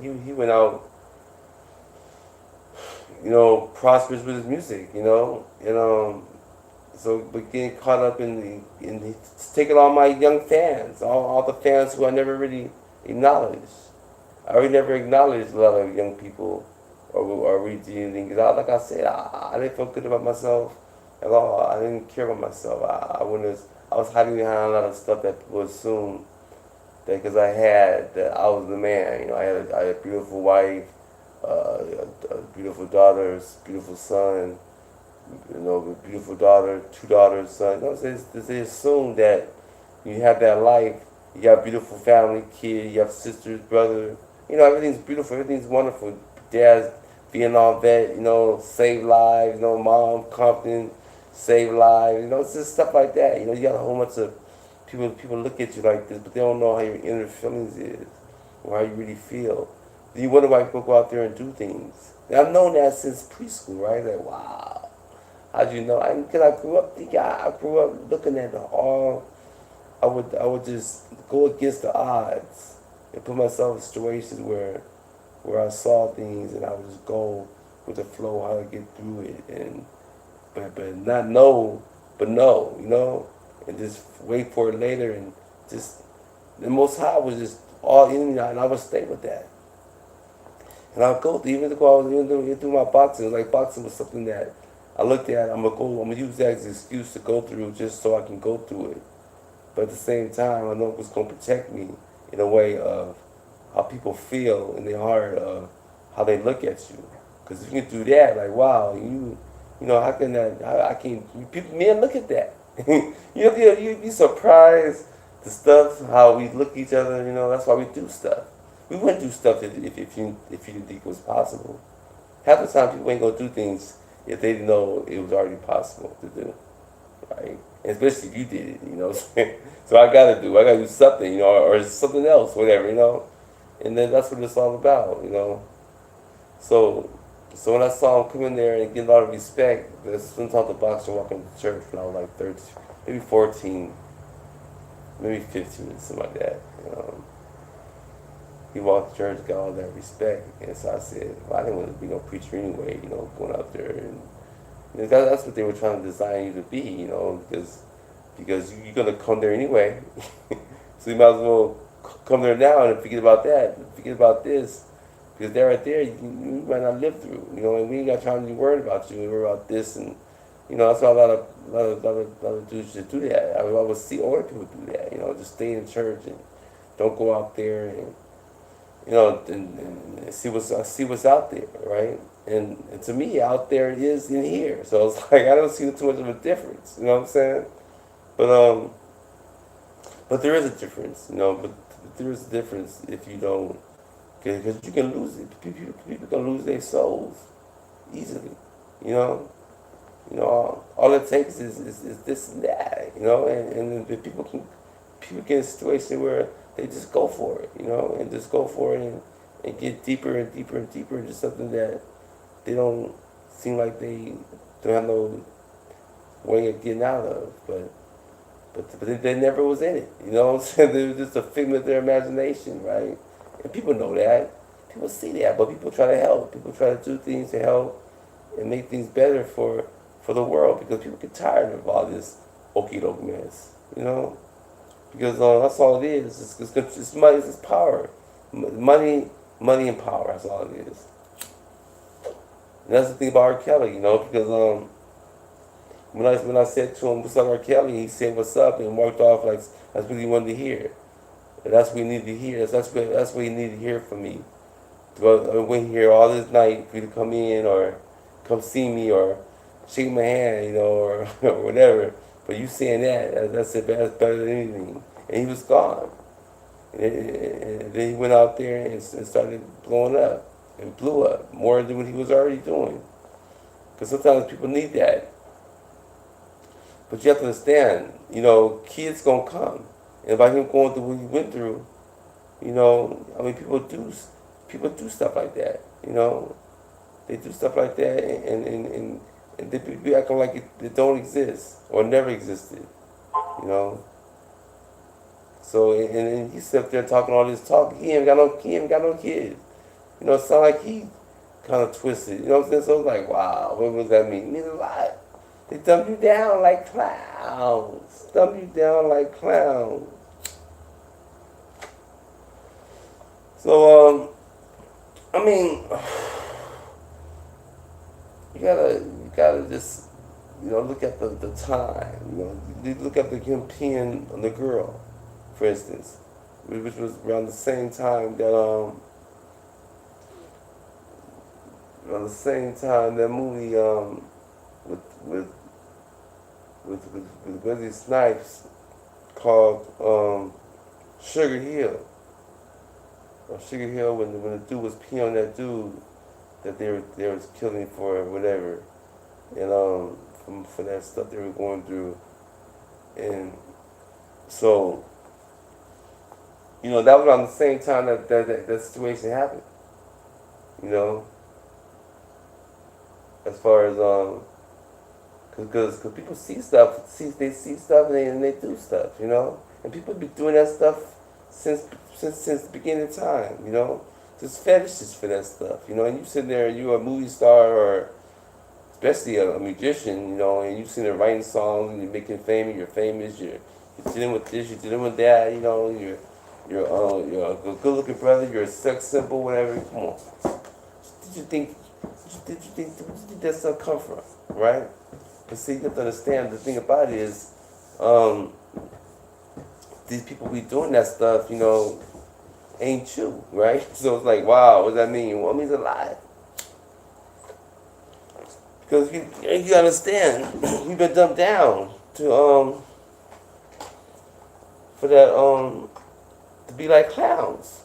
he went out, you know, prosperous with his music, you know, and so but getting caught up in taking all my young fans, all the fans who I never really acknowledged. I really never acknowledged a lot of young people or redeeming, because like I said, I didn't feel good about myself at all. I didn't care about myself. I was hiding behind a lot of stuff that people assumed that because I was the man. You know, I had a beautiful wife, a beautiful daughter, beautiful son, you know, a beautiful daughter, 2 daughters, son. You know, they assume that you have that life, you have a beautiful family, kid, you have sisters, brother, you know, everything's beautiful, everything's wonderful. Dad's Vietnam vet, you know, save lives, you know, mom, Compton, save lives, you know, it's just stuff like that. You know, you got a whole bunch of people look at you like this, but they don't know how your inner feelings is or how you really feel. Then you wonder why people go out there and do things. And I've known that since preschool, right? Like, wow, how'd you know? Because I grew up looking at all. I would just go against the odds and put myself in situations where I saw things and I would just go with the flow, how to get through it, and but not know, but know, you know. And just wait for it later, and just the Most High was just all in me, and I would stay with that. And I'll go through, even through my boxing. Like boxing was something that I looked at. I'm gonna use that as an excuse to go through, just so I can go through it. But at the same time, I know it was gonna protect me in a way of how people feel in their heart, of how they look at you. Because if you can do that, like, wow, you know, how can that? I can. People, men, look at that. You'd be surprised the stuff, how we look at each other, you know. That's why we do stuff. We wouldn't do stuff if you didn't think it was possible. Half the time people ain't gonna do things if they didn't know it was already possible to do, right? And especially if you did it, you know. So I gotta do something, you know, or something else, whatever, you know. And then that's what it's all about, you know. So when I saw him come in there and get a lot of respect, sometimes the boxer walking to church when I was like 13, maybe 14, maybe 15, something like that. He walked to church, got all that respect, and so I said, well, I didn't want to be no preacher anyway, you know, going out there, and you know, that's what they were trying to design you to be, you know, because you're gonna come there anyway, so you might as well come there now and forget about that, forget about this. Because they're right there, you might not live through, you know, and we ain't got time to be worried about you. We worry about this, and you know, that's why a lot of dudes just do that. I would see older people do that, you know, just stay in church and don't go out there, and you know, and see what's out there, right? And to me, out there is in here. So it's like I don't see too much of a difference, you know what I'm saying? But there is a difference, you know. But there is a difference if you don't. Because you can lose it. People can lose their souls easily, you know. All it takes is this and that, you know, and the people get in a situation where they just go for it, you know, and just go for it and get deeper and deeper and deeper into something that they don't seem like they don't have no way of getting out of, but they never was in it, you know what I'm saying? They were just a figment of their imagination, right? And people know that. People see that, but people try to help. People try to do things to help and make things better for the world, because people get tired of all this okey-doke mess, you know? Because that's all it is. It's money, it's power. Money and power, that's all it is. And that's the thing about R. Kelly, you know, because when I said to him, "What's up, R. Kelly?" he said, "What's up?" and walked off like that's what he wanted to hear. And that's what he needed to hear. That's what he needed to hear from me. I went here all this night for you to come in or come see me or shake my hand, you know, or whatever. But you saying that's better than anything. And he was gone. And then he went out there and started blowing up and blew up more than what he was already doing. Because sometimes people need that. But you have to understand, you know, kids gonna come. And by him going through what he went through, you know, I mean, people do stuff like that, you know. They do stuff like that and they be acting like it don't exist or never existed, you know. So, and he sit up there talking all this talk. He ain't got no kids. You know, it sound like he kind of twisted. You know what I'm saying? So it's like, wow, what does that mean? It means a lot. They dump you down like clowns. Dump you down like clowns. So, I mean, you gotta just, you know, look at the time. You know, you look at him peeing on the girl, for instance, which was around the same time that that movie with Wesley Snipes called Sugar Hill. Sugar Hill, when the dude was peeing on that dude that they was killing for whatever, and for that stuff they were going through, and so, you know, that was around the same time that situation happened. You know, as far as because people see stuff, they see stuff and they do stuff, you know, and people be doing that stuff since the beginning of time, you know, just fetishes for that stuff, you know, and you sit there, you're a movie star or especially a musician, you know, and you sitting there writing songs and you're making famous, you're dealing with this, you're dealing with that, you know, you're a good-looking brother, you're a sex symbol, whatever. Come on, did you think that stuff come from, right? But see, you have to understand, the thing about it is, these people be doing that stuff, you know, ain't you, right? So it's like, wow, what does that mean? Well, it means a lot. Because you understand, we've been dumbed down to for that to be like clowns,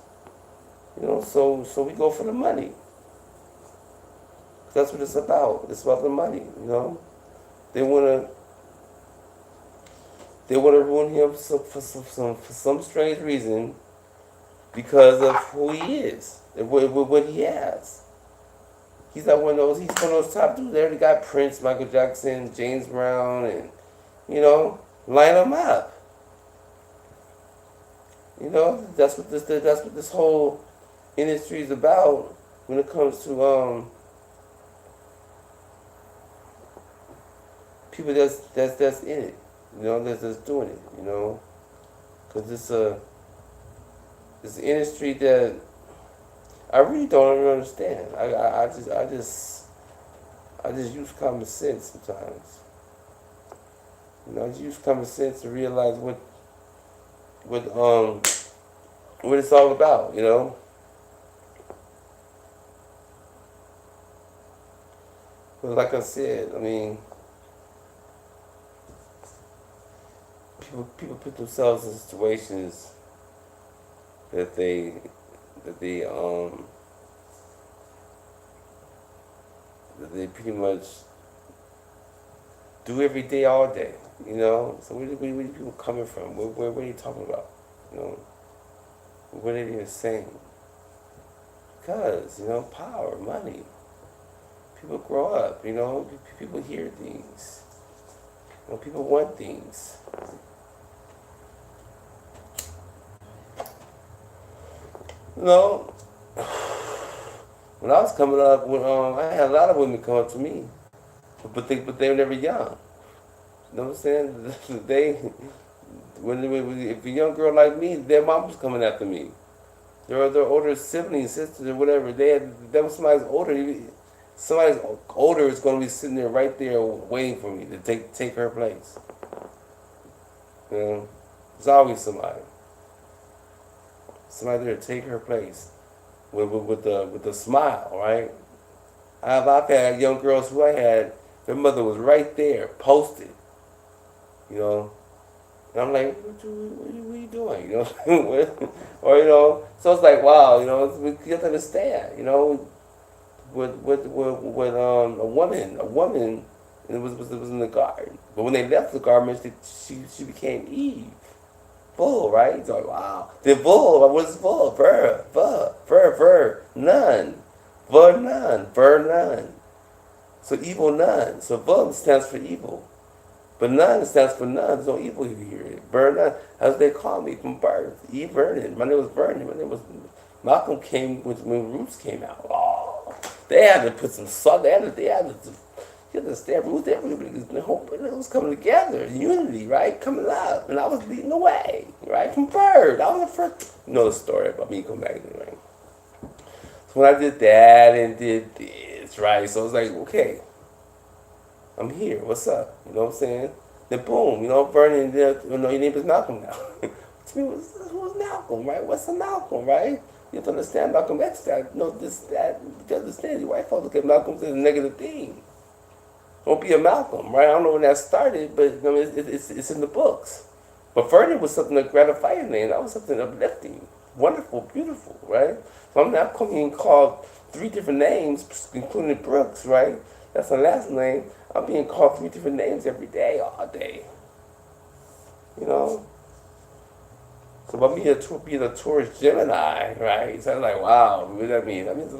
you know. So we go for the money. That's what it's about. It's about the money, you know. They wanna ruin him for some strange reason because of who he is and what he has. He's like one of those top dudes. They already got Prince, Michael Jackson, James Brown, and, you know, line them up. You know, that's what this whole industry is about when it comes to people that's in it. You know, that's doing it. You know, because it's an industry that I really don't understand. I just use common sense sometimes. You know, I just use common sense to realize what it's all about. You know. But like I said, I mean, people put themselves in situations that they pretty much do every day, all day. You know, so where are people coming from? Where are you talking about? You know, what are they even saying? Because, you know, power, money. People grow up, you know, people hear things. You know, people want things. You know, when I was coming up, I had a lot of women come up to me, but they were never young. You know what I'm saying? If a young girl like me, their mom was coming after me. Their older siblings, sisters, or whatever. That was somebody's older. Somebody's older is going to be sitting there right there waiting for me to take her place. You know, there's always somebody there to take her place with the smile, right? I've had young girls who I had, their mother was right there, posted. You know, and I'm like, what are you doing? You know, or you know, so it's like, wow, you know, you have to understand, you know, with a woman, it was in the garden, but when they left the garden, she became Eve, full, right? It's like, wow, then full, what is full? Ver, none, none. So evil none. So Vub stands for evil. But none stands for none. There's no evil here. Vernon, as they call me from birth. E. Vernon. My name was Vernon. My name was Malcolm came when Roots came out. Oh, they had to put some salt. They had to stamp Roots. The whole it was coming together. Unity, right? Coming up. And I was leading the way, right? From birth. I was the first. You know the story about me coming back, right? So when I did that and did this, right? So I was like, okay. I'm here. What's up? You know what I'm saying? Then boom, you know, Vernon, you know, your name is Malcolm now. To me, who's Malcolm, right? What's a Malcolm, right? You have to understand Malcolm X, that, you know, this, that. You have to understand, you white folks look at Malcolm as a negative thing. Don't be a Malcolm, right? I don't know when that started, but I mean, it's in the books. But Vernon was something that gratifying name. That was something uplifting, wonderful, beautiful, right? So I'm being called 3 different names, including Brooks, right? That's my last name. I'm being called 3 different names every day, all day. You know? So by being a Taurus Gemini, right? So I'm like, wow, what does that mean? That means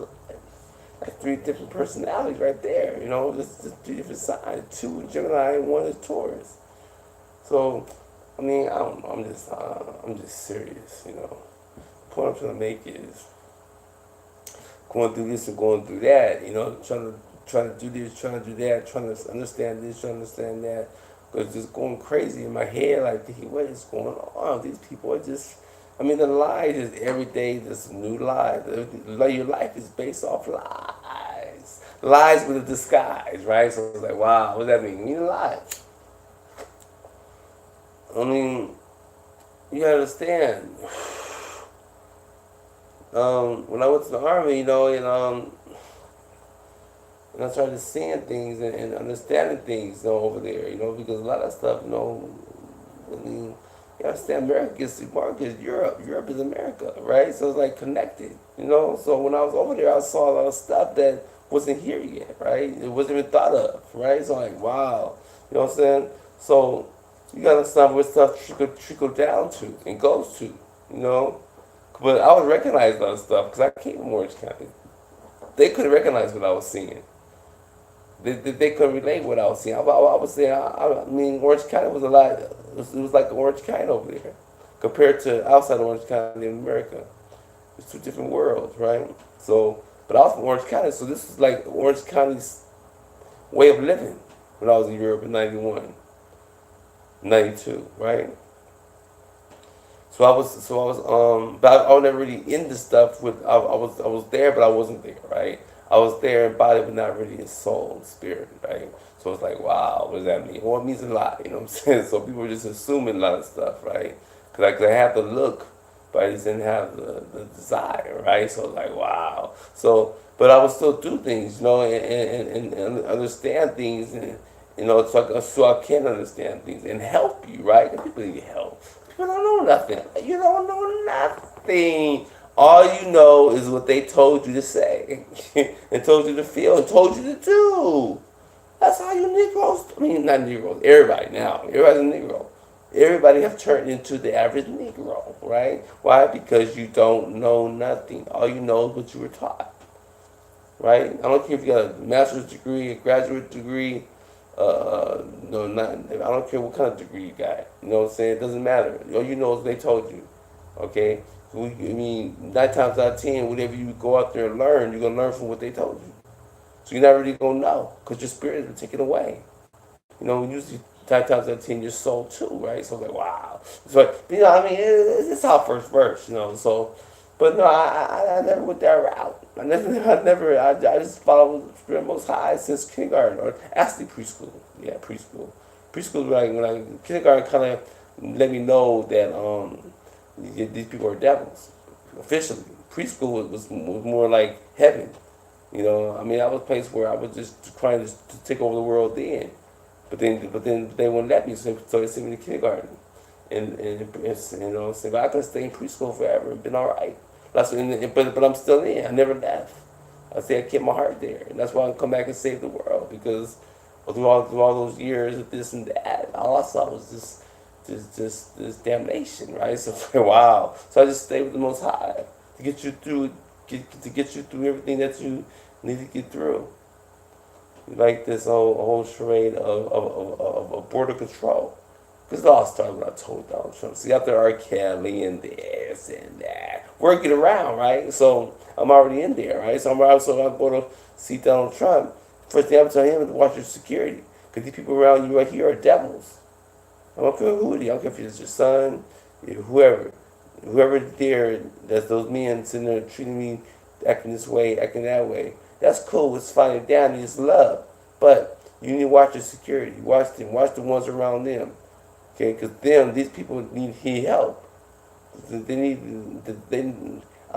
like 3 different personalities right there. You know, just 3 different signs. 2 Gemini and 1 is Taurus. So, I mean, I don't know. I'm just serious, you know. The point I'm trying to make is going through this and going through that, you know, trying to do this, trying to do that, trying to understand this, trying to understand that. Because just going crazy in my head, like thinking, what is going on? These people are just, I mean, the lies is every day, there's new lies. Your life is based off lies. Lies with a disguise, right? So it's like, wow, what does that mean? You mean lies. I mean, you gotta understand. When I went to the Army, you know, and I started seeing things and understanding things, you know, over there, you know, because a lot of stuff, you know, I mean, you understand America is Europe. Europe is America, right? So it's like connected, you know? So when I was over there, I saw a lot of stuff that wasn't here yet, right? It wasn't even thought of, right? So like, wow, you know what I'm saying? So you gotta understand where stuff trickle down to and goes to, you know? But I would recognize a lot of stuff because I came from Orange County. They couldn't recognize what I was seeing. They couldn't relate what I was seeing. I would say, I mean, Orange County was a lot, it was like Orange County over there compared to outside Orange County in America. It's 2 different worlds, right? So, but I was from Orange County, so this is like Orange County's way of living when I was in Europe in 91, 92, right? So I was, but I was never really into stuff with, I was there, but I wasn't there, right? I was there in body, but not really in soul and spirit, right? So it's like, wow, what does that mean? Well, it means a lot, you know what I'm saying? So people were just assuming a lot of stuff, right? Because I had the look, but I just didn't have the desire, right? So it's like, wow. So, but I would still do things, you know, and understand things, and, you know, so I can understand things and help you, right? And people need help. People don't know nothing. You don't know nothing. All you know is what they told you to say and told you to feel and told you to do. That's how you Negroes, I mean, not Negroes, everybody now, everybody's a Negro. Everybody have turned into the average Negro, right? Why? Because you don't know nothing. All you know is what you were taught, right? I don't care if you got a master's degree, a graduate degree, no, not, I don't care what kind of degree you got. You know what I'm saying? It doesn't matter. All you know is they told you, okay? I mean, 9 times out of 10, whatever you go out there and learn, you're going to learn from what they told you. So you're not really going to know because your spirit has been taken away. You know, usually 9 times out of 10, your soul too, right? So like, wow. So, you know, I mean, it's how first verse, you know. So, but no, I never went that route. I just followed the Spirit Most High since kindergarten, or actually preschool. Yeah, preschool. Preschool, kindergarten kind of let me know that these people are devils, officially. Preschool was more like heaven. You know, I mean, that was a place where I was just trying to take over the world then. But then they wouldn't let me, so they sent me to kindergarten. And you know, so I could stay in preschool forever and been all right. But I'm still in. I never left. I say I kept my heart there, and that's why I come back and save the world, because through all those years of this and that, all I saw was this damnation, right? So wow. So I just stayed with the Most High to get you through, to get you through everything that you need to get through. Like this whole charade of border control. Because it all started when I told Donald Trump. See, after R. Kelly and this and that, working around, right? So I'm already in there, right? So I go to see Donald Trump. First thing I'm telling him is to watch your security. Because these people around you right here are devils. I don't care who it is. I don't care if it's your son, whoever. Whoever's there, that's those men sitting there treating me, acting this way, acting that way. That's cool. It's fine and down. It's love. But you need to watch your security. Watch them. Watch the ones around them. Okay, because these people need help. I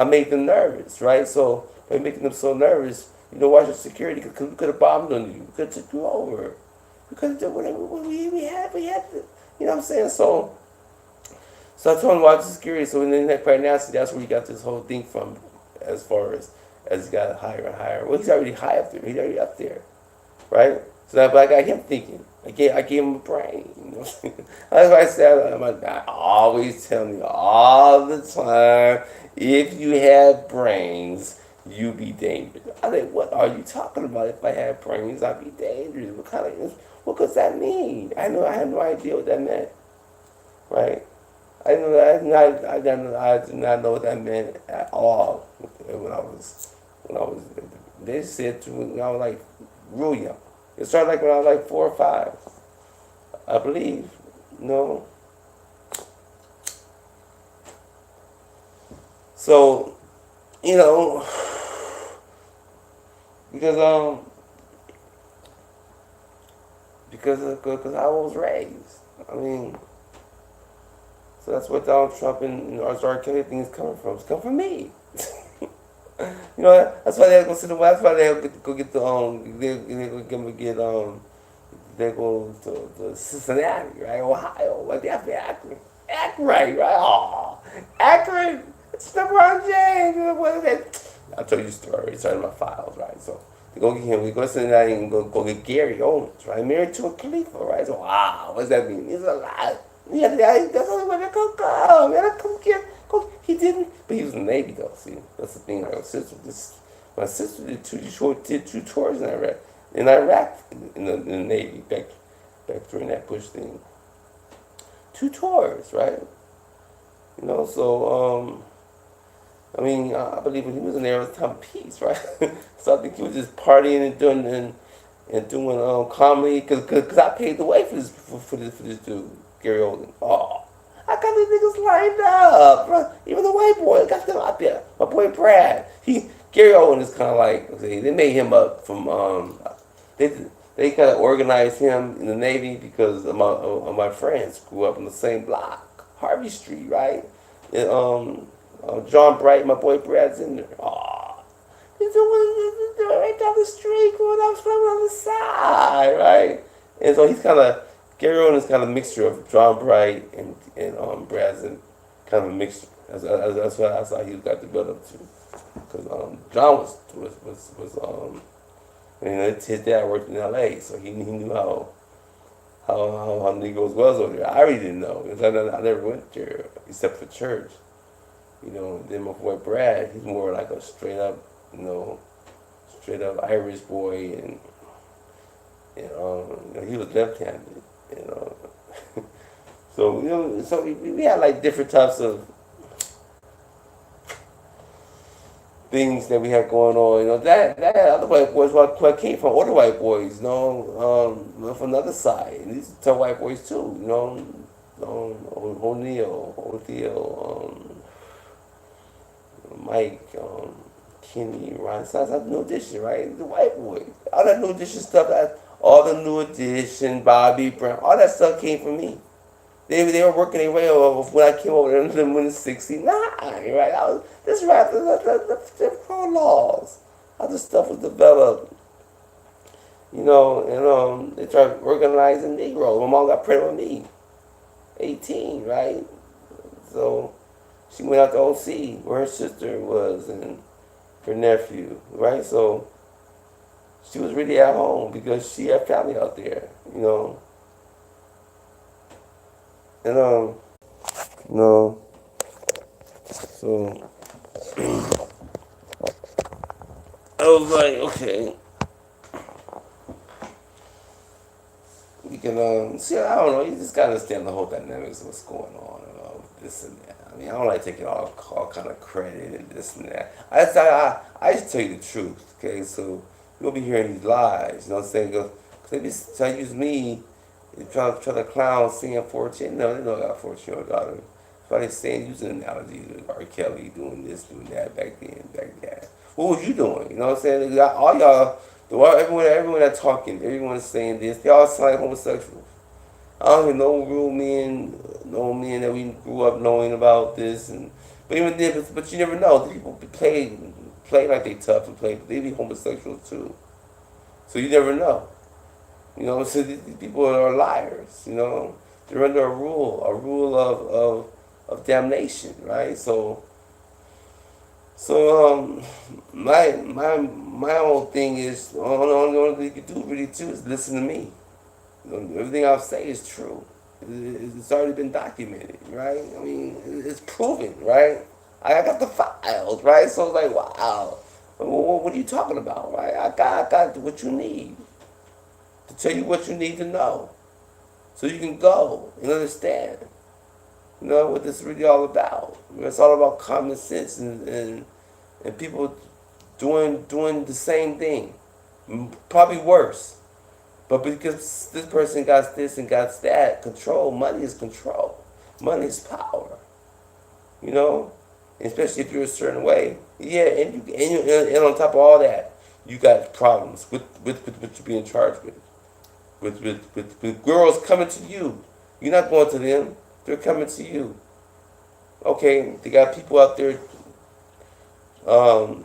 made them nervous, right? So by making them so nervous, watch your security, because we could have bombed on you. We could have took you over. We could have done whatever we had to, you know what I'm saying? So I told him to watch the security. So in that right now, that's where he got this whole thing from, as far as he got higher and higher. Well, he's already high up there. He's already up there, right? So that, but I got him thinking. I gave him a brain. That's why I said, I always tell you all the time, if you have brains, you be dangerous. I said, what are you talking about? If I had brains, I'd be dangerous. What does that mean? I had no idea what that meant, right? I did not know what that meant at all when I was. They said to me when I was like real young. It started like when I was like 4 or 5, I believe. So, because I was raised. I mean, so that's where Donald Trump and R. Kelly thing is coming from. It's coming from me. That's why they go to the. That's why they go get they go to Cincinnati, right? Ohio. Like they have to act right, right? Oh, Akron. It's LeBron James. What is that? I'll tell you the story. It's in my files, right? So they go get him. We go to Cincinnati and go get Gary Owens, right? Married to a Khalifa, right? So wow, what does that mean? It's a lot. Yeah, that's the only way to go. Man, come get. He didn't, but he was in the Navy though. See, that's the thing. My sister did two tours in Iraq in the Navy back during that Bush thing. 2 tours, right? So I mean, I believe when he was in there, it was time of peace, right? So I think he was just partying and doing comedy, because I paved the way for this dude, Gary Oldman. Oh. I got these niggas lined up, bro. Even the white boy got them out there. My boy Brad. Gary Owen is kind of like, they made him up from they kind of organized him in the Navy because of my friends grew up on the same block, Harvey Street, right? And, John Bright, my boy Brad's in there. Oh, he's right down the street, growing up on the side, right? And so he's kind of. Gary Owen is kind of a mixture of John Bright and Brazen, kind of a mixture. That's how he got the build up to. Because John You know, his dad worked in L.A., so he knew how Negroes was over there. I really didn't know because I never went there except for church. You know, then my boy Brad, he's more like a straight up Irish boy, and you know, he was left-handed. You know, so we had like different types of things that we had going on. You know, that other white boys what came from older white boys. You know, from another side, and these are tough white boys too. You know, Othel, Mike, Kenny, Ron Size, all the New Edition, right? The white boys, all that New Edition stuff, all the New Edition, Bobby Brown, all that stuff came from me. They were working their way over when I came over there in the 69, right? This rap, the pro laws, how this stuff was developed, you know, and they tried organizing Negroes. My mom got pregnant with me, 18, right? So she went out to OC where her sister was and her nephew, right? So she was really at home because she had family out there, you know. And no, so I was like, okay, we can see. I don't know. You just gotta understand the whole dynamics of what's going on and all this and that. I mean, I don't like taking all kind of credit and this and that. I just tell you the truth, okay? So you'll be hearing these lies, you know what I'm saying? Because they be trying to use me. They try to clown singing 14. No, they know I got a 14-year-old daughter. That's why they saying, using analogies of R. Kelly doing this, doing that, back then, back then. What was you doing? You know what I'm saying? They got all y'all, everyone that's talking, everyone's saying this. They all sound like homosexuals. I don't even know real men that we grew up knowing about this. But even then, but you never know. The people play like they tough and they be homosexuals too. So you never know. You know, so these people are liars, you know. They're under a rule of damnation, right? So my whole thing is, the only thing you can do really too is listen to me. You know, everything I'll say is true. It's already been documented, right? I mean, it's proven, right? I got the files, right? So it's like, wow, what are you talking about, right? I got what you need. To tell you what you need to know, so you can go and understand, you know, what this is really all about. It's all about common sense and people doing the same thing, probably worse, but because this person got this and got that, money is control, money is power, you know, especially if you're a certain way, yeah, and on top of all that, you got problems with what you're being charged with. With girls coming to you. You're not going to them. They're coming to you. Okay, they got people out there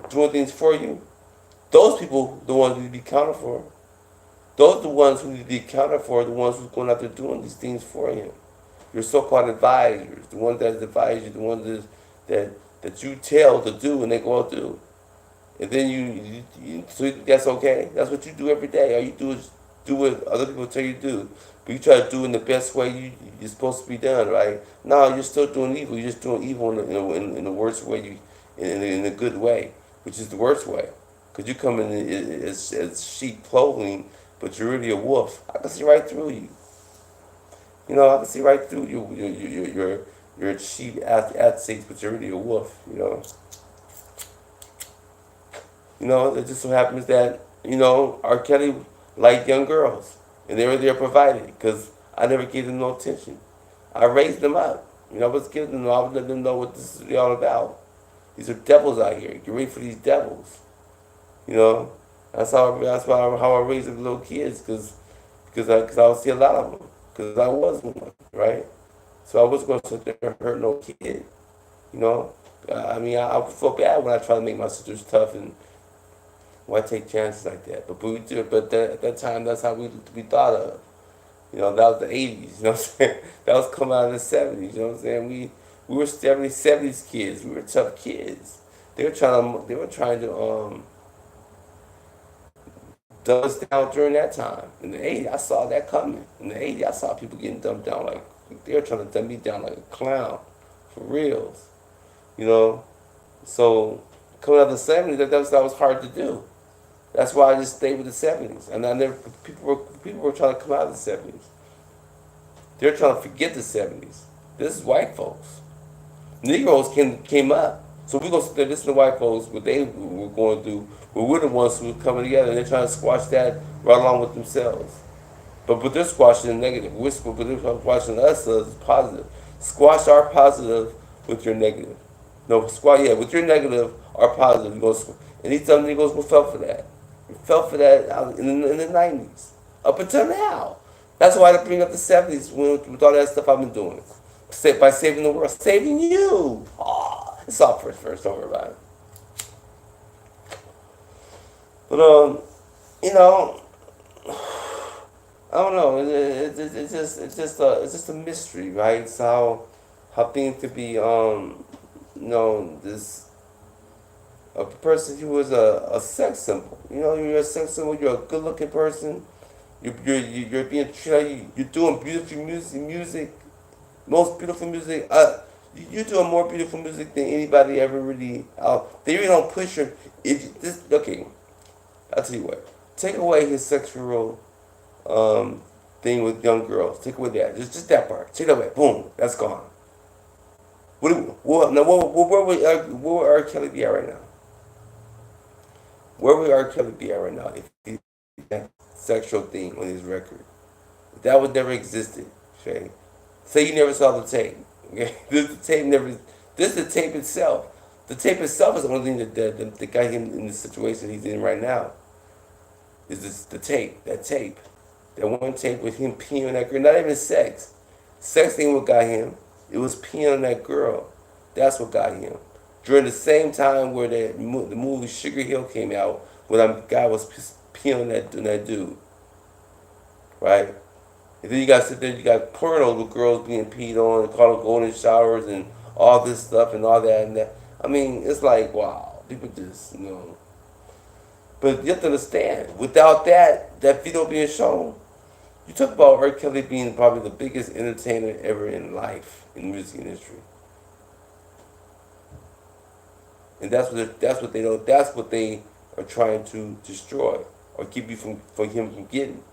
doing things for you. Those people, the ones who need to be accounted for. Those are the ones who need to be accounted for, the ones who's going out there doing these things for you. Your so-called advisors, the ones that advise you, the ones that you tell to do and they go out do. And then so that's okay. That's what you do every day. All you do is do what other people tell you to do. But you try to do it in the best way you're supposed to be done, right? No, you're still doing evil. You're just doing evil in the worst way, in a good way, which is the worst way. Because you come in as sheep clothing, but you're really a wolf. I can see right through you. You know, I can see right through you. You're a sheep athletes, but you're really a wolf, you know. You know, it just so happens that, you know, R. Kelly liked young girls, and they were there providing, because I never gave them no attention. I raised them up. You know, I was giving them, I would let them know what this is all about. These are devils out here. Get ready for these devils. You know, that's how I raised the little kids, because I would see a lot of them, because I was one, right? So I wasn't going to sit there and hurt no kid. You know, I mean, I feel bad when I try to make my sisters tough and why take chances like that? But we do. But at that time, that's how we thought of. You know, that was the 80s. You know what I'm saying? That was coming out of the 70s. You know what I'm saying? We were 70s kids. We were tough kids. They were trying to dumbed down during that time. In the 80s, I saw that coming. In the 80s, I saw people getting dumbed down like, they were trying to dumb me down like a clown, for reals. You know? So, coming out of the 70s, that was hard to do. That's why I just stayed with the 70s. And people were trying to come out of the 70s. They're trying to forget the 70s. This is white folks. Negroes came up. So we're going to sit there listen to white folks, what they were going through. But we're the ones who are coming together, and they're trying to squash that right along with themselves. But they're squashing the negative. But they're squashing us as positive. Squash our positive with your negative. No, with your negative, our positive. And these other Negroes fell for that. We fell for that in the 90s. Up until now. That's why I bring up the 70s with all that stuff I've been doing. By saving the world. Saving you. Oh, it's all first. Don't worry about it. But, you know, I don't know. It's just a mystery, right? So how things could be, you know, this a person who was a sex symbol. You know, you're a sex symbol. You're a good-looking person. You're being treated. You're doing beautiful music, most beautiful music. You're doing more beautiful music than anybody ever really. They really don't push her. Okay, I'll tell you what. Take away his sexual thing with young girls. Take away that. Just that part. Take that away. Boom. That's gone. Where would R. Kelly be at right now? Where would R. Kelly be at right now if he had that sexual thing on his record? That would never existed, Shay. Say you never saw the tape. Okay? This is the tape itself. The tape itself is the only thing that got him in the situation he's in right now. Is this the tape? That tape. That one tape with him peeing on that girl. Not even sex. Sex ain't what got him. It was peeing on that girl. That's what got him. During the same time where the movie Sugar Hill came out, when that guy was peeing on that dude. Right? And then you got to sit there, you got porno with girls being peed on, and call them golden showers and all this stuff and all that and that. I mean, it's like, wow. People just, you know. But you have to understand, without that video being shown, you talk about R. Kelly being probably the biggest entertainer ever in life in the music industry. And that's what they are trying to destroy or keep you from him from getting.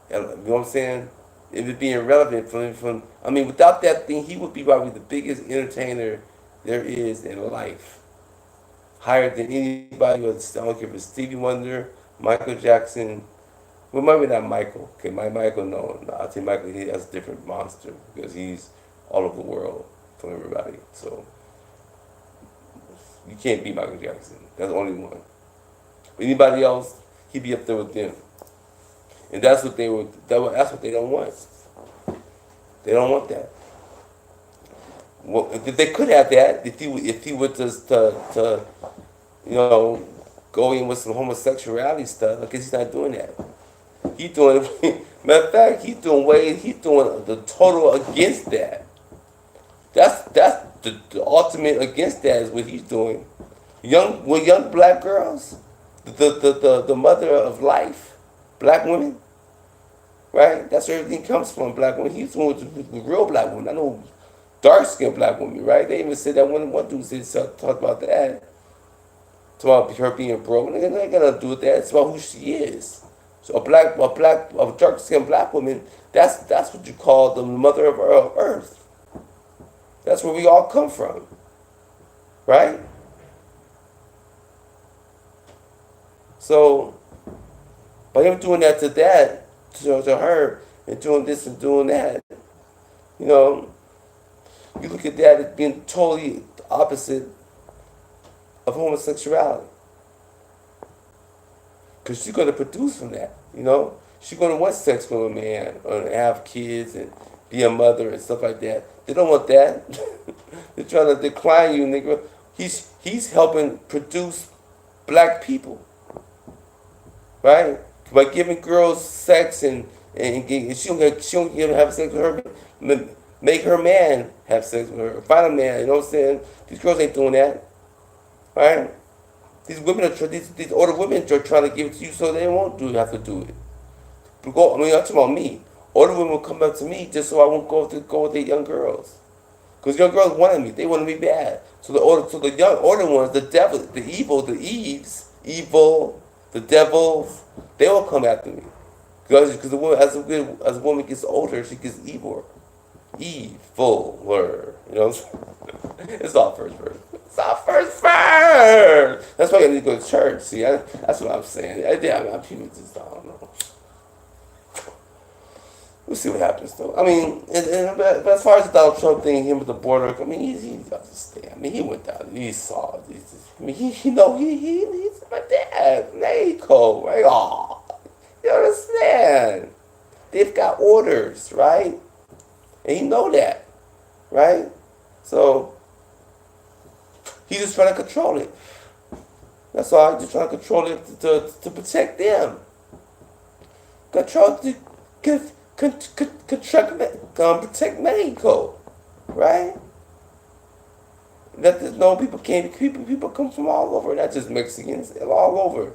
You know what I'm saying? It would be irrelevant I mean, without that thing, he would be probably the biggest entertainer there is in life. Higher than anybody else. I don't care if it's Stevie Wonder, Michael Jackson. Well, maybe not Michael. Okay, Michael, no. I'll tell you, Michael, that's a different monster because he's all over the world from everybody. So you can't beat Michael Jackson. That's the only one. But anybody else, he'd be up there with them. And that's what they don't want. They don't want that. Well, if they could have that, if he would just to you know, go in with some homosexuality stuff, I guess he's not doing that. He's doing, matter of fact, he's doing the total against that. That's the ultimate against that is what he's doing. Young black girls, the mother of life, black women, right? That's where everything comes from, black women. He's doing with real black women. I know dark-skinned black women, right? They even said that one dude talked about that. It's about her being broke. They're not gonna do with that. It's about who she is. So a dark-skinned black woman, that's what you call the mother of earth. That's where we all come from, right? So by him doing that to her, and doing this and doing that, you know, you look at that as being totally opposite of homosexuality. Because she's going to produce from that, you know. She's going to want sex with a man and have kids and be a mother and stuff like that. They don't want that. They're trying to decline you, nigga. He's helping produce black people, right? By giving girls sex and she don't even have sex with her, make her man have sex with her, find a man, you know what I'm saying? These girls ain't doing that, right? These women are these older women are trying to give it to you so they won't have to do it. I'm talking about me. Older women will come up to me just so I won't go with the young girls. Because young girls wanted me. They wanted me bad. So the young older ones, the devil, the evil, the the devils, they will come after me. Because the woman, as a woman gets older, she gets evil. Eviler. You know what I'm saying? It's all first verse. It's all first verse. That's why you need to go to church. See, that's what I'm saying. People just, I don't know. We'll see what happens, though. I mean, but as far as the Donald Trump thing, him with the border, I mean, he understand. I mean, he went down, he saw it. I mean, he's my dad. NACO, right? Oh, you understand? They've got orders, right? And you know that, right? So, he's just trying to control it. That's all. He's just trying to control it to protect them. Protect Mexico, right? Let this know people come from all over, not just Mexicans, all over.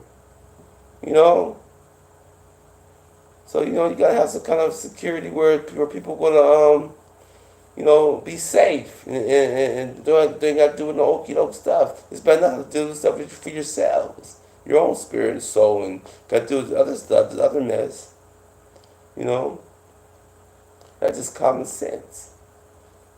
You know? So, you know, you gotta have some kind of security where people gonna be safe and they not doing the okie doke stuff. It's better not to do stuff for yourselves, your own spirit and soul, and gotta do the other stuff, the other mess. You know? That's just common sense.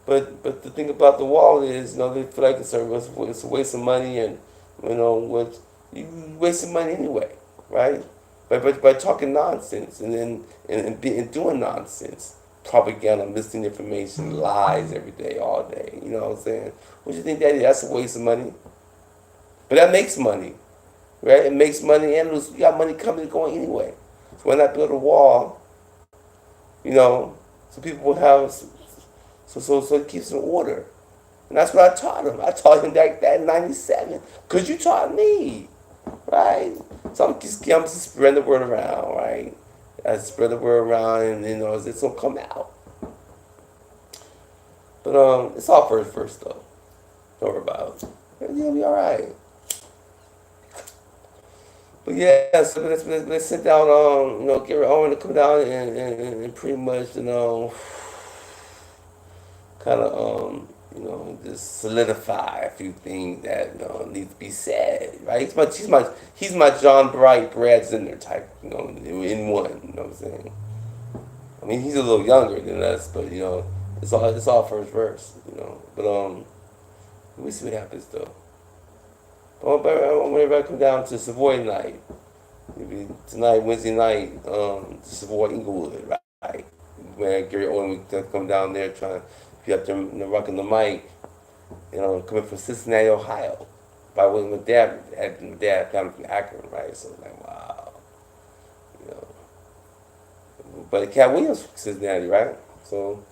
But the thing about the wall is, they feel like it's a waste of money, and you wasting money anyway, right? By talking nonsense and doing nonsense, propaganda, misinformation, lies every day, all day. You know what I'm saying? What do you think that is? That's a waste of money. But that makes money, right? It makes money, and you got money coming and going anyway. So why not build a wall? So people will have, so it keeps in order. And that's what I taught him. I taught him that in 97. Because you taught me, right? So I'm just spreading the word around, right? I spread the word around, and, it's going to come out. But it's all first, though. Don't worry about it. You'll be all right. But yeah, so let's sit down, Gary Owen to come down and pretty much, kind of, just solidify a few things that need to be said, right? He's my John Bright, Brad Zinder type, in one. You know what I'm saying? I mean, he's a little younger than us, but it's all first verse, But we see what happens though. I want everybody to come down to Savoy night. Maybe tonight, Wednesday night, Savoy Inglewood, right? Where Gary Owen would come down there trying to be up there rocking the mic, coming from Cincinnati, Ohio. By the way, my dad coming from Akron, right? So like, wow. But Cat Williams from Cincinnati, right? So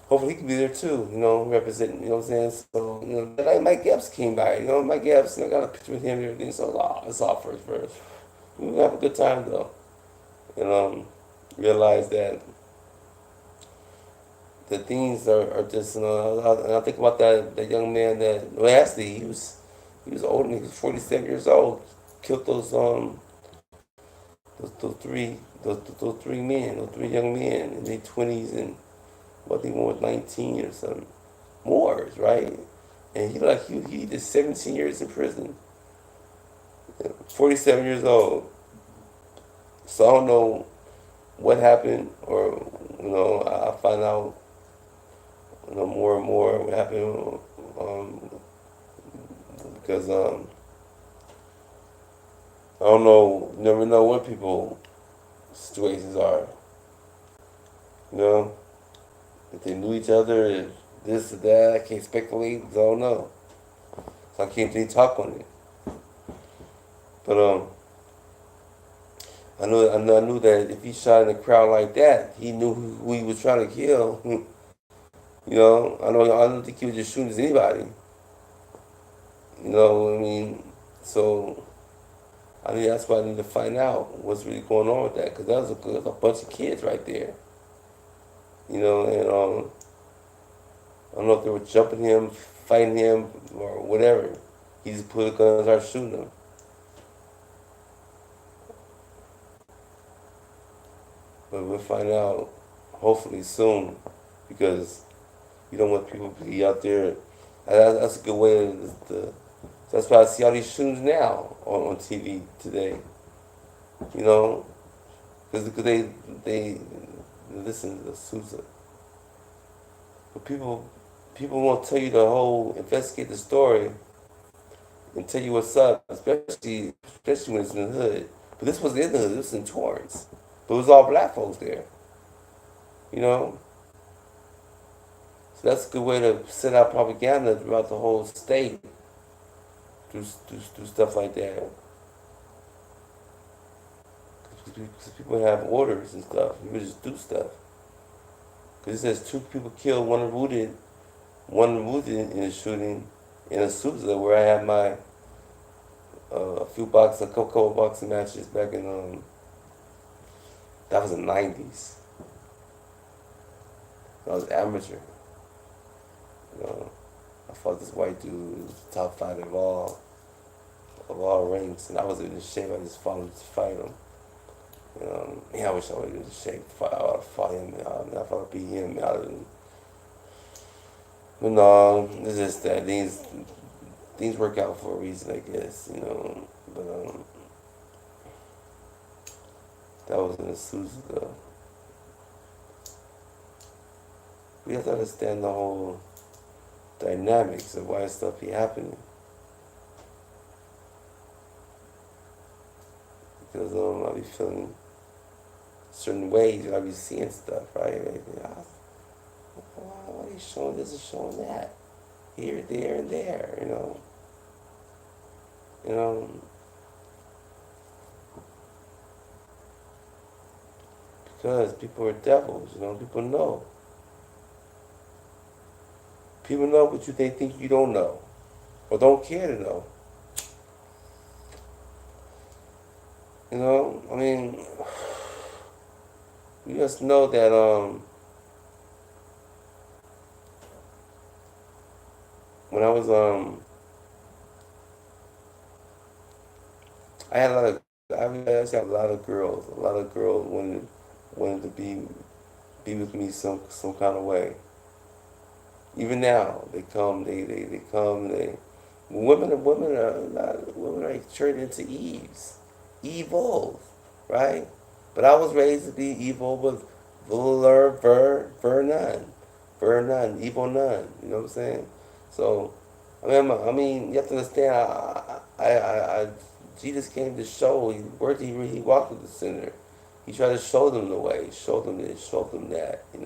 hopefully he can be there too, representing, you know what I'm saying? So, like Mike Epps came by, Mike Epps, I got a picture with him and everything, so it's all first verse. We're gonna have a good time though. And realize that the things are just, and I think about that young man actually he was older, he was 47 years old, killed those three young men in their 20s, and what they was 19 or something. Moors, right? And he did 17 years in prison. 47 years old. So I don't know what happened, or I'll find out more and more what happened, because I don't know, you never know what people's situations are. If they knew each other, if this or that, I can't speculate, I don't know. So I can't really talk on it. But I knew that if he shot in a crowd like that, he knew who he was trying to kill. I don't think he was just shooting at anybody. So I mean, that's why I need to find out what's really going on with that, because that was a bunch of kids right there. And I don't know if they were jumping him, fighting him or whatever. He just put a gun and started shooting him. But we'll find out hopefully soon, because you don't want people to be out there. That's a good way to that's why I see all these shootings now on TV today. You know, because they listen to Sousa. But people won't tell you the whole, investigate the story and tell you what's up, especially when it's in the hood. But this was in the hood, this was in Torrance. But it was all black folks there. You know? So that's a good way to set out propaganda throughout the whole state. Do stuff like that. Because people have orders and stuff. You just do stuff. Because it says 2 people killed, one wounded in the shooting in Azusa, where I had my a couple boxing matches back in that was the 90s. I was amateur. You know, I fought this white dude, top 5 of all ranks, and I wasn't in shape. I just fought him to fight him. I wish I was in shape. I would have fought him. I thought I'd beat him out of him. But no, it's just that things work out for a reason, I guess. You know, but that was in Azusa though. We have to understand the whole dynamics of why stuff be happening. Because I be feeling certain ways, I be seeing stuff, right? Why are they showing this and showing that? Here, there, and there, you know? Because people are devils, you know? People know. People know, but they think you don't know, or don't care to know. You know, I mean, you just know that when I was I just got a lot of girls. A lot of girls wanted to be with me some kind of way. Even now, they come. Women are turned into Eves. Evil, right? But I was raised to be evil with ver none, evil none. You know what I'm saying? So, I mean, you have to understand. Jesus came to show. He walked with the sinner. He tried to show them the way. Show them this. Show them that. And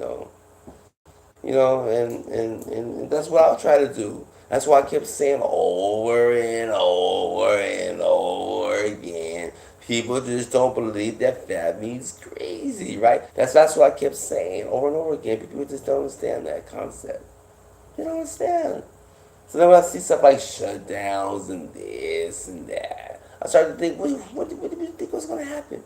that's what I'll try to do. That's why I kept saying over and over and over again. People just don't believe that fat means crazy, right? That's what I kept saying over and over again. People just don't understand that concept. They don't understand. So then when I see stuff like shutdowns and this and that, I started to think, what do you think was going to happen?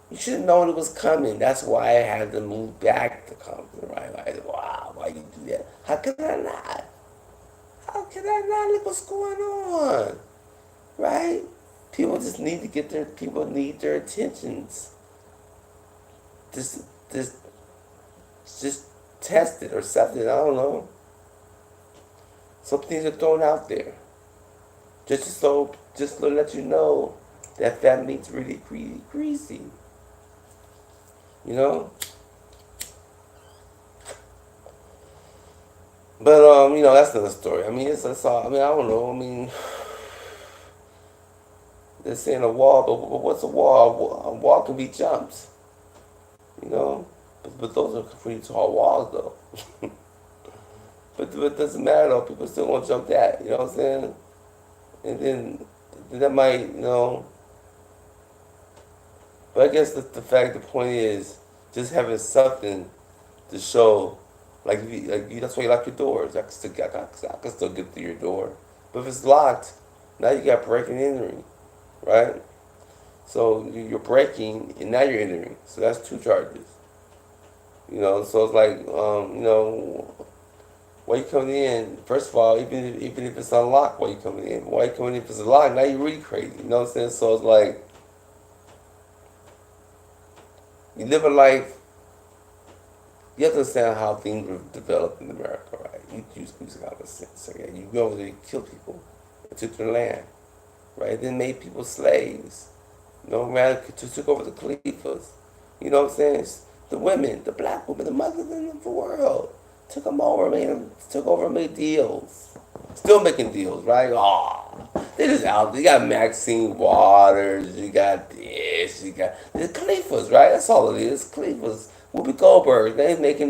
You should have known it was coming. That's why I had to move back to Compton, right? Like, wow, why you do that? How could I not? How could I not? Look what's going on, right? People just need to people need their attentions. Just test it or something, I don't know. Some things are thrown out there. Just to let you know that fat meat's really greasy. You know? But, that's another story. I mean, it's all, I don't know. They're saying a wall, but what's a wall? A wall can be jumped. You know? But those are pretty tall walls, though. But it doesn't matter, though. People still won't jump that. You know what I'm saying? And then that might, But I guess the point is just having something to show, that's why you lock your doors. I can still get through your door. But if it's locked, now you got breaking and entering, right? So you're breaking and now you're entering. So that's 2 charges. So it's like, Why you coming in? First of all, even if it's unlocked, why you coming in? Why you coming in if it's unlocked? Now you're really crazy. You know what I'm saying? So it's like you live a life. You have to understand how things were developed in America, right? You use common sense. Okay? You go over there, you kill people, and took their land, right? Then made people slaves. No matter took over the caliphs. You know what I'm saying? The women, the black women, the mothers in the world. Took them over, made deals. Still making deals, right? Oh, they just out there. You got Maxine Waters, you got this, you got the Caliphas, right? That's all it is. Caliphas, Whoopi Goldberg, they making